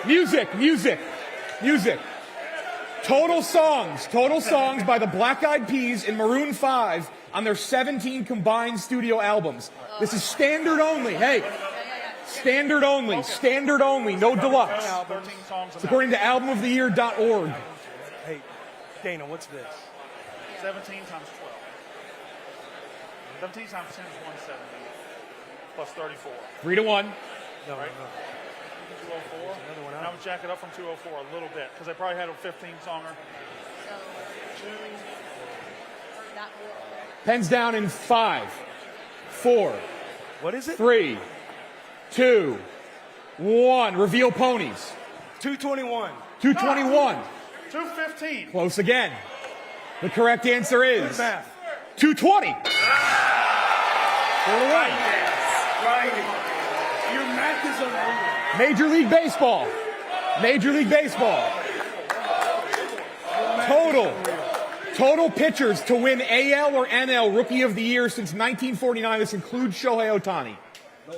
Music, music, music. Total songs by the Black Eyed Peas and Maroon 5 on their 17 combined studio albums. This is standard only. Hey, standard only, standard only, no deluxe. 13 songs. It's according to albumoftheyear.org. Hey, Dana, what's this? 17 times 12. 17 times 10 is 170. Plus 34. 3 to 1. No, right? 204. And I would jack it up from 204 a little bit because they probably had a 15-songer. Pens down in 5, 4. What is it? 3, 2, 1. Reveal ponies. 221. 221. 215. Close again. The correct answer is Good math. 220. 4 to 1. Your math is unreal. Major League Baseball. Major League Baseball. Total pitchers to win AL or NL Rookie of the Year since 1949. This includes Shohei Ohtani.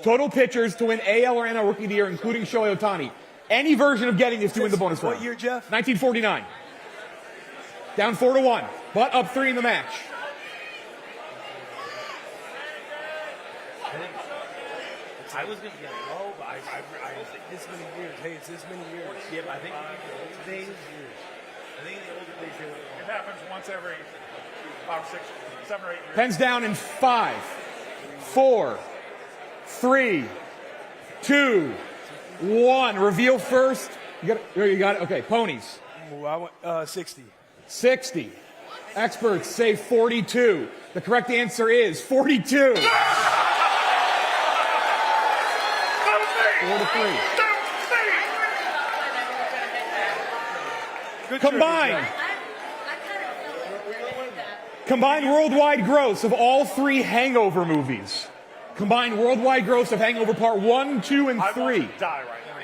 Total pitchers to win AL or NL Rookie of the Year, including Shohei Ohtani. Any version of getting this to win the bonus round. What year, Jeff? 1949. Down 4 to 1, but up 3 in the match. I was going to get low, but I think this many years. Hey, it's this many years. Yeah, but I think in the old days, It happens once every 5, 6, 7 or 8 years. Pens down in 5, 4, 3, 2, 1. Reveal first. You got it. Okay, ponies. Ooh, I went 60. 60. Experts say 42. The correct answer is 42. 4 to 3. Combined worldwide gross of all 3 Hangover movies. Combined worldwide gross of Hangover Part 1, 2, and 3. I want to die right now.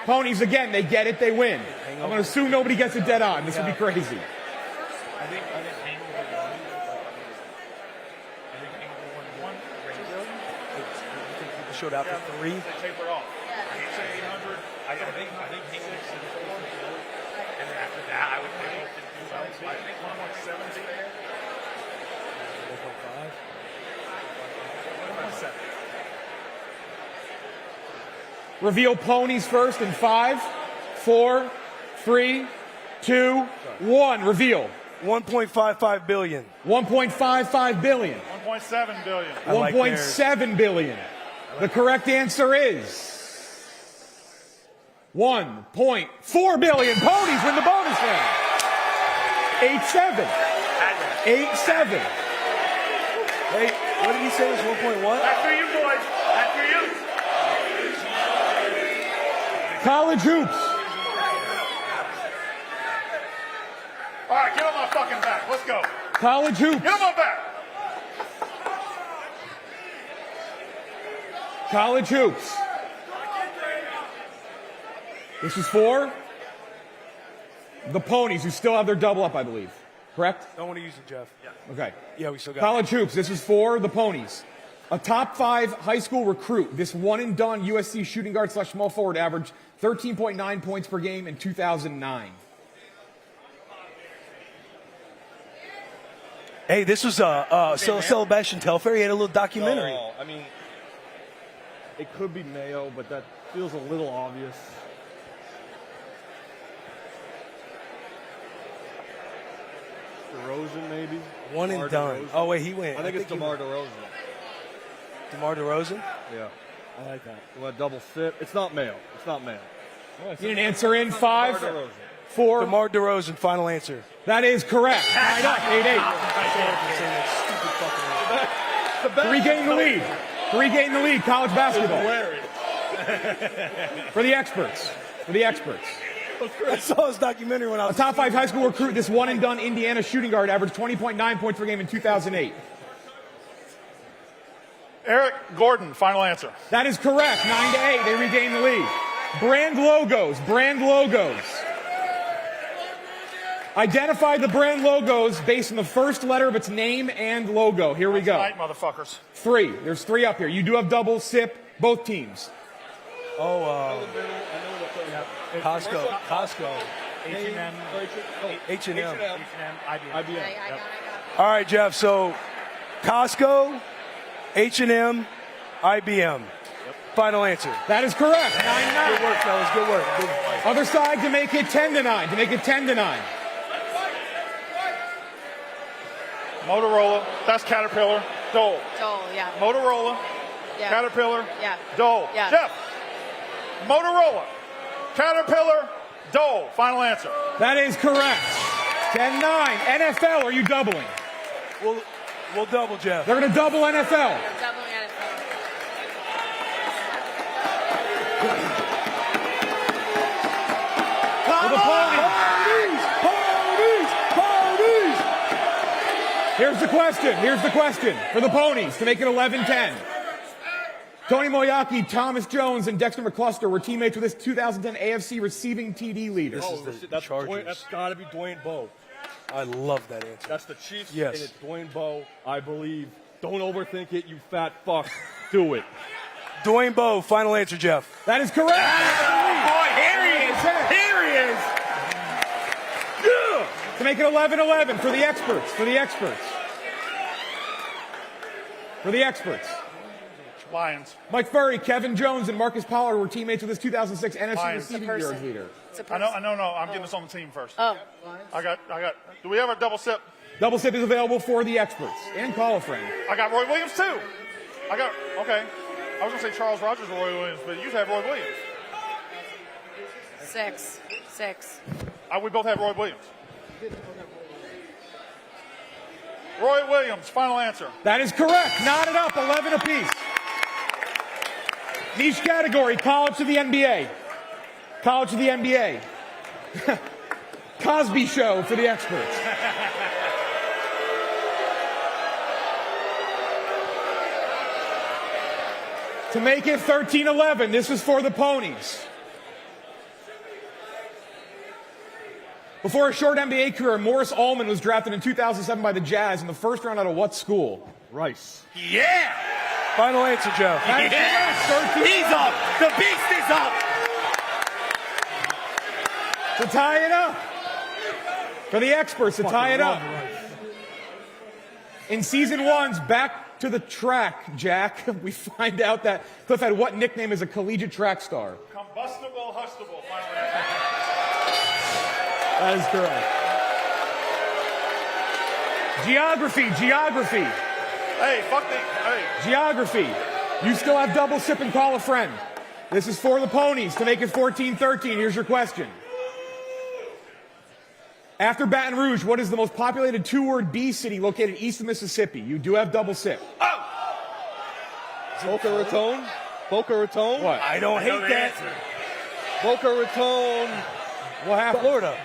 Ponies, again, they get it, they win. I'm going to assume nobody gets it dead on. This would be crazy. I think showed out for 3. They tapered off. He said 800. I think Hangover and then after that, I would think I think 170. 1.7. Reveal ponies first in 5, 4, 3, 2, 1. Reveal. 1.55 billion. 1.55 billion. 1.7 billion. 1.7 billion. The correct answer is 1.4 billion. Ponies win the bonus round. 8-7. 8-7. Hey, what did he say was 1.1? After you, boys. After you. College hoops. All right, get on my fucking back. Let's go. College hoops. Get on my back. College hoops. This is for the ponies who still have their double up, I believe. Correct? Don't want to use it, Jeff. Yeah. Okay. Yeah, we still got College hoops. This is for the ponies. A top 5 high school recruit. This one and done USC shooting guard / small forward averaged 13.9 points per game in 2009. Hey, this was Sebastian Telfair. He had a little documentary. No, I mean, it could be Mayo, but that feels a little obvious. DeRozan, maybe? One and done. DeRozan. Oh, wait, he went. I think it's DeMar DeRozan. DeMar DeRozan? Yeah. I like that. You want a double fit? It's not Mayo. It's not Mayo. You didn't answer in 5, DeRozan. 4. DeMar DeRozan, final answer. That is correct. Tied up, 8-8. 3 gain the lead. To regain the lead, college basketball. For the experts. For the experts. I saw his documentary when I A was top 5 high school recruit, this one-and-done Indiana shooting guard averaged 20.9 points per game in 2008. Eric Gordon, final answer. That is correct. 9-8. They regain the lead. Brand logos. Brand logos. Identify the brand logos based on the first letter of its name and logo. Here we go. Night, motherfuckers. 3. There's 3 up here. You do have double sip, both teams. Costco. H&M. H&M. IBM. Yep. All right, Jeff. So Costco, H&M, IBM. Final answer. That is correct. 9-9. Good work, fellas. Good work. Good work. Other side to make it 10-9. To make it 10-9. Motorola, that's Caterpillar. Dole. Dole, yeah. Motorola, Yeah. Caterpillar, Yeah. Dole. Yeah. Jeff, Motorola, Caterpillar, Dole. Final answer. That is correct. 10-9. NFL, are you doubling? We'll double, Jeff. They're going to double NFL. Doubling NFL. For the Ponies. Here's the question. Here's the question. For the Ponies, to make it 11-10. Tony Moyaki, Thomas Jones, and Dexter McCluster were teammates with this 2010 AFC receiving TD leader. That's Chargers. That's got to be Dwayne Bowe. I love that answer. That's the Chiefs. Yes. And it's Dwayne Bowe, I believe. Don't overthink it, you fat fuck. Do it. Dwayne Bowe, final answer, Jeff. That is correct. Boy, here he is. Here he is. Yeah. To make it 11-11 for the experts. For the experts. For the experts. Lions. Mike Furry, Kevin Jones, and Marcus Pollard were teammates with this 2006 NFC Lions. receiving yards leader. I know. I'm getting this on the team first. Oh. I got. Do we have a double sip? Double sip is available for the experts. And call a friend. I got Roy Williams too. Okay. I was gonna say Charles Rogers or Roy Williams, but you have Roy Williams. 6. We both have Roy Williams. Roy Williams, final answer. That is correct. Knotted up, 11 apiece. Niche category, college to the NBA. College to the NBA. Cosby Show for the experts. To make it 13-11, this is for the Ponies. Before a short NBA career, Morris Ullman was drafted in 2007 by the Jazz in the first round out of what school? Rice. Yeah. Final answer, Jeff. Yeah. He's up. The beast is up. To tie it up. For the experts, to tie it up. In season 1's Back to the Track, Jack, we find out that Cliff had what nickname as a collegiate track star? Combustible Hustable, final answer. That is correct. Geography. Hey, fuck the. Hey. Geography. You still have double sip and call a friend. This is for the Ponies to make it 14-13. Here's your question. After Baton Rouge, what is the most populated two-word B city located east of Mississippi? You do have double sip. Boca Raton? Boca Raton? What? I don't hate that. Answer. Boca Raton. What happened? Florida.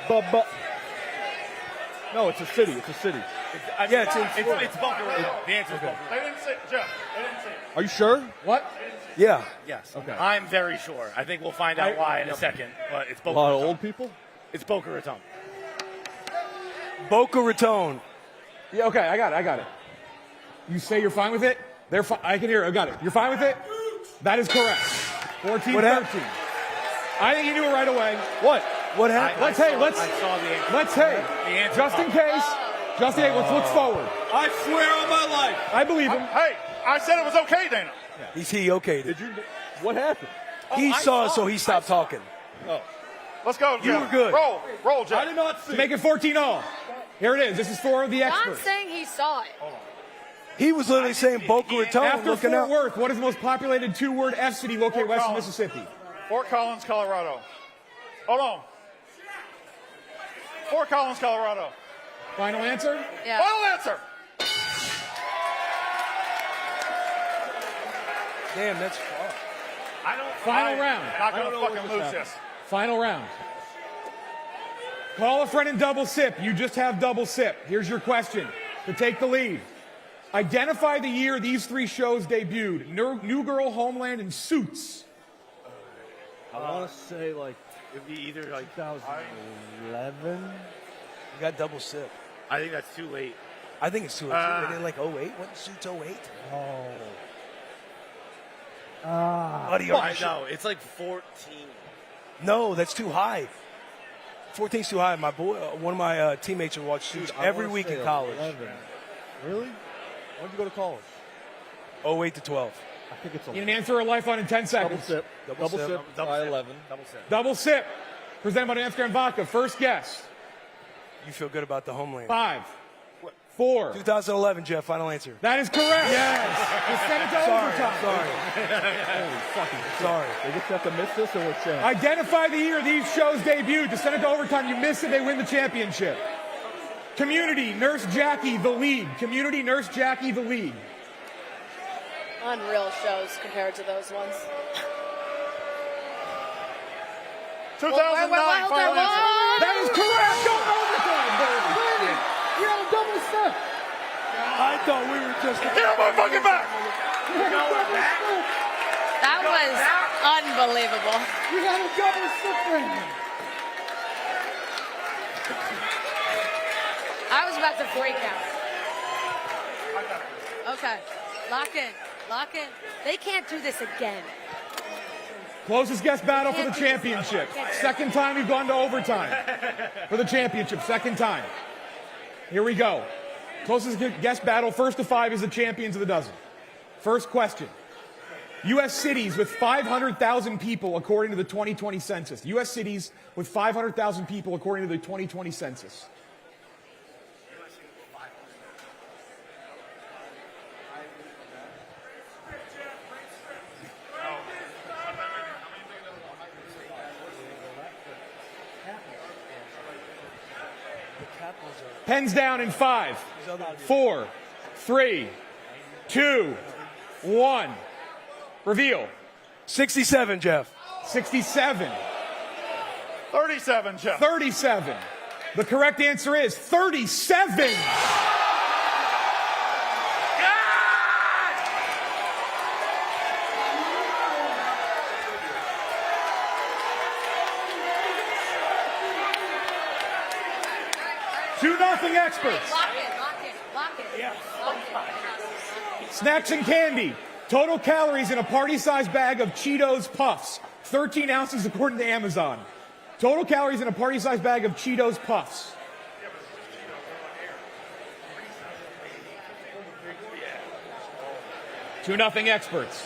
No, it's a city. It's a city. It's in Florida. It's Boca Raton. The answer is Boca They Raton. didn't say, Jeff. They didn't say. Are you sure? What? Yeah. Yes. Okay. I'm very sure. I think we'll find out why in a second. But it's A Boca lot Raton. of old people? It's Boca Raton. Boca Raton. Yeah, okay, I got it. You say you're fine with it? I can hear it. I got it. You're fine with it? That is correct. 14-13. What happened? I think you knew it right away. What happened? Let's I saw the answer. The answer. Just in case, let's look forward. I swear on my life. I believe him. Hey, I said it was okay, Dana. He okayed it. What happened? He saw it, so he stopped talking. Oh. Let's go, Jeff. You were good. Roll, Jeff. I did not see. To make it 14-all. Here it is. This is for the Don's experts. saying he saw it. He was literally saying Boca Raton. After looking Fort out. Worth, what is the most populated two-word F city located west of Mississippi? Fort Collins, Colorado. Hold on. Fort Collins, Colorado. Final answer? Yeah. Final answer. Damn, that's far. Final round. Not going to fucking lose this. Final round. Call a friend and double sip. You just have double sip. Here's your question to take the lead. Identify the year these 3 shows debuted. New Girl, Homeland, and Suits. I want to say like It'd be either like 2011. You got double sip. I think that's too late. I think it's too late. They did like 08. What Suits 08? Buddy, I know. It's like 14. No, that's too high. 14's too high. My boy, one of my teammates would watch Suits every week in college. 11. Really? When did you go to college? 08 to 12. I think it's Need an answer or life on in 10 seconds. Double sip. Double By sip. 11. Double sip. Double sip. Presented by Amsterdam Vodka. First guess. You feel good about the Homeland. 5, 4. 2011, Jeff. Final answer. That is correct. Yes. Just send it to overtime. Sorry. They just have to miss this or we're changed. Identify the year these shows debuted. To send it to overtime. You miss it, they win the championship. Community, Nurse Jackie, The League. Community, Nurse Jackie, The League. Unreal shows compared to those ones. 2009 final answer. That is correct. Go overtime, baby. You had a double step. I thought we were just. Get on my fucking back! You had a double step. That was unbelievable. You had a double step, Brandon. I was about to freak out. Okay. Lock in. Lock in. They can't do this again. Closest guest battle for the championship. Second time we've gone to overtime for the championship. Second time. Here we go. Closest guest battle, 1st to 5 is the champions of the dozen. First question. U.S. cities with 500,000 people according to the 2020 census. U.S. cities with 500,000 people according to the 2020 census. Pens down in 5, 4, 3, 2, 1. Reveal. 67, Jeff. 67. 37, Jeff. 37. The correct answer is 37. Two nothing experts. Lock it. Lock it. Lock it. Yeah. Lock it. Snacks and candy. Total calories in a party-sized bag of Cheetos Puffs. 13 ounces according to Amazon. Total calories in a party-sized bag of Cheetos Puffs. Two nothing experts.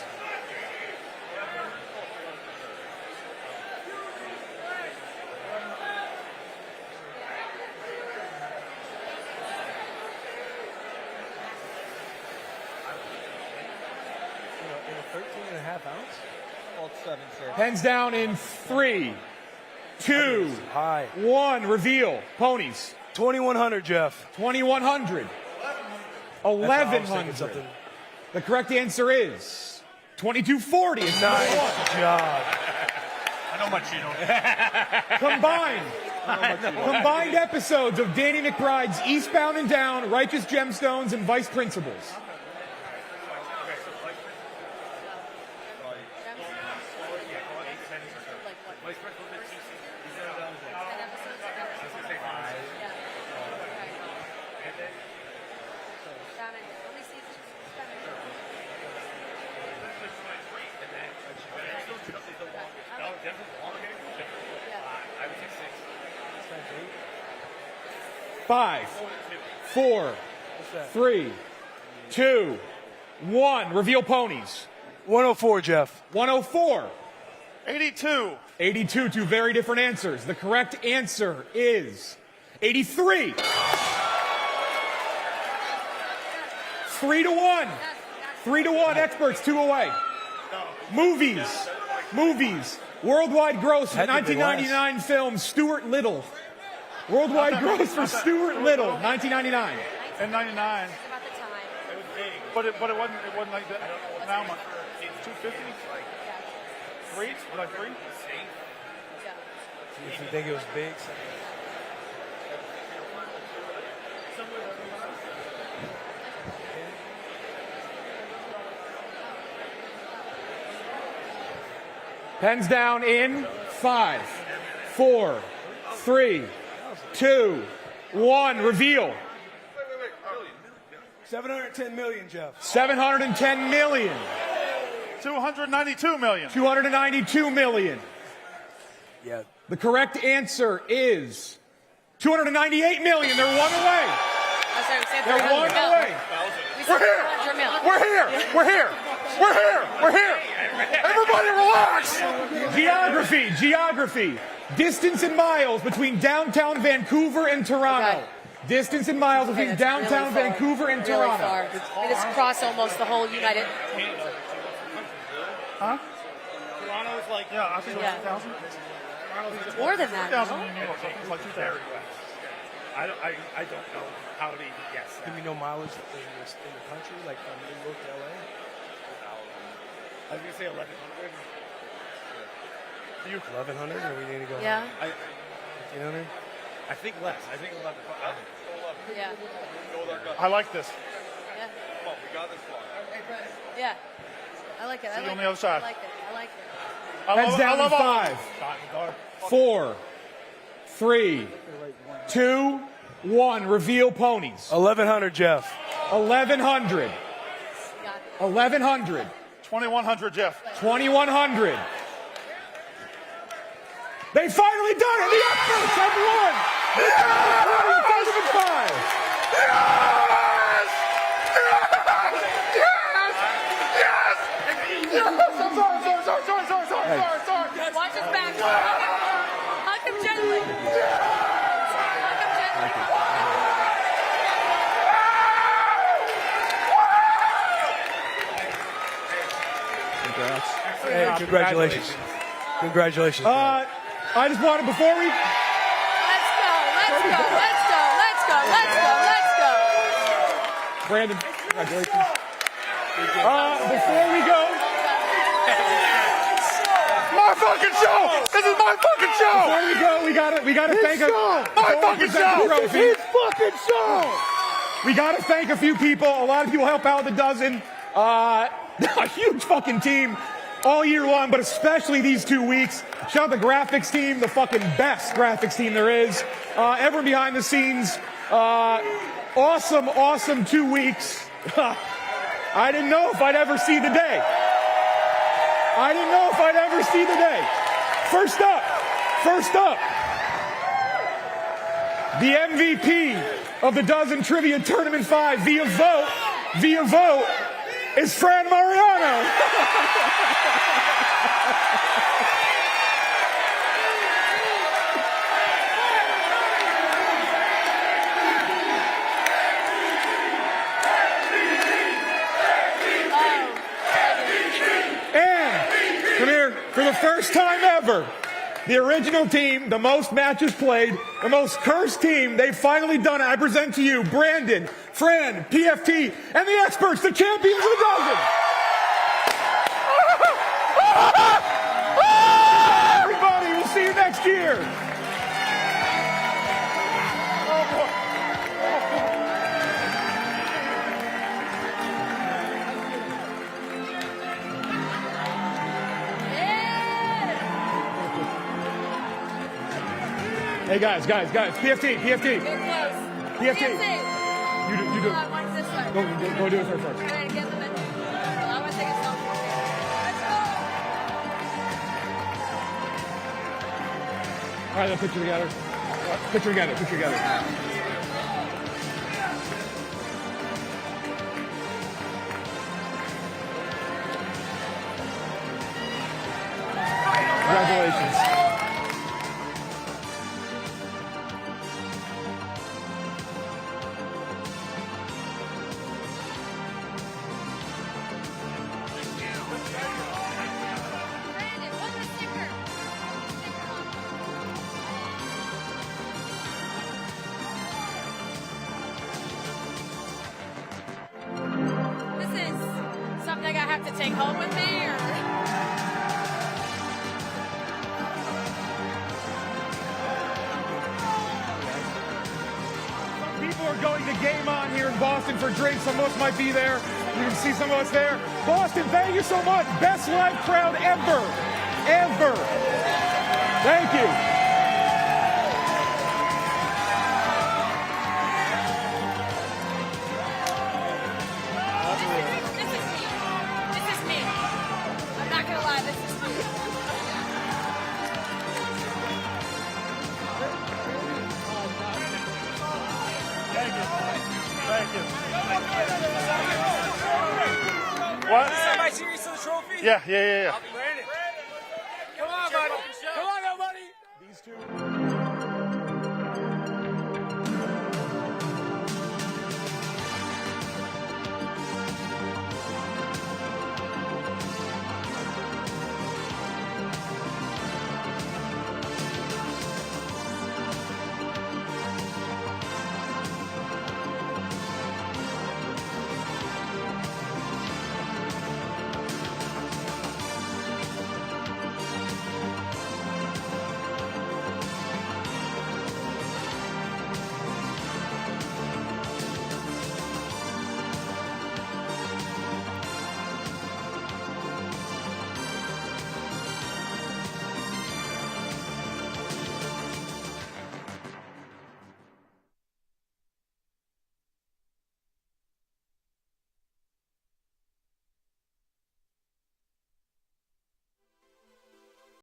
In a 13.5 ounce? All 7, sir. Pens down in 3, 2, 1. Reveal. Ponies. 2100, Jeff. 2100. 1100. The correct answer is 2240. It's Nice job. I know my Cheetos. Combined episodes of Danny McBride's Eastbound and Down, Righteous Gemstones, and Vice Principals. Five, 4, 3, 2, 1. Reveal ponies. 104, Jeff. 104. 82. 82, two very different answers. The correct answer is 83. 3 to 1. 3 to 1, experts, 2 away. Movies. Worldwide gross for 1999 film Stuart Little. Worldwide gross for Stuart Little, 1999. In 99. But it wasn't like that. Now much. 250? Like, 3? Like 3? If you think it was big. Pens down in 5, 4, 3, 2, 1. Reveal. 710 million, Jeff. 710 million. 292 million. 292 million. Yeah. The correct answer is 298 million. They're one away. They're one away. We're here. We're here. We're here. We're here. We're here. Everybody relax. Geography. Distance in miles between downtown Vancouver and Toronto. Distance in miles between downtown Vancouver and Toronto. Far. It's across almost the whole United. Huh? Toronto's like, yeah, I think it's 2,000. More than that. 2,000 in New York. It's like 2,000. I don't know how to even guess that. Give me no mileage in the country, like from New York to LA. I was gonna say 1,100. You 1,100, or we need to go? Yeah. 1,500. I think less. I think 11. Yeah. I like this. Yeah. Come on, we got this far. Yeah. I like it. See you on the other side. I like it. I like it. Heads down in 5, 4, 3, 2, 1. Reveal ponies. 1,100, Jeff. 1,100. 1,100. 2,100, Jeff. 2,100. They finally done it. The experts have won. Yes! 5. Sorry. Watch his back. Hug him gently. Congrats. Hey, congratulations. Congratulations. I just wanted before we. Let's go. Brandon, congratulations. Before we go. My fucking show! This is my fucking show! Before we go, we gotta thank my fucking show! This is his fucking show! We gotta thank a few people. A lot of people help out with the dozen. A huge fucking team all year long, but especially these 2 weeks. Shout out the graphics team, the fucking best graphics team there is. Everyone behind the scenes. Awesome 2 weeks. I didn't know if I'd ever see the day. First up, the MVP of the Dozen Trivia Tournament 5 via vote is Fran Mariano. Come here. For the first time ever, the original team, the most matches played, the most cursed team, they've finally done it. I present to you Brandon, Fran, PFT, and the experts, the champions of the dozen. Everybody, we'll see you next year. Hey guys, PFT. Get close. PFT. You do. One's this way. Go do it first. All right, get them in. I want to take a selfie. Let's go. All right, let's picture together. Picture together. Congratulations. This is something I have to take home with me, or people are going to Game On here in Boston for drinks. Some of us might be there. You can see some of us there. Boston, thank you so much. Best live crowd ever. Ever. Thank you. What? Semi-series to the trophy? Yeah.